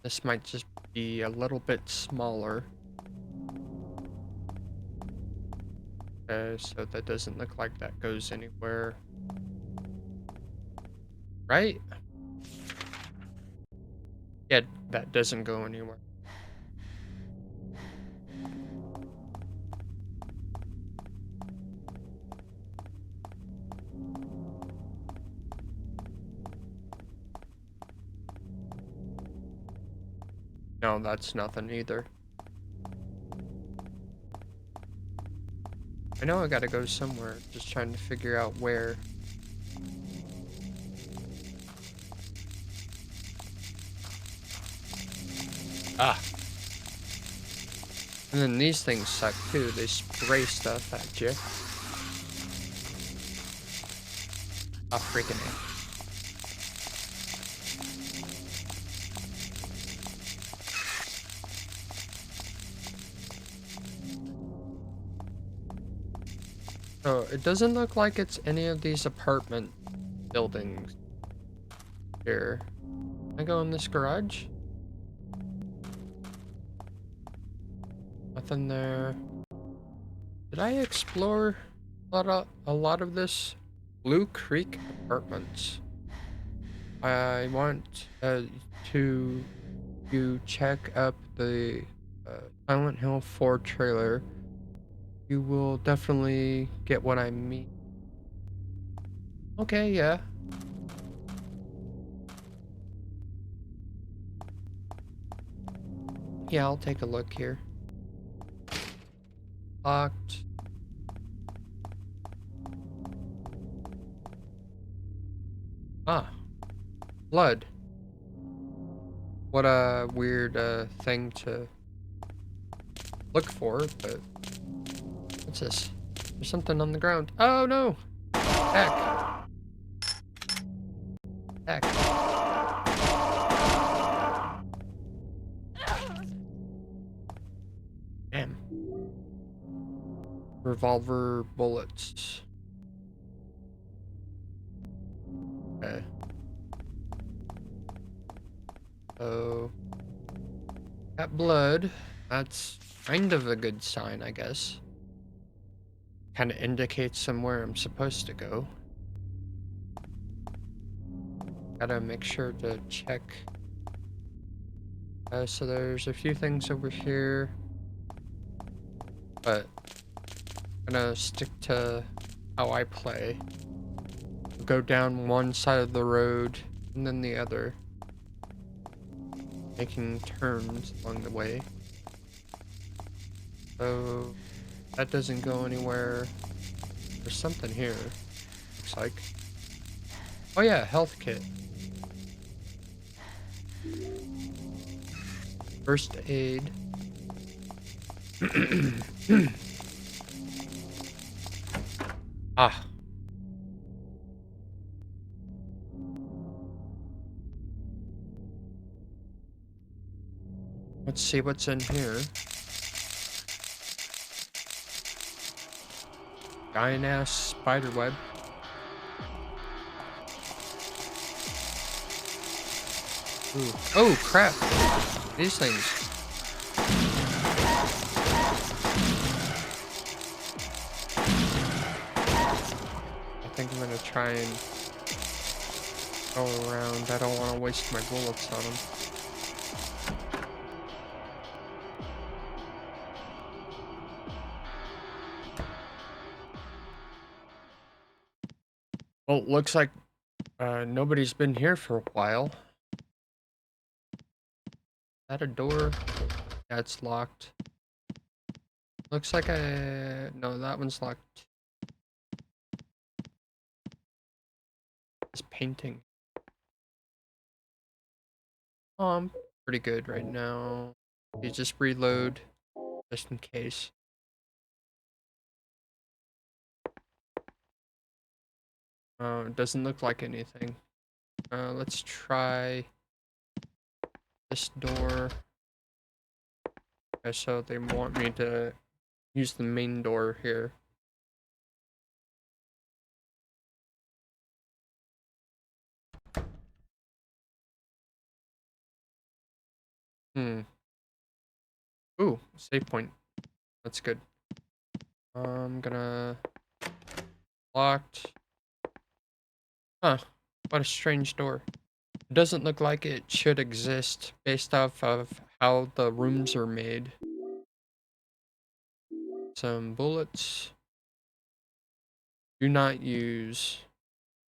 This might just be a little bit smaller. Okay, so that doesn't look like that goes anywhere. Right? Yeah, that doesn't go anywhere. No, that's nothing either. I know I gotta go somewhere, just trying to figure out where. Ah. And then these things suck too, they spray stuff at you. Ah, freaking A. So it doesn't look like it's any of these apartment buildings here. Can I go in this garage? Nothing there. Did I explore a lot of this? Blue Creek Apartments. I want to check up the Silent Hill 4 trailer. You will definitely get what I mean. Okay, yeah. Yeah, I'll take a look here. Locked. Ah. Blood. What a weird thing to look for, but what's this? There's something on the ground. Oh no! Heck. Heck. Damn. Revolver bullets. Okay. So, got blood. That's kind of a good sign, I guess. Kind of indicates somewhere I'm supposed to go. Gotta make sure to check. So there's a few things over here, but I'm gonna stick to how I play. Go down one side of the road and then the other, making turns along the way. So that doesn't go anywhere. There's something here, looks like. Oh yeah, health kit. First aid. Ah. Let's see what's in here. Giant ass spider web. Ooh. Oh crap! These things. I think I'm gonna try and go around. I don't want to waste my bullets on them. Well, looks like nobody's been here for a while. Is that a door? Yeah, it's locked. Looks like no, that one's locked. It's painting. Oh, I'm pretty good right now. You just reload, just in case. It doesn't look like anything. Let's try this door. Okay, so they want me to use the main door here. Ooh, save point. That's good. I'm gonna... Locked. Huh. What a strange door. It doesn't look like it should exist based off of how the rooms are made. Some bullets. Do not use.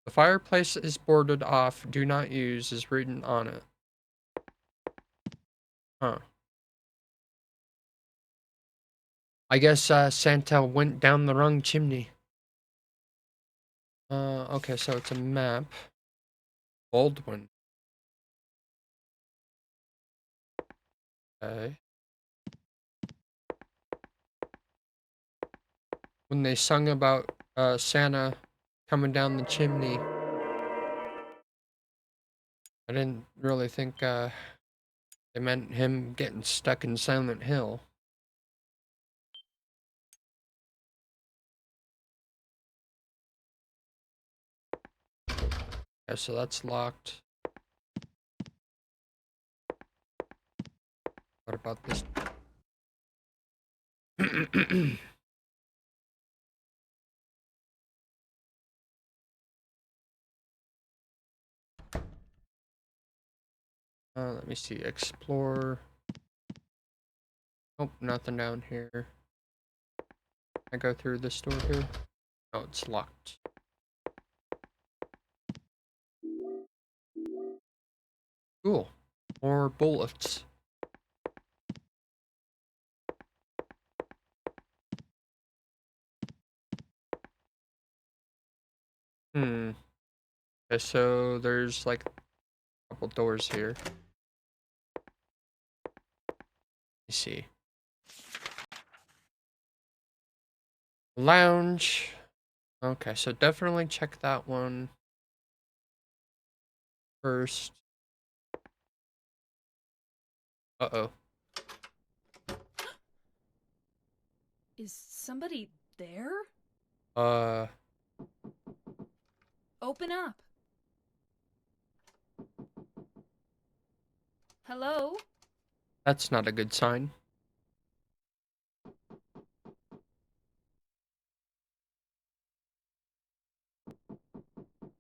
The fireplace is boarded off. Do not use is written on it. Huh. I guess Santa went down the wrong chimney. Okay, so it's a map. Baldwin. Okay. When they sung about Santa coming down the chimney, I didn't really think they meant him getting stuck in Silent Hill. Okay, so that's locked. What about this? Let me see. Explore. Nope, nothing down here. I go through this door here. Oh, it's locked. Cool. More bullets. Okay, so there's like a couple doors here. Let me see. Lounge. Okay, so definitely check that one first. Uh-oh. Is somebody there? Open up. Hello? That's not a good sign.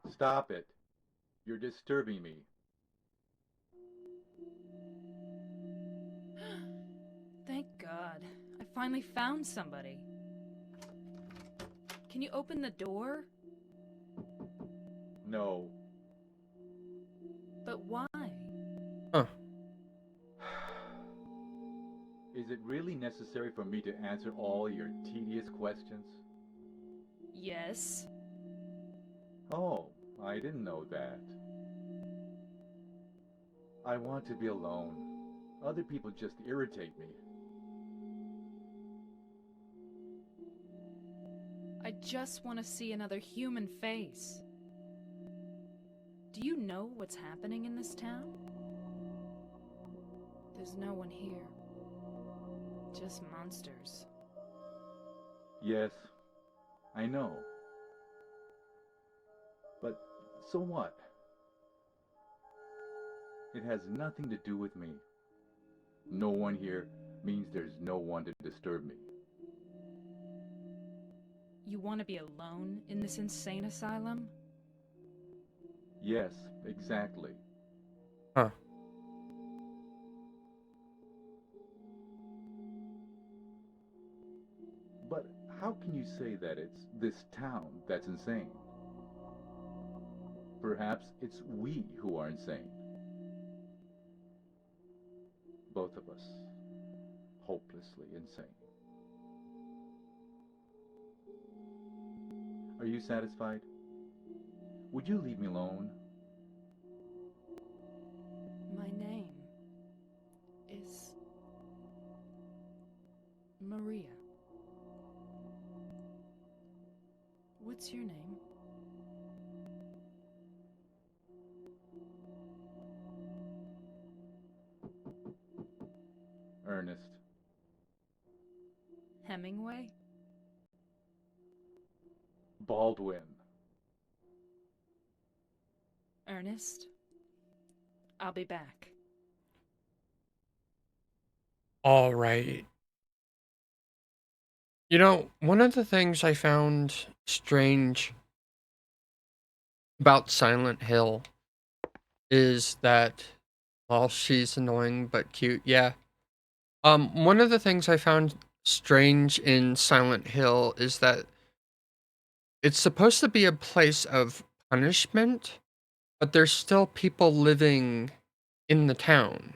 Stop it. You're disturbing me. Thank God. I finally found somebody. Can you open the door? No. But why? Huh. Is it really necessary for me to answer all your tedious questions? Yes. Oh, I didn't know that. I want to be alone. Other people just irritate me. I just want to see another human face. Do you know what's happening in this town? There's no one here. Just monsters. Yes, I know. But so what? It has nothing to do with me. No one here means there's no one to disturb me. You want to be alone in this insane asylum? Yes, exactly. Huh. But how can you say that it's this town that's insane? Perhaps it's we who are insane. Both of us. Hopelessly insane. Are you satisfied? Would you leave me alone? My name is Maria. What's your name? Ernest. Hemingway? Baldwin. Ernest? I'll be back. All right. You know, one of the things I found strange about Silent Hill is that, well, she's annoying but cute. Yeah. One of the things I found strange in Silent Hill is that it's supposed to be a place of punishment, but there's still people living in the town.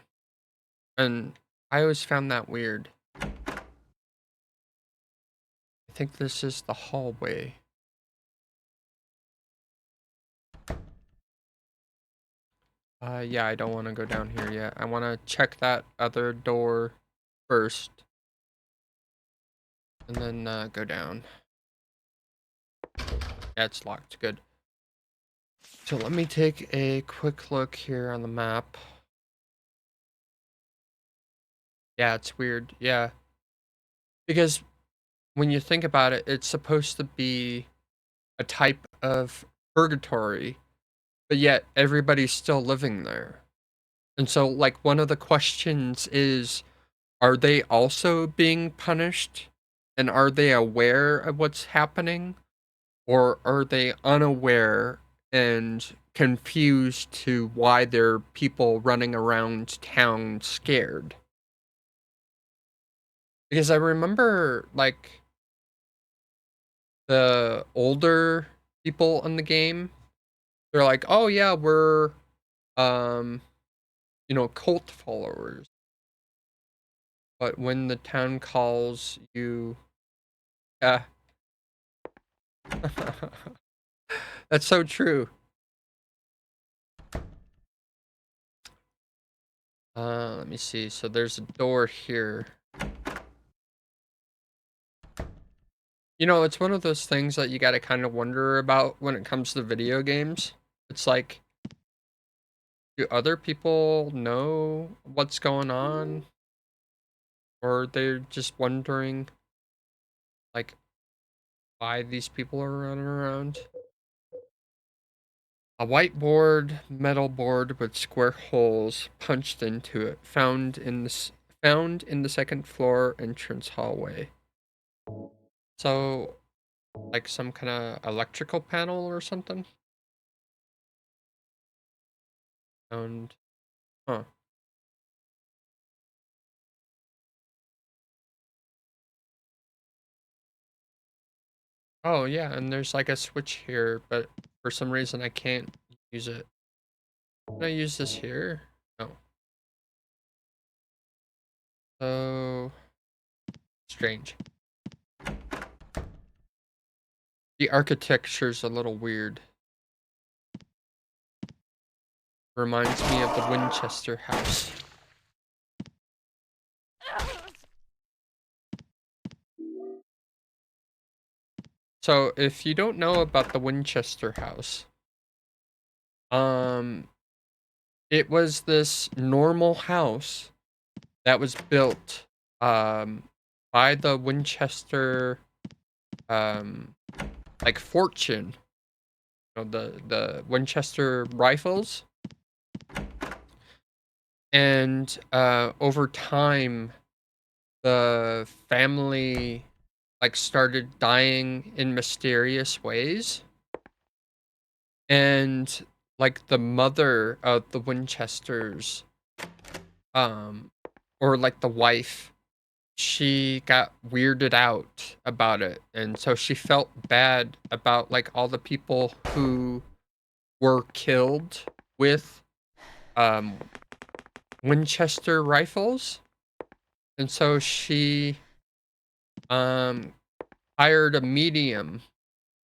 And I always found that weird. I think this is the hallway. Yeah, I don't want to go down here yet. I want to check that other door first. And then go down. Yeah, it's locked. Good. So let me take a quick look here on the map. Yeah, it's weird. Yeah. Because when you think about it, it's supposed to be a type of purgatory, but yet everybody's still living there. And so, like, one of the questions is, are they also being punished? And are they aware of what's happening? Or are they unaware and confused to why there are people running around town scared? Because I remember, like, the older people in the game, they're like, oh yeah, we're, cult followers. But when the town calls you, yeah. That's so true. Let me see. So there's a door here. It's one of those things that you gotta kind of wonder about when it comes to video games. It's like, do other people know what's going on? Or they're just wondering, like, why these people are running around? A whiteboard, metal board with square holes punched into it, found in the second floor entrance hallway. So, like some kind of electrical panel or something? And, huh. Oh, yeah, and there's like a switch here, but for some reason I can't use it. Can I use this here? No. So, strange. The architecture's a little weird. Reminds me of the Winchester house. So, if you don't know about the Winchester house, it was this normal house that was built, by the Winchester, like fortune, the Winchester rifles. And, over time, the family, like, started dying in mysterious ways. And, like, the mother of the Winchesters, or like the wife, she got weirded out about it. And so she felt bad about, like, all the people who were killed with, Winchester rifles. And so she, hired a medium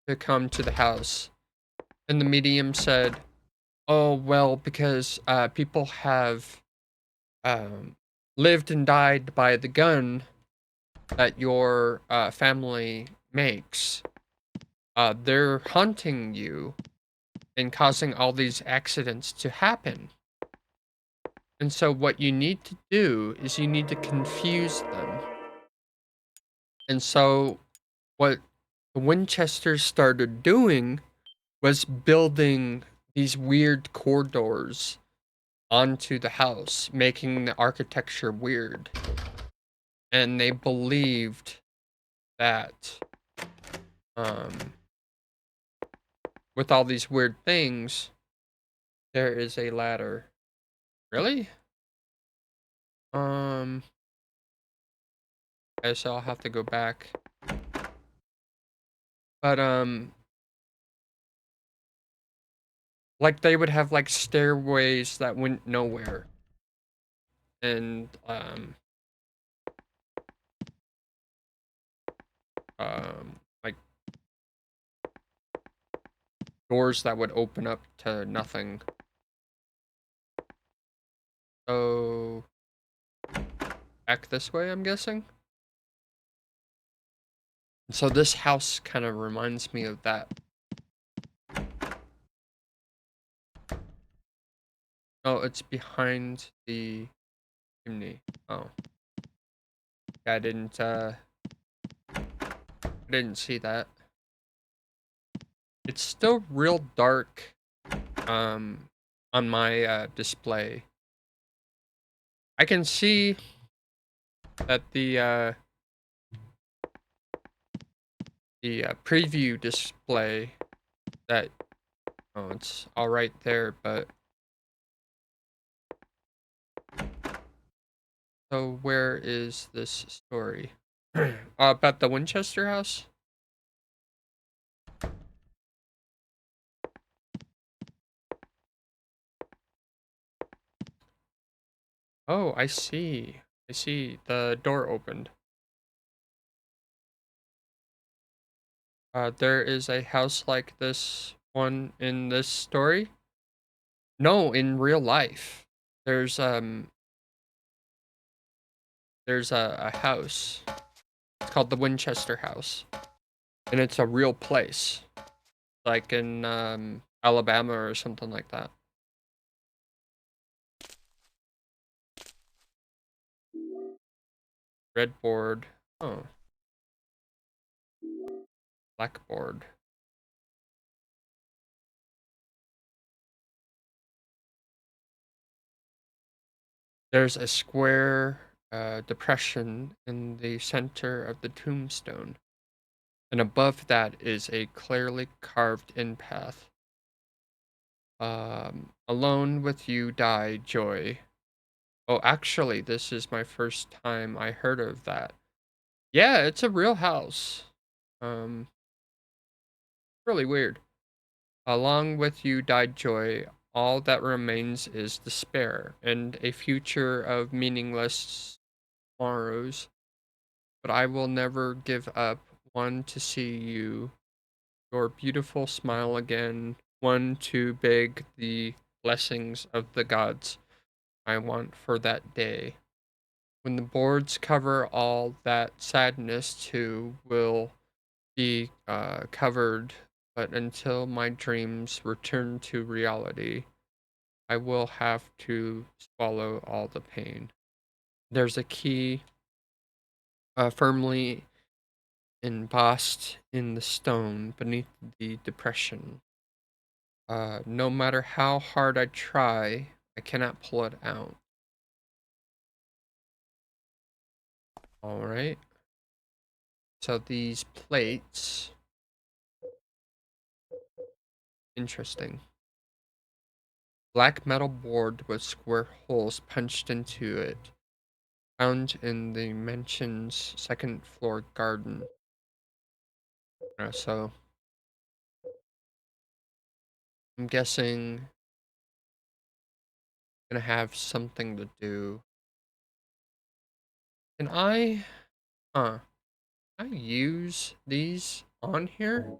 to come to the house. And the medium said, oh, well, because people have lived and died by the gun that your family makes. They're haunting you and causing all these accidents to happen. And so what you need to do is you need to confuse them. And so what the Winchesters started doing was building these weird corridors onto the house, making the architecture weird. And they believed that, with all these weird things, There is a ladder. Really? I guess I'll have to go back. But, like, they would have, like, stairways that went nowhere. And, like, doors that would open up to nothing. So, back this way, I'm guessing? So this house kind of reminds me of that. Oh, it's behind the chimney. Oh. Yeah, I didn't see that. It's still real dark, on my, display. I can see that the preview display that, oh, it's all right there, but so where is this story? About the Winchester house? Oh, I see. I see. The door opened. There is a house like this one in this story? No, in real life. There's a house. It's called the Winchester House. And it's a real place. Like in Alabama or something like that. Red board. Oh. Blackboard. There's a square depression in the center of the tombstone. And above that is a clearly carved in path. Alone with you die, joy. Oh, actually, this is my first time I heard of that. Yeah, it's a real house. Um, really weird. Along with you died joy. All that remains is despair and a future of meaningless morrows. But I will never give up. One to see you, your beautiful smile again. One to beg the blessings of the gods I want for that day. When the boards cover all that sadness too will be covered, but until my dreams return to reality, I will have to swallow all the pain. There's a key firmly embossed in the stone beneath the depression. No matter how hard I try, I cannot pull it out. All right. So these plates, interesting. Black metal board with square holes punched into it, found in the mansion's second floor garden. So I'm guessing gonna have something to do. Can I use these on here?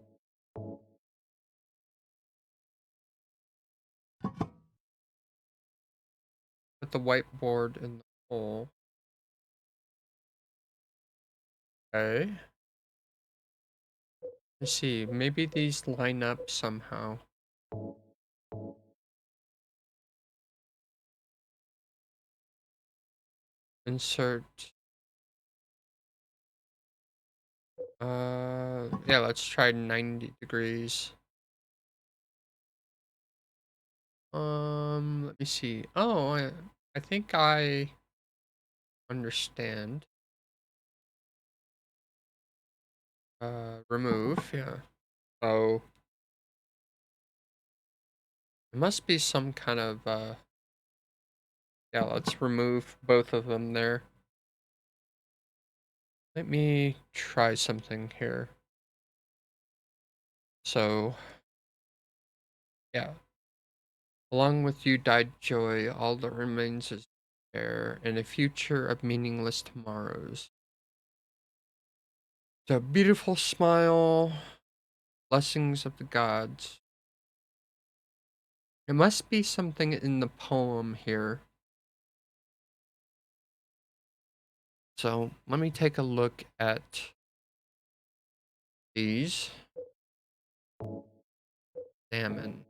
Put the whiteboard in the hole. Okay. Let's see, maybe these line up somehow. Insert. Yeah, let's try 90 degrees. Let me see. Oh, I think I understand. Remove, yeah. So It must be some kind of, yeah, let's remove both of them there. Let me try something here. So, yeah. Along with you died joy, all that remains is air, and a future of meaningless tomorrows. The beautiful smile, blessings of the gods. It must be something in the poem here. So let me take a look at these. Salmon.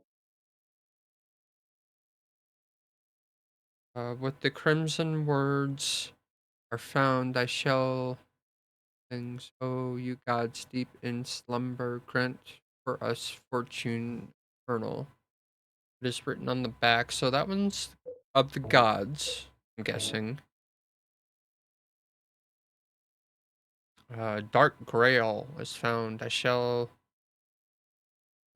With the crimson words are found, I shall things. Oh, you gods deep in slumber, grant for us fortune eternal. It is written on the back, so that one's of the gods, I'm guessing. Dark Grail is found. I shall.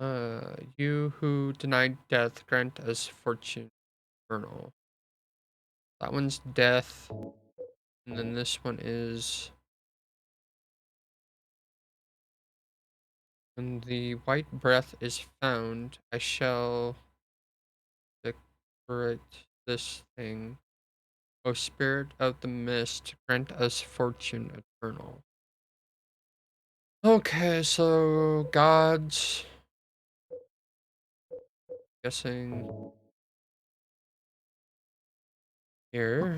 You who denied death, grant us fortune eternal. That one's death, and then this one is. When the white breath is found, I shall decorate this thing. O spirit of the mist, grant us fortune eternal. Okay, so gods. Guessing here.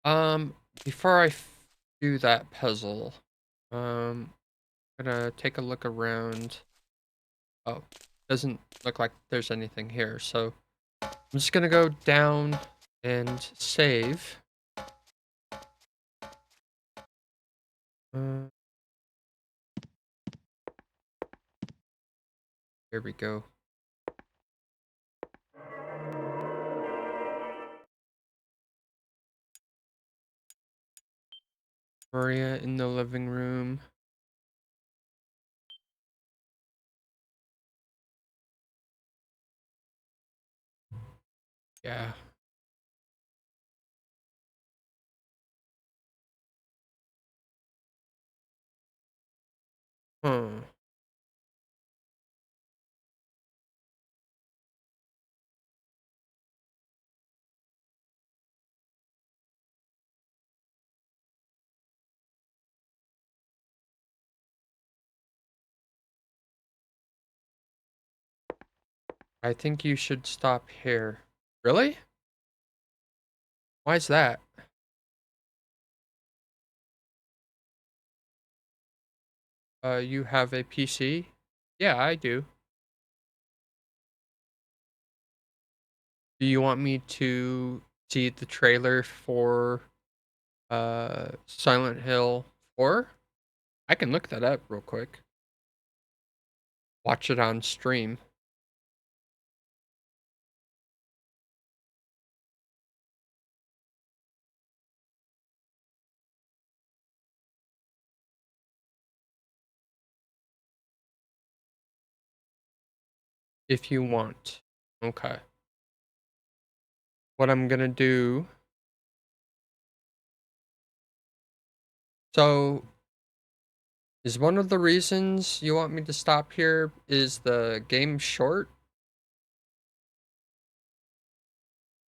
Um, before I do that puzzle, I'm gonna take a look around. Oh, doesn't look like there's anything here, so I'm just gonna go down and save. Uh, here we go. Maria in the living room. Yeah. Huh. I think you should stop here. Really? Why is that? You have a PC? Yeah, I do. Do you want me to see the trailer for Silent Hill 4? I can look that up real quick. Watch it on stream. If you want. Okay. What I'm gonna do. So, is one of the reasons you want me to stop here is the game short?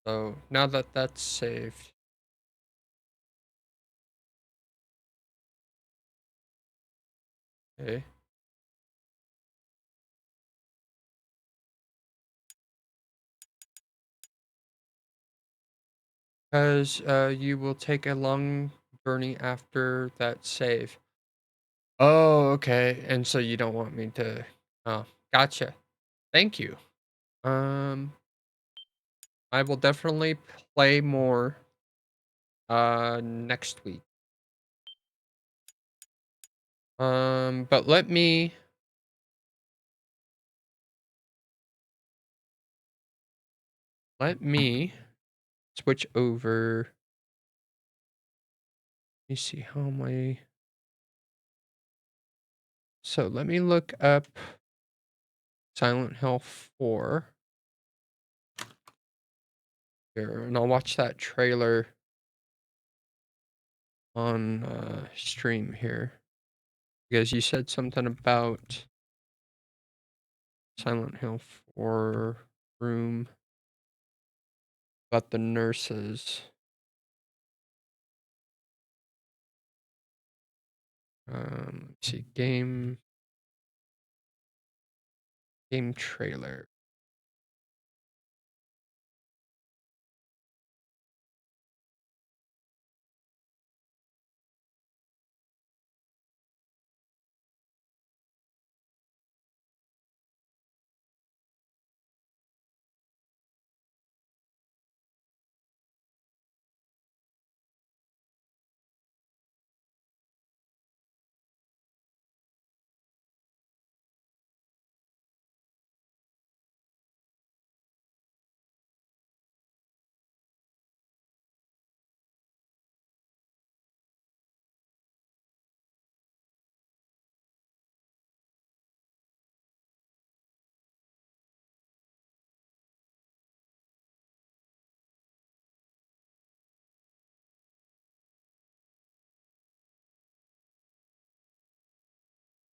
So, now that that's saved. Okay. Because you will take a long journey after that save. Oh, okay. And so you don't want me to. Oh, gotcha. Thank you. I will definitely play more next week. But let me switch over. Let me see how am I. So let me look up Silent Hill 4 here, and I'll watch that trailer on stream here, because you said something about Silent Hill 4 room about the nurses. Let's see, game trailer.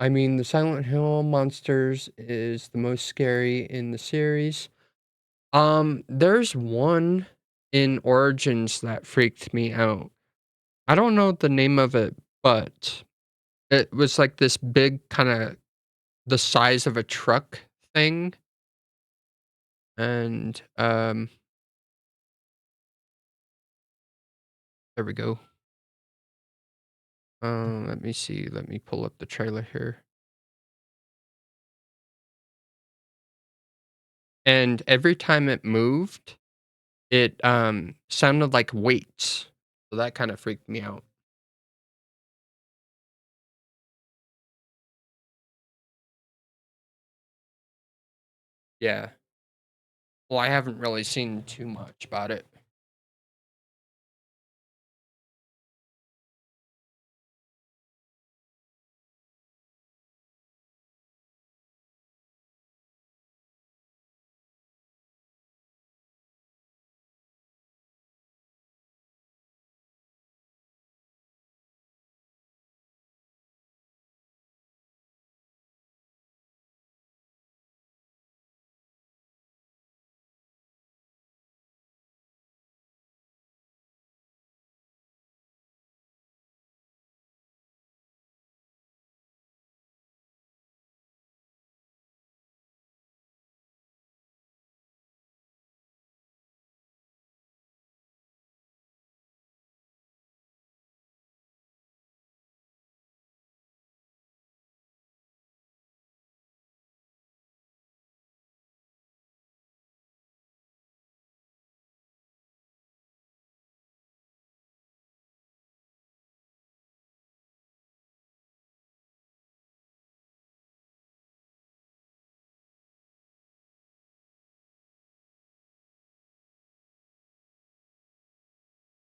I mean, the Silent Hill monsters is the most scary in the series. There's one in Origins that freaked me out. I don't know the name of it, but it was like this big kind of the size of a truck thing. And there we go. Let me see. Let me pull up the trailer here. And every time it moved, it sounded like weights. So that kind of freaked me out. Yeah. Well, I haven't really seen too much about it.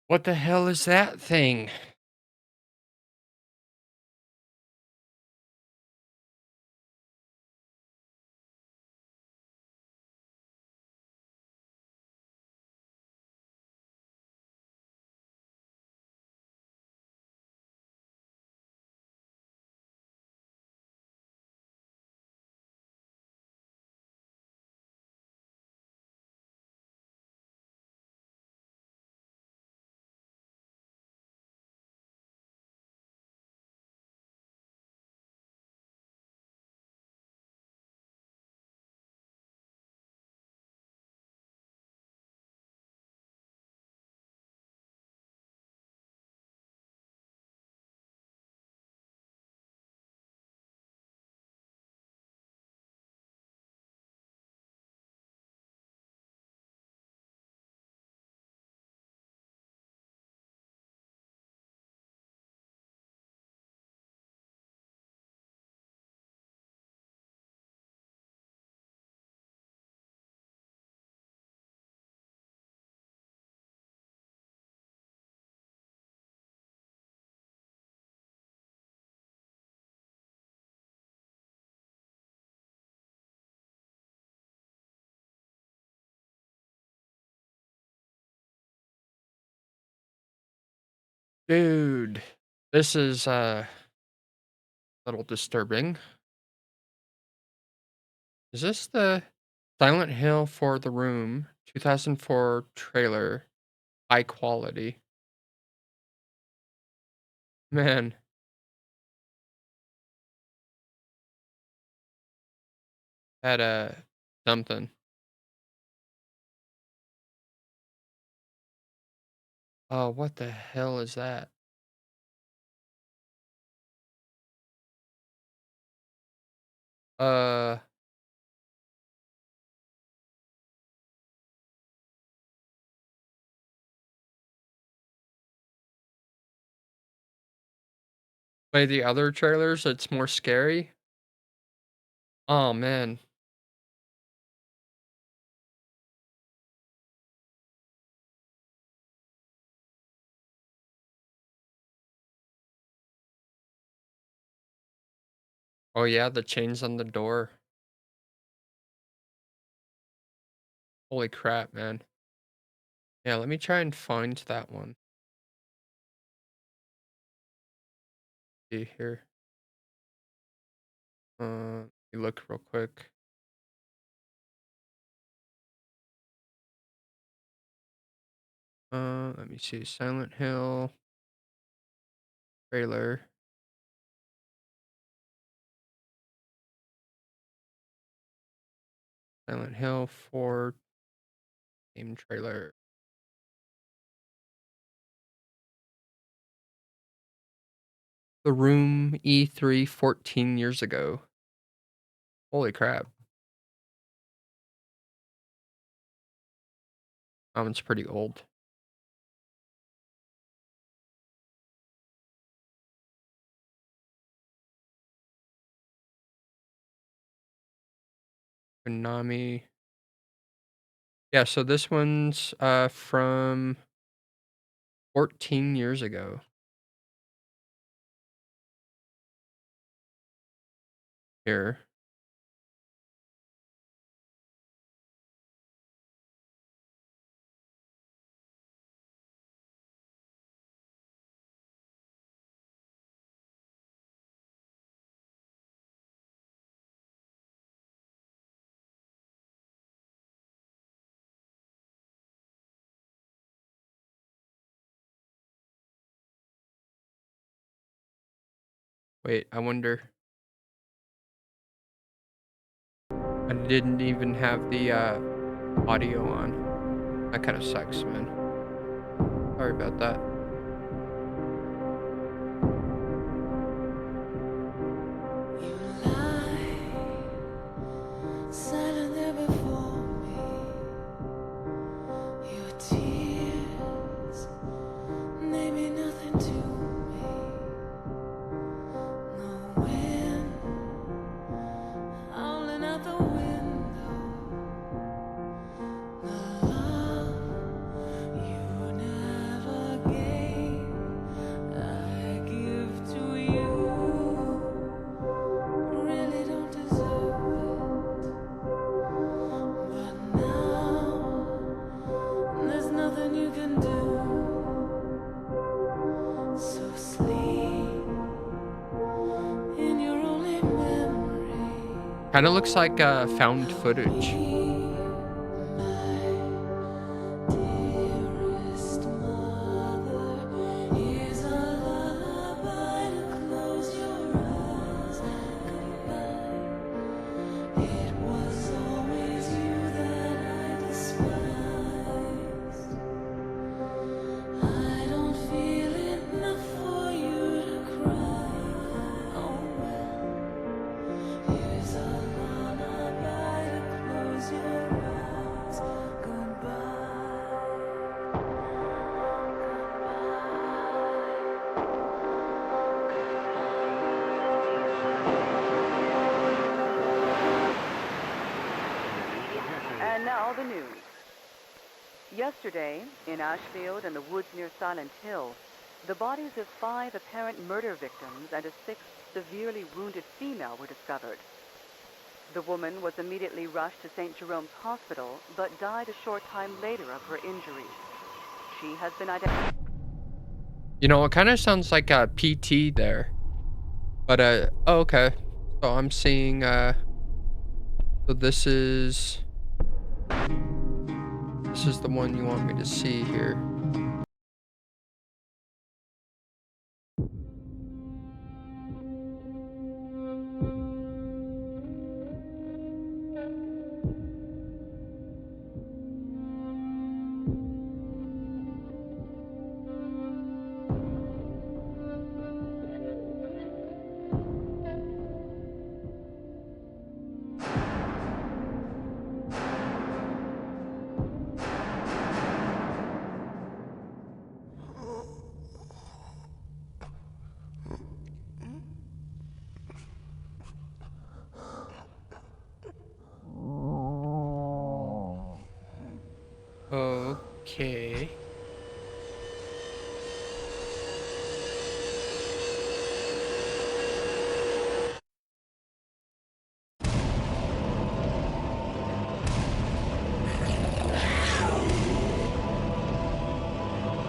What the hell is that thing? Dude, this is a little disturbing. Is this the Silent Hill for the Room 2004 trailer? High quality. Man. Had a something. Oh, what the hell is that? Uh, Play the other trailers, it's more scary. Oh man. Oh yeah, the chains on the door. Holy crap, man. Yeah, let me try and find that one. See here. Let me look real quick. Let me see. Silent Hill trailer. Silent Hill 4 game trailer. The Room E3 14 years ago. Holy crap. It's pretty old. Konami. Yeah, so this one's from 14 years ago. Here. Wait, I wonder. I didn't even have the audio on. That kind of sucks, man. Sorry about that. Silent there before me, your tears, they mean nothing to me. The wind howling out the window, the love you never gave, I give to you. Really don't deserve it, but now there's nothing you can do. So sleep in your only memory. Kind of looks like found footage. Dearest mother, here's a lullaby to close your eyes. Goodbye. It was always you that I despised. I don't feel enough for you to cry. Oh well. Here's a lullaby to close your eyes. Goodbye. And now the news. Yesterday, in Ashfield and the woods near Silent Hill, the bodies of 5 apparent murder victims and a 6th severely wounded female were discovered. The woman was immediately rushed to St. Jerome's Hospital, but died a short time later of her injuries. She has been identified. You know, it kind of sounds like a PT there. But oh, okay. So I'm seeing so this is the one you want me to see here. Okay.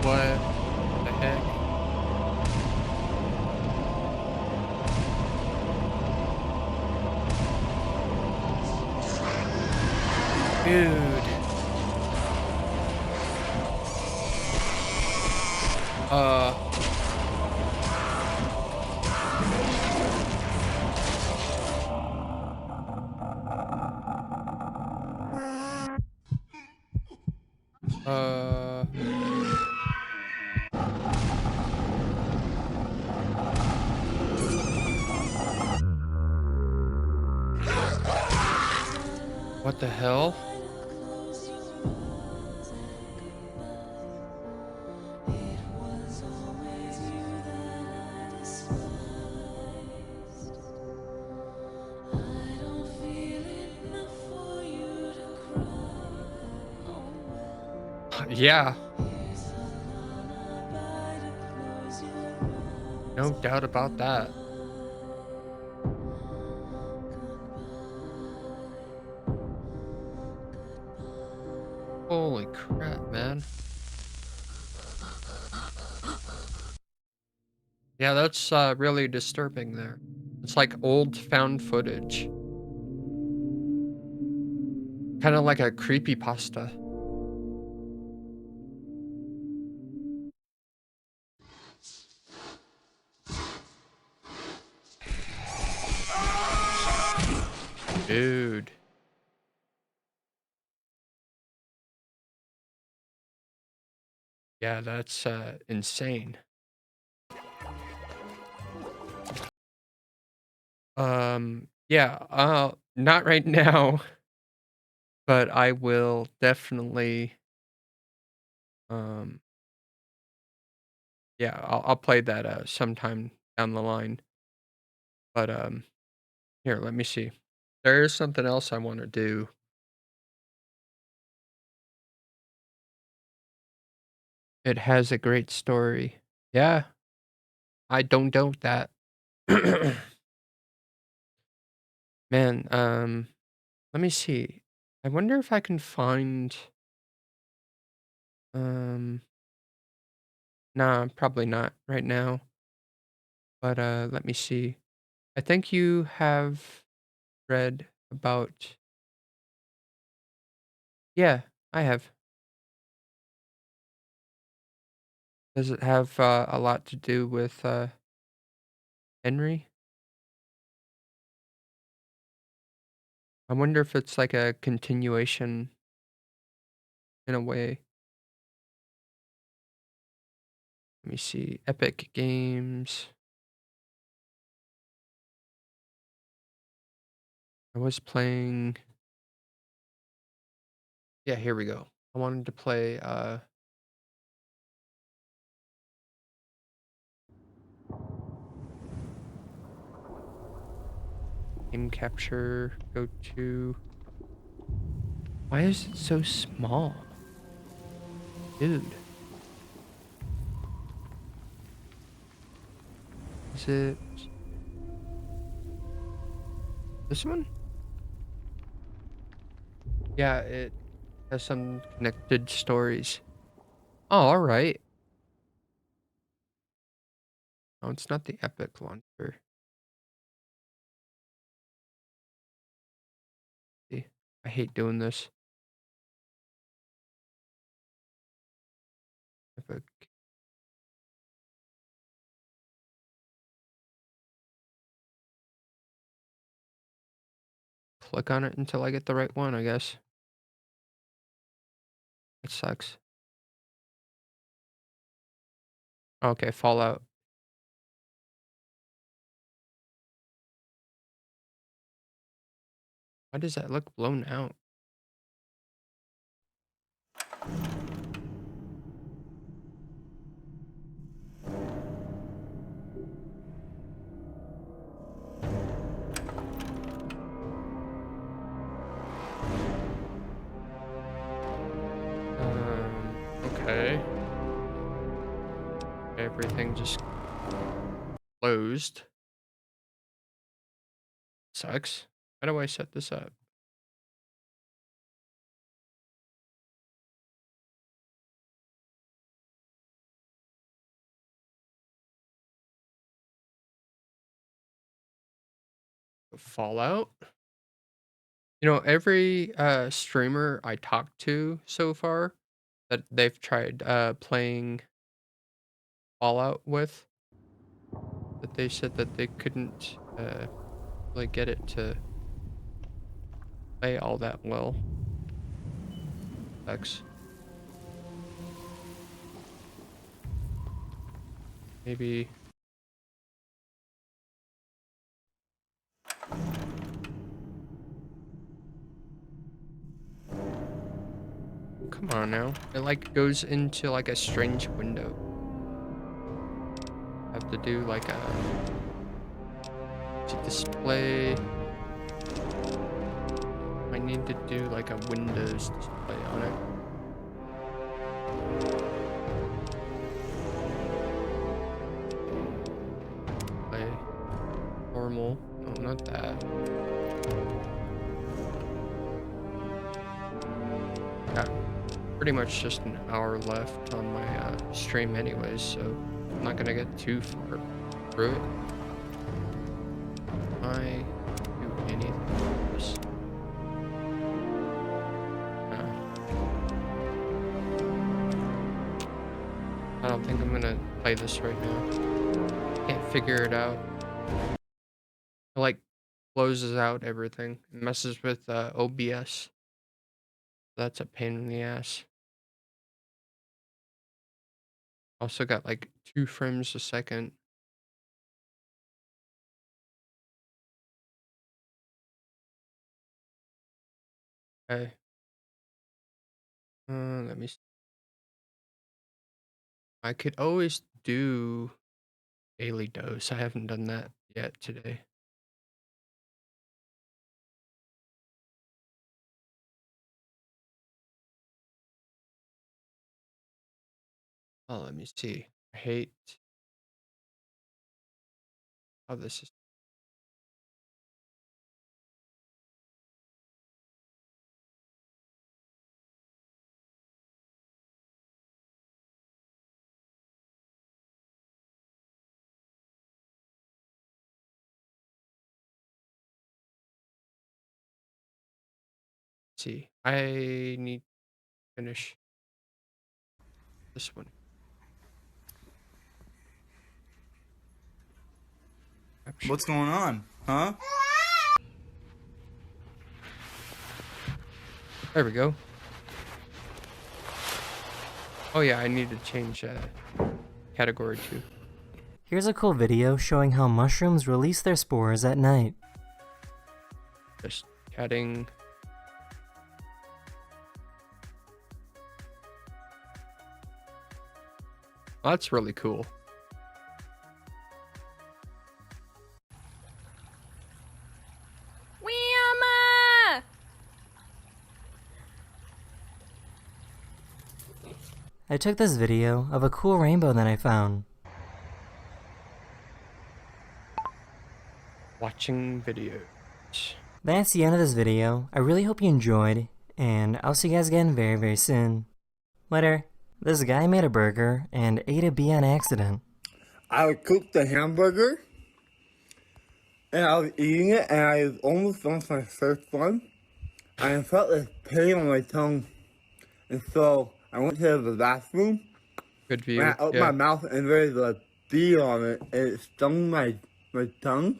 What the heck? Dude. Uh, what the hell? Yeah. No doubt about that. Holy crap, man. Yeah, that's really disturbing there. It's like old found footage. Kind of like a creepypasta. Dude. Yeah, that's insane. Yeah, not right now, but I will definitely um yeah, I'll play that sometime down the line. But here, let me see. There is something else I want to do. It has a great story. Yeah, I don't doubt that. Man, let me see. I wonder if I can find um nah, probably not right now. But let me see. I think you have read about yeah, I have. Does it have a lot to do with Henry? I wonder if it's like a continuation in a way. Let me see. Epic Games. I was playing. Yeah, here we go. I wanted to play game capture. Go to. Why is it so small? Dude. Is it this one? Yeah, it has some connected stories. Oh, all right. Oh, it's not the Epic launcher. See, I hate doing this. Epic. Click on it until I get the right one, I guess. It sucks. Okay, Fallout. Why does that look blown out? Okay. Everything just closed. Sucks. How do I set this up? Fallout? You know, every streamer I talked to so far that they've tried playing Fallout with, that they said that they couldn't really get it to play all that well. Sucks. Maybe. Come on now. It like goes into like a strange window. Have to do like a to display. I need to do like a Windows display on it. Play normal. No, not that. Yeah, pretty much just an hour left on my stream anyways, so I'm not gonna get too far through it. I do anything with this. I don't think I'm gonna play this right now. Can't figure it out. It like closes out everything. It messes with OBS. That's a pain in the ass. Also got like 2 frames a second. Okay. Let me see. I could always do daily dose. I haven't done that yet today. Oh, let me see. I hate how this is. See, I need to finish this one. What's going on, huh? There we go. Oh yeah, I need to change category 2. Here's a cool video showing how mushrooms release their spores at night. Just chatting. Oh, that's really cool. Weema! I took this video of a cool rainbow that I found. Watching videos. That's the end of this video. I really hope you enjoyed, and I'll see you guys again very, very soon. Later. This guy made a burger and ate a bee on accident. I cooked the hamburger, and I was eating it, and I was almost done with my first one, and I felt this pain on my tongue, and so I went to the bathroom. Good view. And I opened my mouth, and there was a bee on it, and it stung my tongue.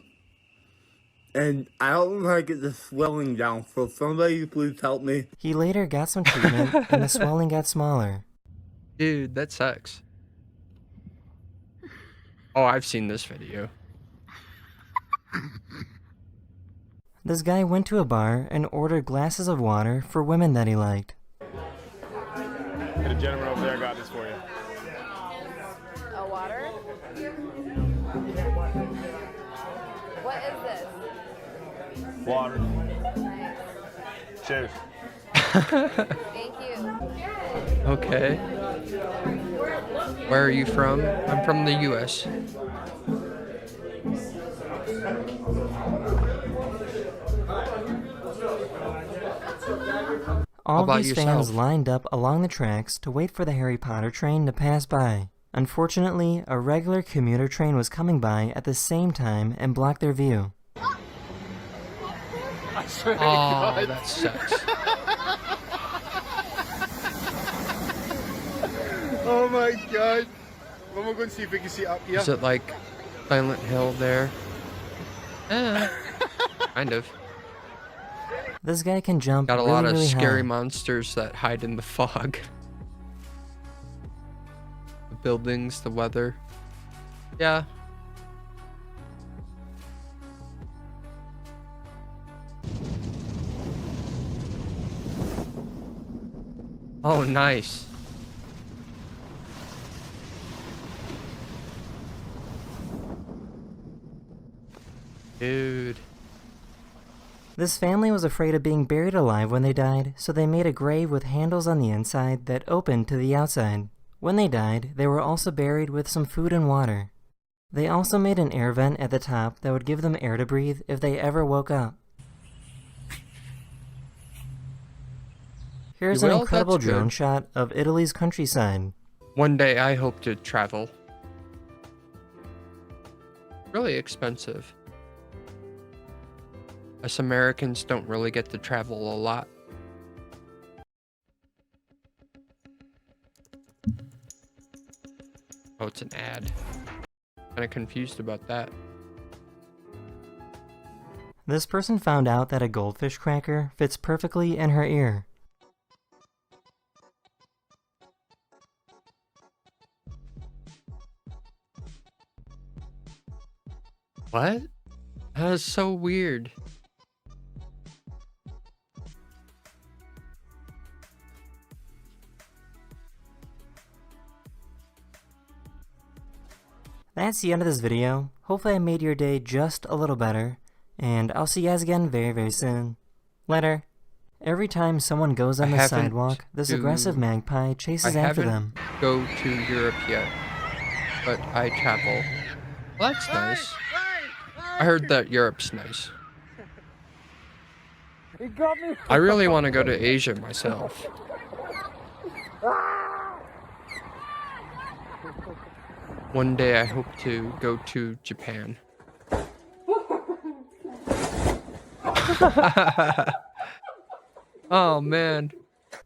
And I don't know how to get the swelling down, so somebody please help me. He later got some treatment, and the swelling got smaller. Dude, that sucks. Oh, I've seen this video. This guy went to a bar and ordered glasses of water for women that he liked. The gentleman over there got this for you. A water? What is this? Water. Nice. Cheers. Thank you. Okay. Where are you from? I'm from the US. All about these yourself? fans lined up along the tracks to wait for the Harry Potter train to pass by. Unfortunately, a regular commuter train was coming by at the same time and blocked their view. I swear to Oh, God. that sucks. Oh my God. We'll go and see if we can see up here. Is it like Silent Hill there? Kind of. This guy can jump Got a really, lot of really scary high. monsters that hide in the fog. The buildings, the weather. Yeah. Oh, nice. Dude. This family was afraid of being buried alive when they died, so they made a grave with handles on the inside that opened to the outside. When they died, they were also buried with some food and water. They also made an air vent at the top that would give them air to breathe if they ever woke up. Here's an Well, incredible that's drone good. shot of Italy's countryside. One day I hope to travel. Really expensive. Us Americans don't really get to travel a lot. Oh, it's an ad. Kinda confused about that. This person found out that a goldfish cracker fits perfectly in her ear. What? That is so weird. That's the end of this video. Hopefully I made your day just a little better, and I'll see you guys again very, very soon. Later. Every time someone goes on I the haven't sidewalk, this aggressive magpie chases I after haven't them. go to Europe yet, but I travel. Well, that's nice. I heard that Europe's nice. I really want to go to Asia myself. One day I hope to go to Japan. Oh man.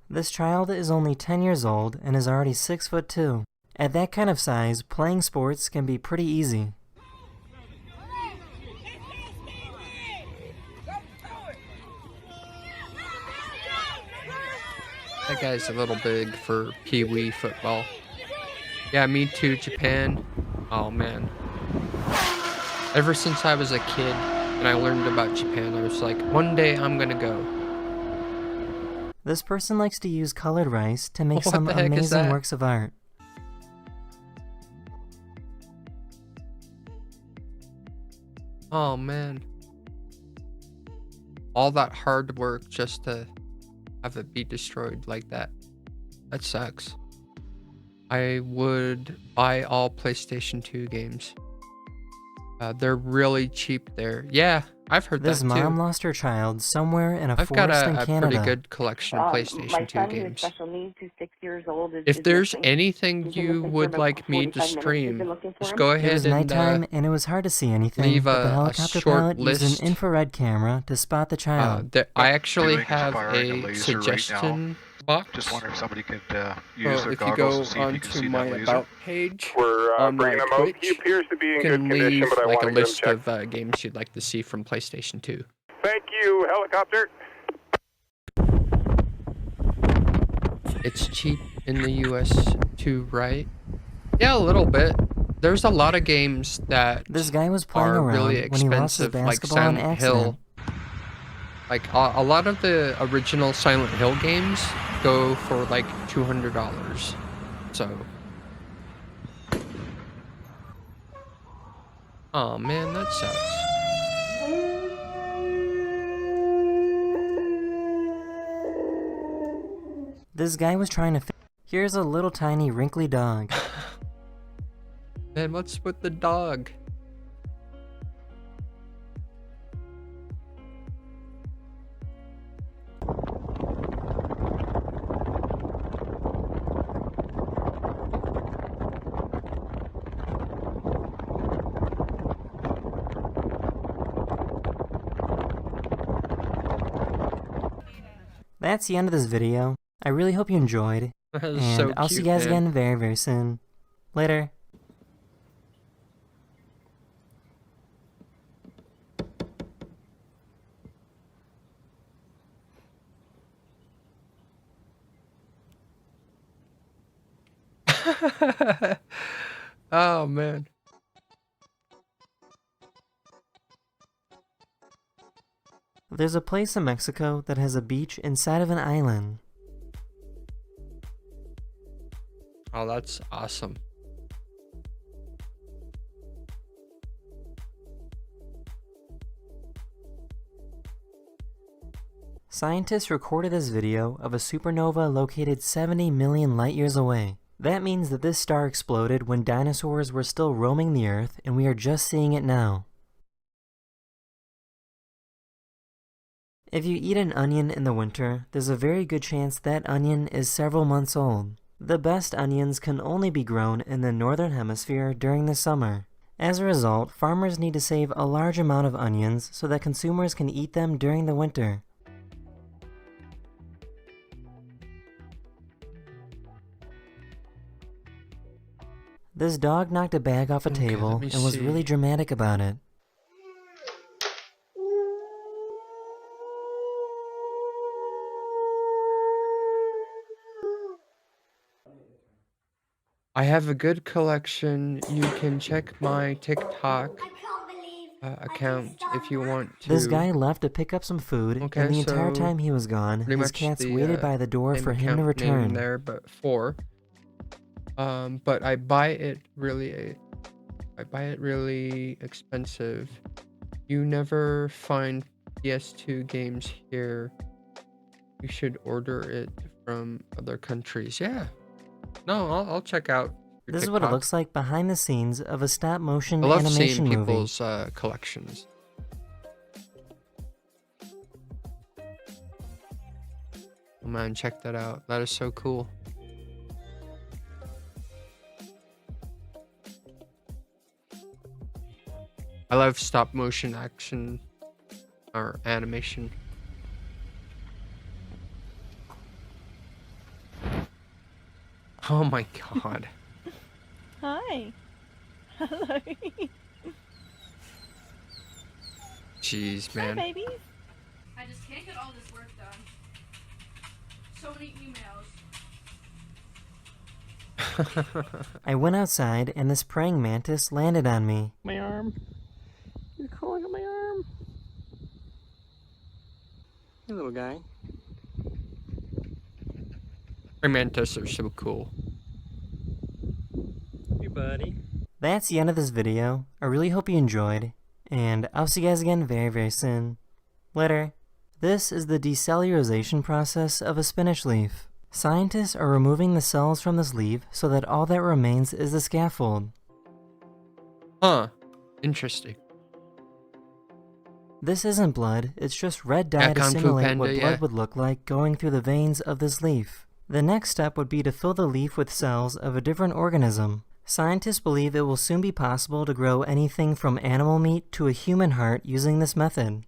This child is only 10 years old and is already 6'2". At that kind of size, playing sports can be pretty easy. That guy's a little big for Pee-wee football. Yeah, me too, Japan. Oh man. Ever since I was a kid and I learned about Japan, I was like, one day I'm gonna go. This person likes to use colored rice to make What some the heck is amazing that? works of art. Oh man. All that hard work just to have it be destroyed like that. That sucks. I would buy all PlayStation 2 games. They're really cheap there. Yeah, I've heard This that mom too. lost her child somewhere in a I've got forest in a Canada. pretty good collection of My PlayStation 2 son, who has games. special needs, who's 6 years old, is If there's missing. anything We've been you looking for would him like for me to 45 minutes. We've stream, been looking for just him. go It was ahead and nighttime and it was hard to see anything, leave but the a helicopter short pilot used list. an infrared camera to spot the child. I actually Doing is have firing a a laser right suggestion now. box. Just wondering if somebody could use Well, their if you goggles go to see if you can onto see my that laser. about page We're on my bringing him out. He Twitch, appears to be in you good can condition, leave but I like want a to get him list checked. of games you'd like to see from PlayStation 2. Thank you, helicopter. It's cheap in the US too, right? Yeah, a little bit. There's a lot of games that This guy was playing are around really when he lost his expensive, like basketball on Silent accident. Hill. Like a lot of the original Silent Hill games go for like $200. So. Oh man, that sucks. This guy was trying to Here's a little tiny wrinkly dog. Man, what's with the dog? That's the end of this video. I really hope you enjoyed. That And is so I'll see you cute, guys man. again very, very soon. Later. Oh man. There's a place in Mexico that has a beach inside of an island. Oh, that's awesome. Scientists recorded this video of a supernova located 70 million light years away. That means that this star exploded when dinosaurs were still roaming the Earth, and we are just seeing it now. If you eat an onion in the winter, there's a very good chance that onion is several months old. The best onions can only be grown in the northern hemisphere during the summer. As a result, farmers need to save a large amount of onions so that consumers can eat them during the winter. This dog knocked a bag off a Okay, table let me and was see. really dramatic about it. I have a good collection. You can check my TikTok account if you want to. This guy left to pick up some food, Okay, and the entire so time he was gone, pretty his much cats the, waited by the door same for him to account name return. there, but 4. But I buy it really expensive. You never find PS2 games here. You should order it from other countries. Yeah. No, I'll check out your This is what it TikTok. looks like behind the scenes of a stop-motion I love animation seeing movie. people's collections. Oh man, check that out. That is so cool. I love stop motion action or animation. Oh my god. Hi. Hello. Jeez, Hi, man. babies. I just can't get all this work done. So many emails. I went outside, and this praying mantis landed on me. My arm. You're calling on my arm. Hey, little guy. Mantis are so cool. Hey, buddy. That's the end of this video. I really hope you enjoyed, and I'll see you guys again very, very soon. Later. This is the decellularization process of a spinach leaf. Scientists are removing the cells from this leaf so that all that remains is the scaffold. Huh. Interesting. This isn't blood, it's just red dye Yeah, to Kung Fu simulate Panda, what blood yeah. would look like going through the veins of this leaf. The next step would be to fill the leaf with cells of a different organism. Scientists believe it will soon be possible to grow anything from animal meat to a human heart using this method.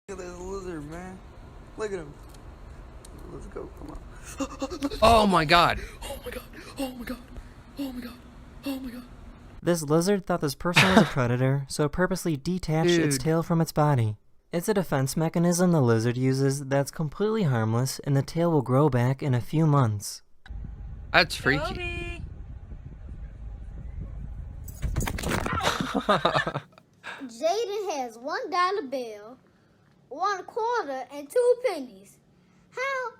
Look at this lizard, man. Look at him. Let's go. Come on. Oh my god. Oh my god. Oh my god. Oh my god. Oh my god. This lizard thought this person was a predator, so it purposely detached its Dude. tail from its body. It's a defense mechanism the lizard uses that's completely harmless, and the tail will grow back in a few months. That's freaky. Jaden has $1 bill, 1/4, and 2 pennies. How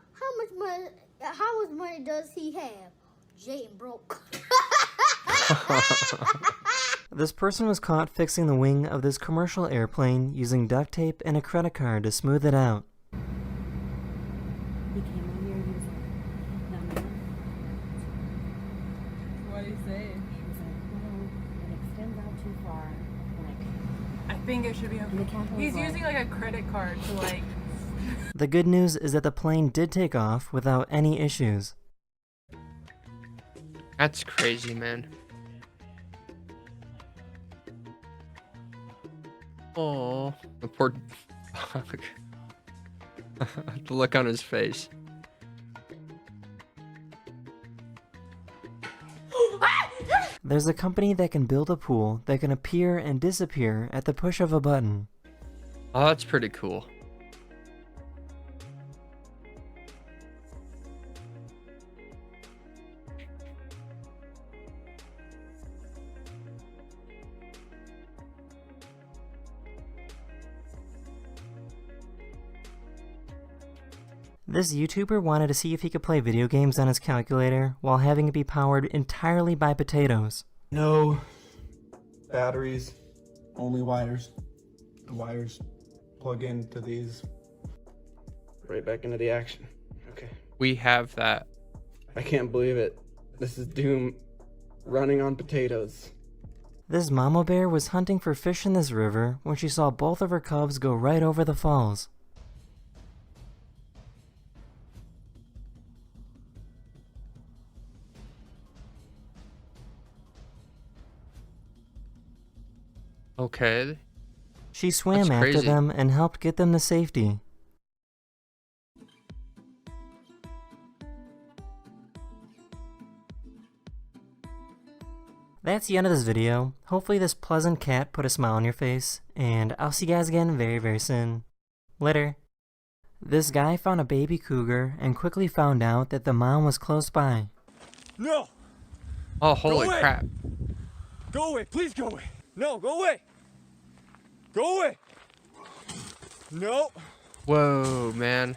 much money does he have? Jaden broke. This person was caught fixing the wing of this commercial airplane using duct tape and a credit card to smooth it out. He came in here and he was like, "No, man." What do you say? He was like, "No, it extends out too far." Like, I think it should be the okay. captain He's was using like a credit card to like. The good news is that the plane did take off without any issues. That's crazy, man. Oh, the poor dog. The look on his face. There's a company that can build a pool that can appear and disappear at the push of a button. Oh, that's pretty cool. This YouTuber wanted to see if he could play video games on his calculator while having it be powered entirely by potatoes. No batteries, only wires. The wires plug into these. Right back into the action. Okay. We have that. I can't believe it. This is Doom running on potatoes. This mama bear was hunting for fish in this river when she saw both of her cubs go right over the falls. Okay. She swam That's after crazy. them and helped get them to safety. That's the end of this video. Hopefully this pleasant cat put a smile on your face, and I'll see you guys again very, very soon. Later. This guy found a baby cougar and quickly found out that the mom was close by. No! Oh, holy Go away. crap. Go away! Please go away! No, go away! Go away! No! Whoa, man.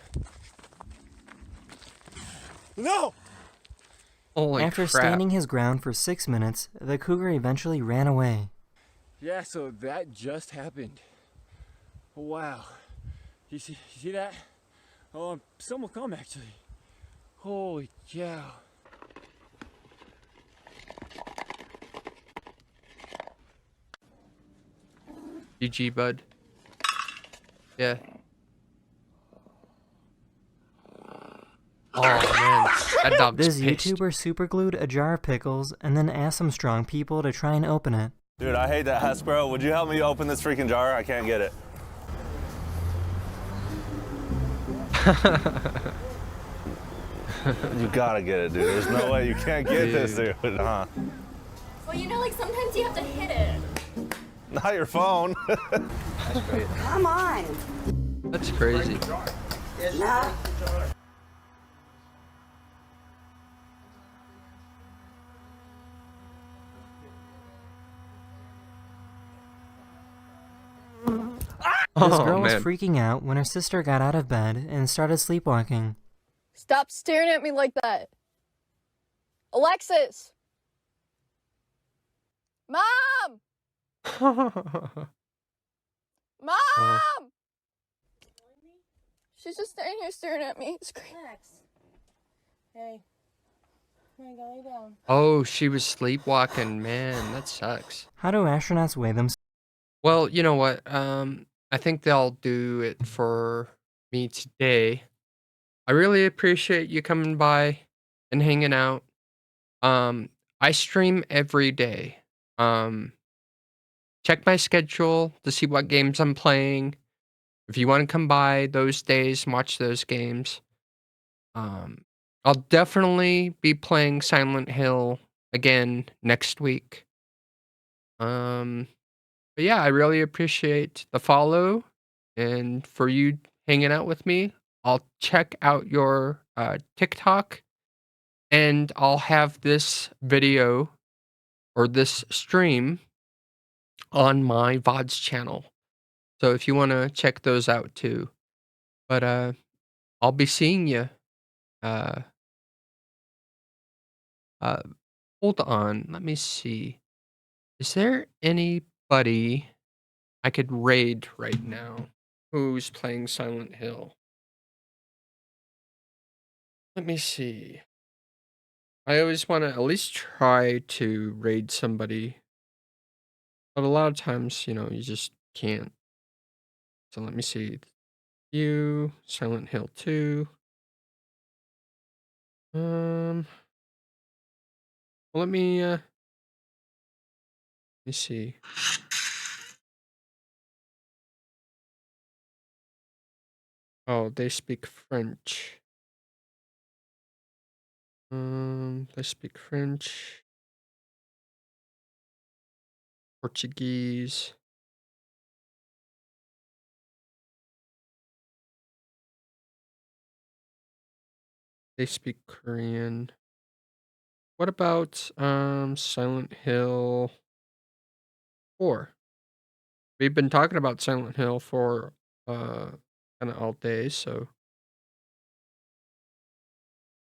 No! Holy After crap. standing his ground for 6 minutes, the cougar eventually ran away. Yeah, so that just happened. Wow. You see that? Oh, some will come actually. Holy cow. GG, bud. Yeah. Oh, man. That dog's This pissed. YouTuber superglued a jar of pickles and then asked some strong people to try and open it. Dude, I hate that Hasbro. Would you help me open this freaking jar? I can't get it. You gotta get it, dude. There's no way you can't get this, dude. Huh? Well, you know, like sometimes you have to hit it. Not your phone. Come on. That's crazy. No. This Oh, girl was man. freaking out when her sister got out of bed and started sleepwalking. Stop staring at me like that. Alexis! Mom! Mom! She's just standing here staring at me. Screaming. Hey. Come on, go lay down. Oh, she was sleepwalking. Man, that sucks. How do astronauts weigh themselves? Well, you know what? I think they'll do it for me today. I really appreciate you coming by and hanging out. I stream every day. Check my schedule to see what games I'm playing. If you want to come by those days and watch those games, I'll definitely be playing Silent Hill again next week. But yeah, I really appreciate the follow and for you hanging out with me. I'll check out your TikTok and I'll have this video or this stream on my VODs channel. So if you want to check those out too. But I'll be seeing you. Uh, hold on. Let me see. Is there anybody I could raid right now who's playing Silent Hill? Let me see. I always want to at least try to raid somebody. But a lot of times, you just can't. So let me see. You, Silent Hill 2. Well, let me see. Oh, they speak French. They speak French, Portuguese. They speak Korean. What about Silent Hill 4? We've been talking about Silent Hill for kind of all day, so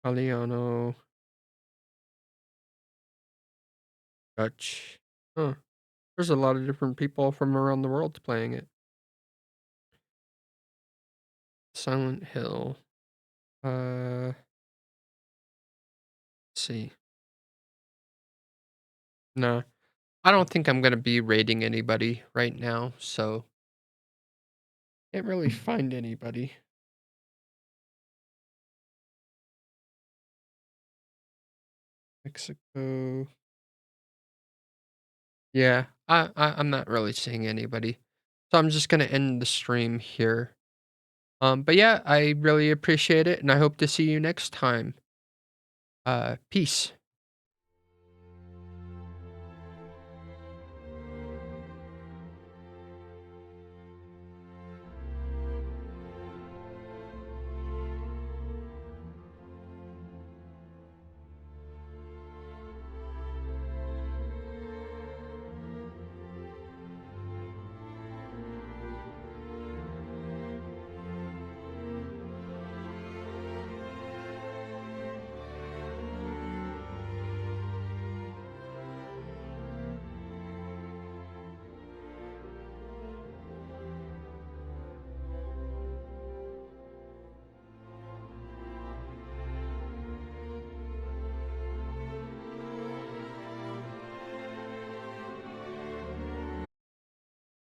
Italiano, Dutch. Huh. There's a lot of different people from around the world playing it. Silent Hill. Let's see. No. I don't think I'm gonna be raiding anybody right now, so can't really find anybody. Mexico. Yeah, I'm not really seeing anybody. So I'm just gonna end the stream here. But yeah, I really appreciate it, and I hope to see you next time. Peace.